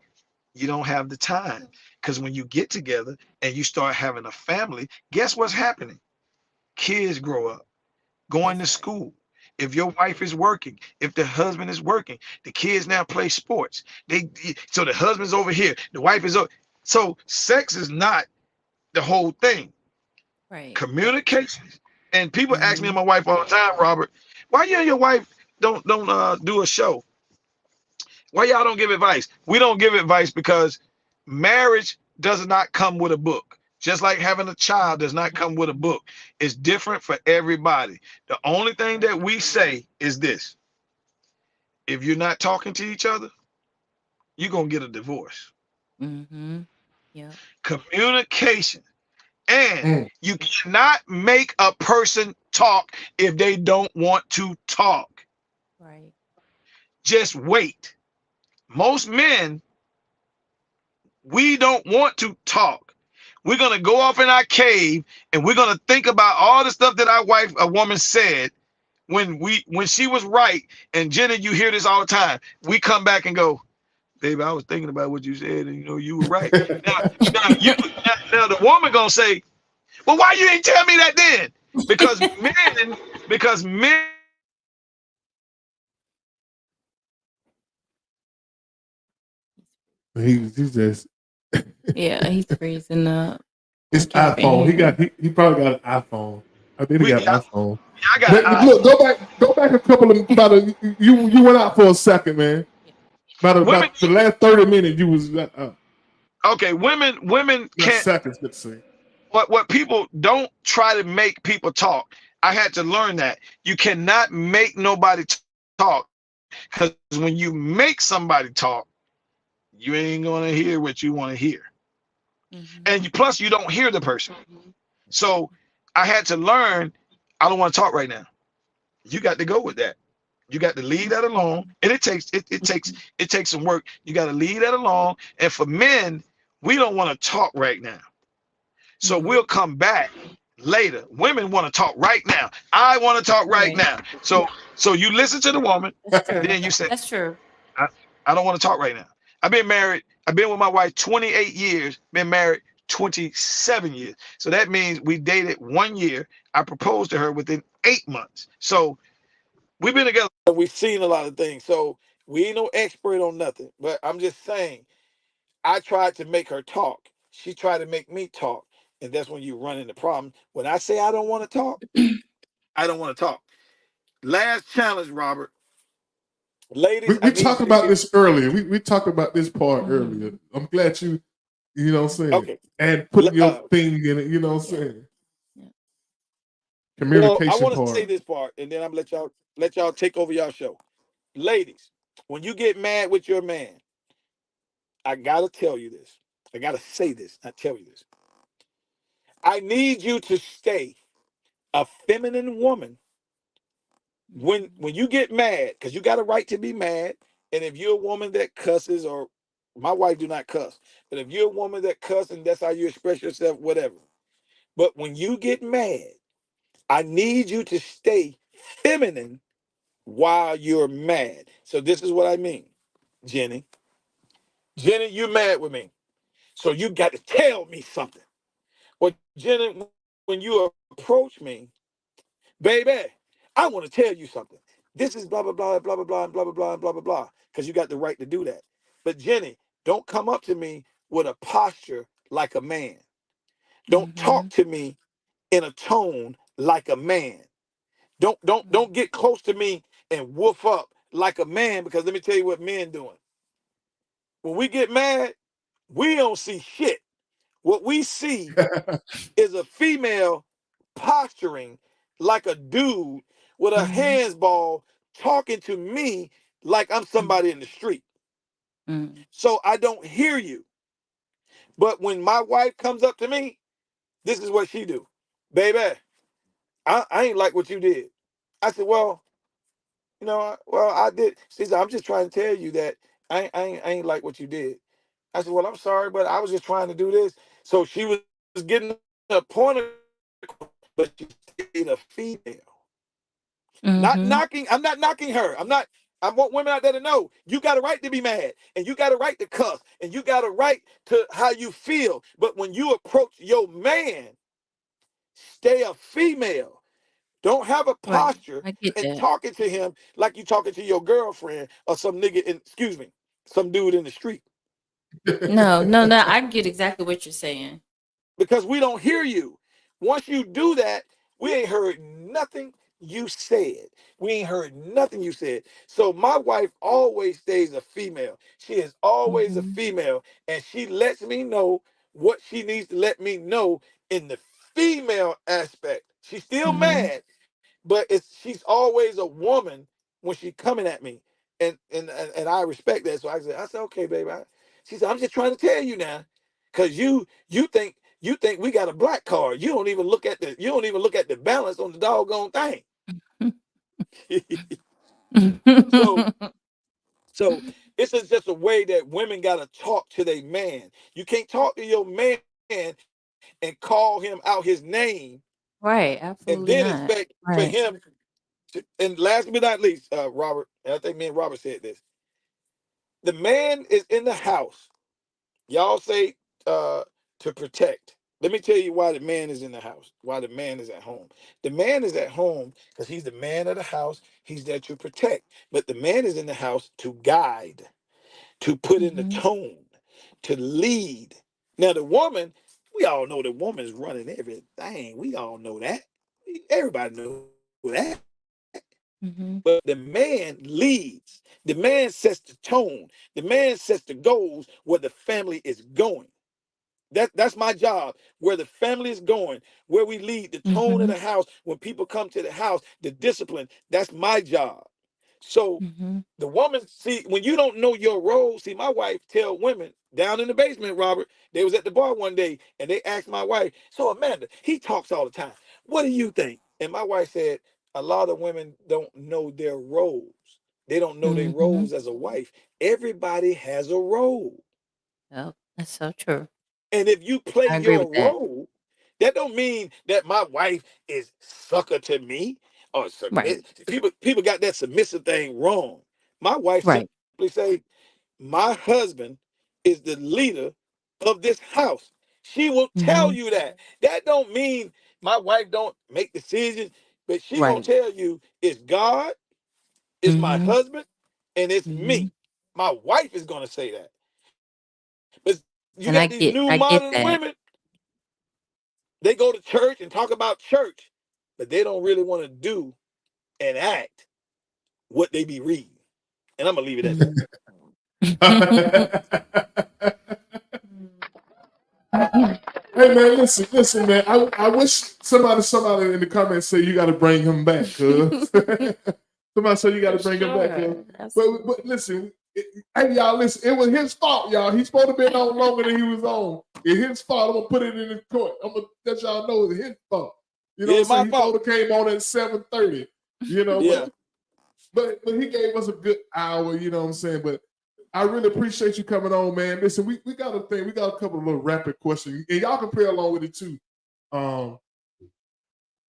You don't have the time. Because when you get together and you start having a family, guess what's happening? Kids grow up, going to school. If your wife is working, if the husband is working, the kids now play sports. So the husband's over here, the wife is over. So sex is not the whole thing. Right. Communication. And people ask me and my wife all the time, Robert, why you and your wife don't do a show? Why y'all don't give advice? We don't give advice because marriage does not come with a book. Just like having a child does not come with a book. It's different for everybody. The only thing that we say is this. If you're not talking to each other, you're going to get a divorce. Mm-hmm. Yeah. Communication. And you cannot make a person talk if they don't want to talk. Right. Just wait. Most men, we don't want to talk. We're going to go off in our cave and we're going to think about all the stuff that a woman said when she was right. And Jenny, you hear this all the time. We come back and go, baby, I was thinking about what you said and you know, you were right. Now the woman going to say, well, why you didn't tell me that then? Because men He's just he's freezing up. It's iPhone. He probably got an iPhone. I think he got an iPhone. Yeah, I got look, go back a couple of you went out for a second, man. About the last 30 minutes you was okay. Women can't seconds. Let's see. What people don't try to make people talk. I had to learn that you cannot make nobody talk, because when you make somebody talk, you ain't gonna hear what you want to hear. And plus you don't hear the person. So I had to learn, I don't want to talk right now. You got to go with that. You got to leave that alone. And it takes some work. You got to leave that alone. And for men, we don't want to talk right now. So we'll come back later. Women want to talk right now. I want to talk right now. So you listen to the woman, That's true. then you say, That's true. I don't want to talk right now. I've been married. I've been with my wife 28 years, been married 27 years. So that means we dated 1 year. I proposed to her within 8 months. So we've been together. We've seen a lot of things. So we ain't no expert on nothing. But I'm just saying, I tried to make her talk. She tried to make me talk. And that's when you run into problems. When I say I don't want to talk, I don't want to talk. Last challenge, Robert. Ladies, We talked about this earlier. We talked about this part earlier. I'm glad you know what I'm saying. Okay. And putting your thing in it, you know what I'm saying. Communication I want to part. say this part, and then I'm gonna let y'all take over y'all show. Ladies, when you get mad with your man, I gotta tell you this. I gotta say this. I tell you this. I need you to stay a feminine woman when you get mad, because you got a right to be mad. And if you're a woman that cusses, or my wife do not cuss, but if you're a woman that cuss and that's how you express yourself, whatever. But when you get mad, I need you to stay feminine while you're mad. So this is what I mean, Jenny. Jenny, you're mad with me. So you got to tell me something. Well, Jenny, when you approach me, baby, I want to tell you something. This is blah, blah, blah, blah, blah, blah, blah, blah, blah, blah, blah, blah, because you got the right to do that. But Jenny, don't come up to me with a posture like a man. Don't talk to me in a tone like a man. Don't get close to me and woof up like a man, because let me tell you what men doing. When we get mad, we don't see shit. What we see is a female posturing like a dude with a hands ball talking to me like I'm somebody in the street. So I don't hear you. But when my wife comes up to me, this is what she do. Baby, I ain't like what you did. I said, well, I did. She said, I'm just trying to tell you that I ain't like what you did. I said, well, I'm sorry, but I was just trying to do this. So she was getting a point, but she stayed a female. Not knocking. I'm not knocking her. I want women out there to know you got a right to be mad, and you got a right to cuss, and you got a right to how you feel. But when you approach your man, stay a female. Don't have a posture and talking to him like you talking to your girlfriend or some nigga some dude in the street. No, I get exactly what you're saying. Because we don't hear you. Once you do that, we ain't heard nothing you said. We ain't heard nothing you said. So my wife always stays a female. She is always a female, and she lets me know what she needs to let me know in the female aspect. She's still mad, but she's always a woman when she's coming at me, and I respect that. So I said, okay, baby. She said, I'm just trying to tell you now, because you think we got a black card. You don't even look at the balance on the doggone thing. So this is just a way that women gotta talk to their man. You can't talk to your man and call him out his name, right? Absolutely, and then not. expect for him to, and last but not least, Robert, and I think me and Robert said this. The man is in the house. Y'all say to protect. Let me tell you why the man is in the house, why the man is at home. The man is at home because he's the man of the house. He's there to protect. But the man is in the house to guide, to put in the tone, to lead. Now, the woman, we all know the woman's running everything. We all know that. Everybody knows that. But the man leads. The man sets the tone. The man sets the goals where the family is going. That's my job. Where the family is going, where we lead, the tone of the house, when people come to the house, the discipline, that's my job. So the woman, see, when you don't know your role, see, my wife tell women down in the basement, Robert, they was at the bar one day and they asked my wife, so Amanda, he talks all the time. What do you think? And my wife said, a lot of women don't know their roles. They don't know their roles as a wife. Everybody has a role. Yep, That's so true. And if you play I agree your with that. role, that don't mean that my wife is sucker to me or Right. submit. People got that submissive thing wrong. My wife Right. simply say, my husband is the leader of this house. She will tell Mhm. you that. That don't mean my wife don't make decisions, but she gonna Right. tell you it's God, it's my Mhm. husband, and it's me. Mhm. My wife is gonna say that. But you And got these new I get modern that. women, they go to church and talk about church, but they don't really want to do and act what they be reading. And I'm gonna leave it at that. Hey man, listen, man. I wish somebody in the comments say you got to bring him back, cuz. Somebody say you got to For bring him back, sure. cuz. Absolutely. But listen, hey y'all, listen. It was his fault, y'all. He's supposed to be on longer than he was on. It's his fault. I'm gonna put it in the court. I'm gonna let y'all know it's his fault. You know Yeah, what I'm saying? my He fault. supposed to came on at 7:30. You know, Yeah. but he gave us a good hour. You know what I'm saying? But I really appreciate you coming on, man. Listen, we got a thing. We got a couple of little rapid questions, and y'all can play along with it too. Hold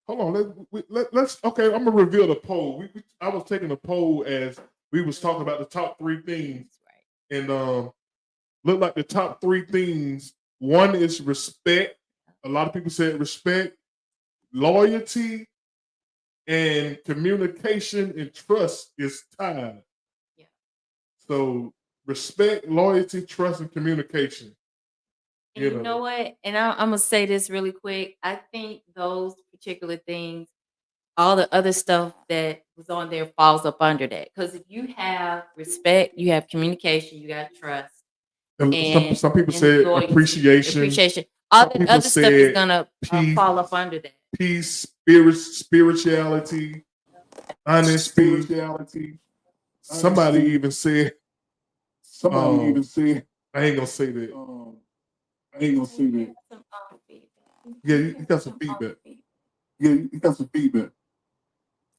on. Let's. Okay, I'm gonna reveal the poll. I was taking a poll as we was talking about the top 3 things, and look like the top 3 things. One is respect. A lot of people said respect, loyalty, and communication and trust is tied. Yeah. So respect, loyalty, trust, and communication. And you know what? And I'm gonna say this really quick. I think those particular things, all the other stuff that was on there falls up under that. Because if you have respect, you have communication, you got trust, And some people and said loyalty, appreciation. all Some that people other stuff is said gonna peace, fall up under that. peace, spirituality, honesty. Somebody even said, I ain't gonna say that. Yeah, you got some feedback.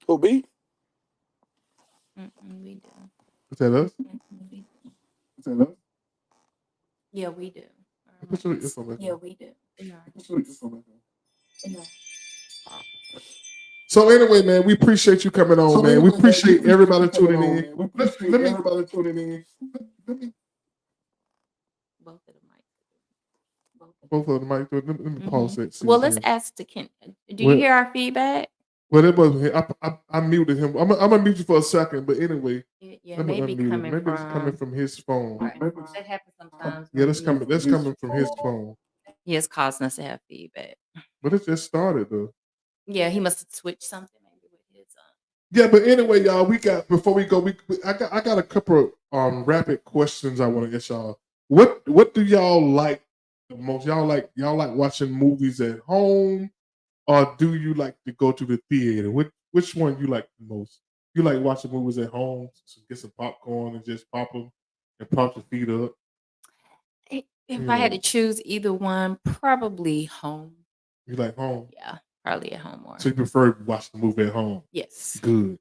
Who be? We do. Is that us? We do. Yeah, we do. Put your earphone back on. We do. So anyway, man, we appreciate you coming on, man. We appreciate everybody tuning in. Let me both of the mic. Let me pause it. Well, let's ask to Ken. Do you hear our feedback? Well, it wasn't. I muted him. I'm gonna mute you for a second, but anyway, Yeah, maybe coming maybe it's coming from his phone. That happens sometimes. Yeah, that's coming from his phone. Yeah, it's causing us to have feedback. But it just started though. Yeah, he must have switched something maybe with his. Yeah, but anyway, y'all, we got before we go, I got a couple of rapid questions I want to ask y'all. What do y'all like the most? Y'all like watching movies at home, or do you like to go to the theater? Which one you like the most? You like watching movies at home, so get some popcorn and just pop them and pop your feet up. If I had to choose either one, probably home. You like home? Yeah, probably at home more. So you prefer to watch the movie at home? Yes. Good.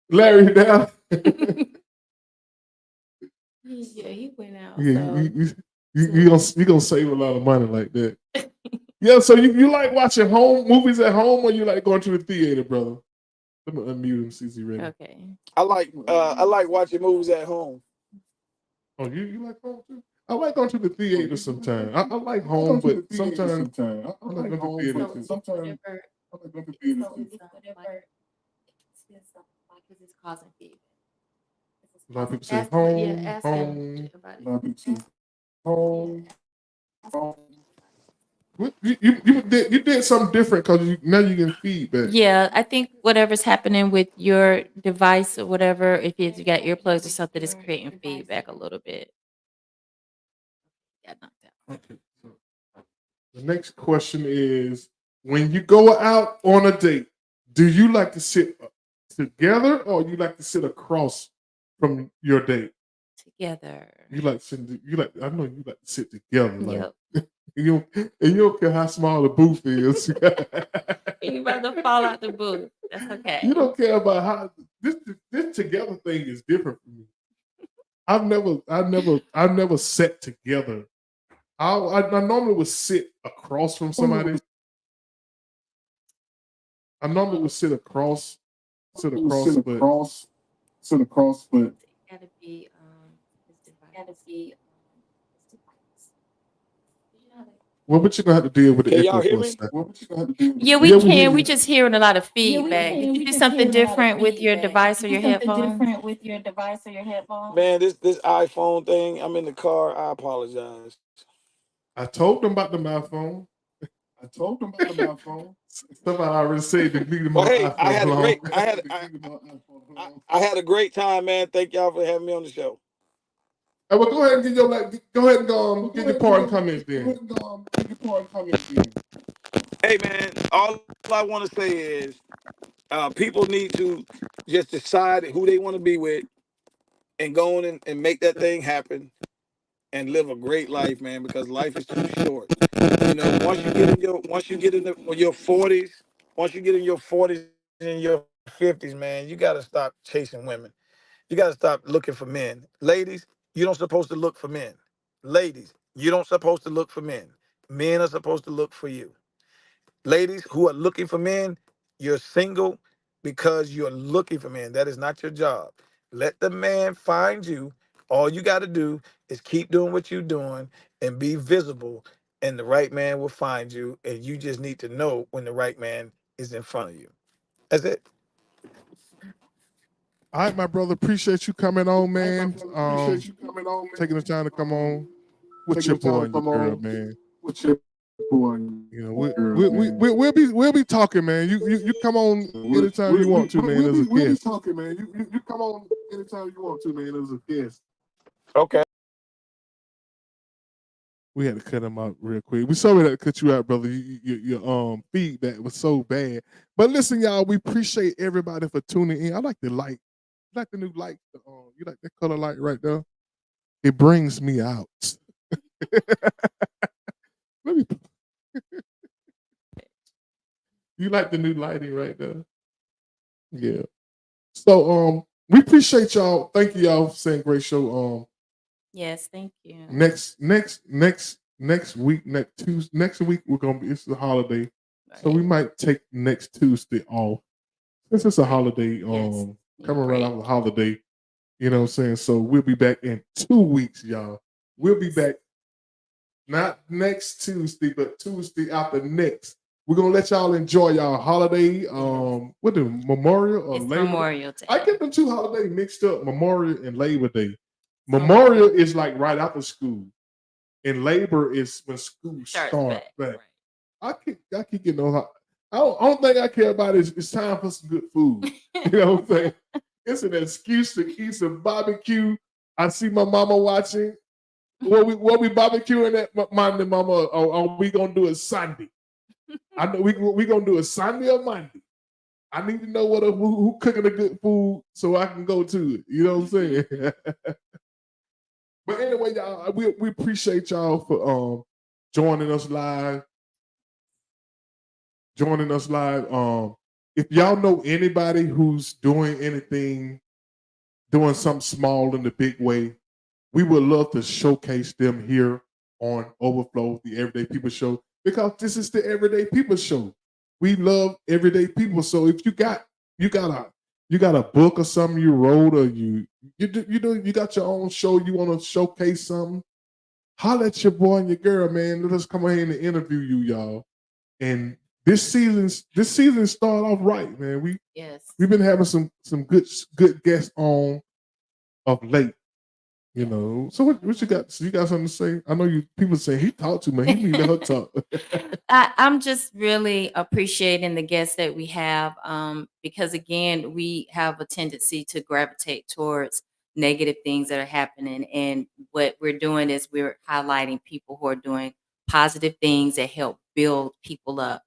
Larry down. Yeah, he went out. Yeah, you gonna save a lot of money like that. Yeah, so you like watching movies at home, or you like going to the theater, brother? Let me unmute him, CC ready. Okay. I like watching movies at home. Oh, you like home too? I like going to the theater sometimes. I like home, but sometimes I like going to the theater too. Sometimes I like going to the theater too. It's causing feedback. A lot of people say home. You did something different because now you get feedback. Yeah, I think whatever's happening with your device or whatever, if you got earplugs or something, is creating feedback a little bit. Okay. So the next question is: when you go out on a date, do you like to sit together or you like to sit across from your date? Together. You like sitting. I know you like to sit together. Like, Yep. and you don't care how small the booth is. You about to fall out the booth. That's okay. You don't care about how this together thing is different for me. I've never sat together. I normally would sit across from somebody. I normally would sit across, but Gotta be his device. His device. You know how well, but you're gonna have to deal with the Can echo y'all hear for a me? second. Yeah, we Yeah, we hear can. We you. just hearing a lot of feedback. Did you do something different with your device or your headphones? Man, this iPhone thing, I'm in the car. I apologize. I told them about the iPhone. Somebody already said to leave them Well, on hey, I iPhone had a alone. great I had a great time, man. Thank y'all for having me on the show. Hey, well, go ahead and get your go ahead and get your part and comments then. Hey, man, all I want to say is people need to just decide who they want to be with and go on and make that thing happen and live a great life, man, because life is too short. You know, once you get in your 40s, once you get in your 40s and your 50s, man, you got to stop chasing women. You got to stop looking for men. Ladies, you don't supposed to look for men. Ladies, you don't supposed to look for men. Men are supposed to look for you. Ladies who are looking for men, you're single because you're looking for men. That is not your job. Let the man find you. All you got to do is keep doing what you're doing and be visible, and the right man will find you. And you just need to know when the right man is in front of you. That's it. All right, my brother. Appreciate you coming on, man. Taking the time to come on with your boy and your girl, man. You know, we'll be talking, man. You come on anytime you want to, man. As a guest. You come on anytime you want to, man. As a guest. Okay. We had to cut him out real quick. We sorry that cut you out, brother. Your feedback was so bad. But listen, y'all, we appreciate everybody for tuning in. I like the light. You like the new light? You like that color light right there? It brings me out. Let me. You like the new lighting right there? Yeah. So we appreciate y'all. Thank you y'all for saying great show. Yes, thank you. Next week, next week we're gonna be, it's a holiday. So we might take next Tuesday off. Since it's a holiday, coming right off the holiday, you know what I'm saying? So we'll be back in 2 weeks, y'all. We'll be back not next Tuesday, but Tuesday after next. We're gonna let y'all enjoy y'all holiday. What the Memorial or It's Labor Day? Memorial Day. I get them two holidays mixed up, Memorial and Labor Day. Memorial is like right after school, and Labor is when school starts back. Right. I keep getting those. I don't think I care about it. It's time for some good food. You know what I'm saying? It's an excuse to eat some barbecue. I see my mama watching. What we barbecuing at Monday, mama? Or are we gonna do it Sunday? I know we gonna do it Sunday or Monday. I need to know who cooking the good food so I can go to it. You know what I'm saying? But anyway, y'all, we appreciate y'all for joining us live. If y'all know anybody who's doing anything, doing something small in the big way, we would love to showcase them here on Overflow, the Everyday People Show, because this is the Everyday People Show. We love everyday people. So if you got a book or something you wrote, or you got your own show, you want to showcase something, holler at your boy and your girl, man. Let us come in and interview you, y'all. And this season started off right, man. We've been having some good guests on of late. You know, so what you got? So you got something to say? I know people say he talked to me. He need to let her talk. I'm just really appreciating the guests that we have, because again, we have a tendency to gravitate towards negative things that are happening, and what we're doing is we're highlighting people who are doing positive things that help build people up.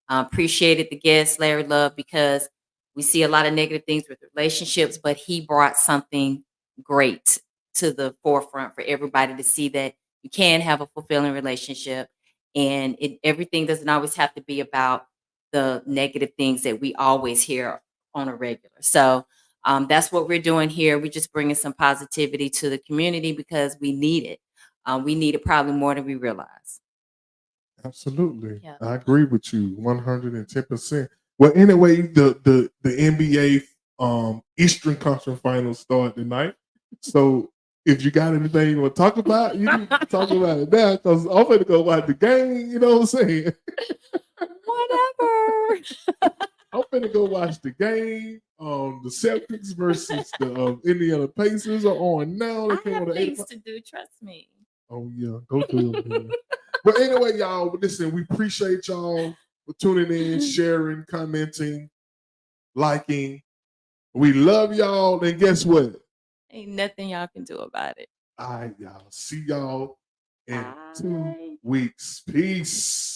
Appreciated the guest Larry Love, because we see a lot of negative things with relationships, but he brought something great to the forefront for everybody to see that you can have a fulfilling relationship, and everything doesn't always have to be about the negative things that we always hear on a regular. So that's what we're doing here. We're just bringing some positivity to the community because we need it. We need it probably more than we realize. Absolutely. Yeah. I agree with you 110%. Well, anyway, the NBA Eastern Conference Finals start tonight. So if you got anything you want to talk about, you can talk about it now because I'm going to go watch the game. You know what I'm saying? Whatever. I'm going to go watch the game. The Celtics versus the Indiana Pacers are on now. They I came have on at 8 things o'clock. to do. Trust me. Oh, yeah. Go do it, man. But anyway, y'all, listen, we appreciate y'all for tuning in, sharing, commenting, liking. We love y'all. And guess what? Ain't nothing y'all can do about it. All right, y'all. See y'all in Bye. 2 weeks. Peace.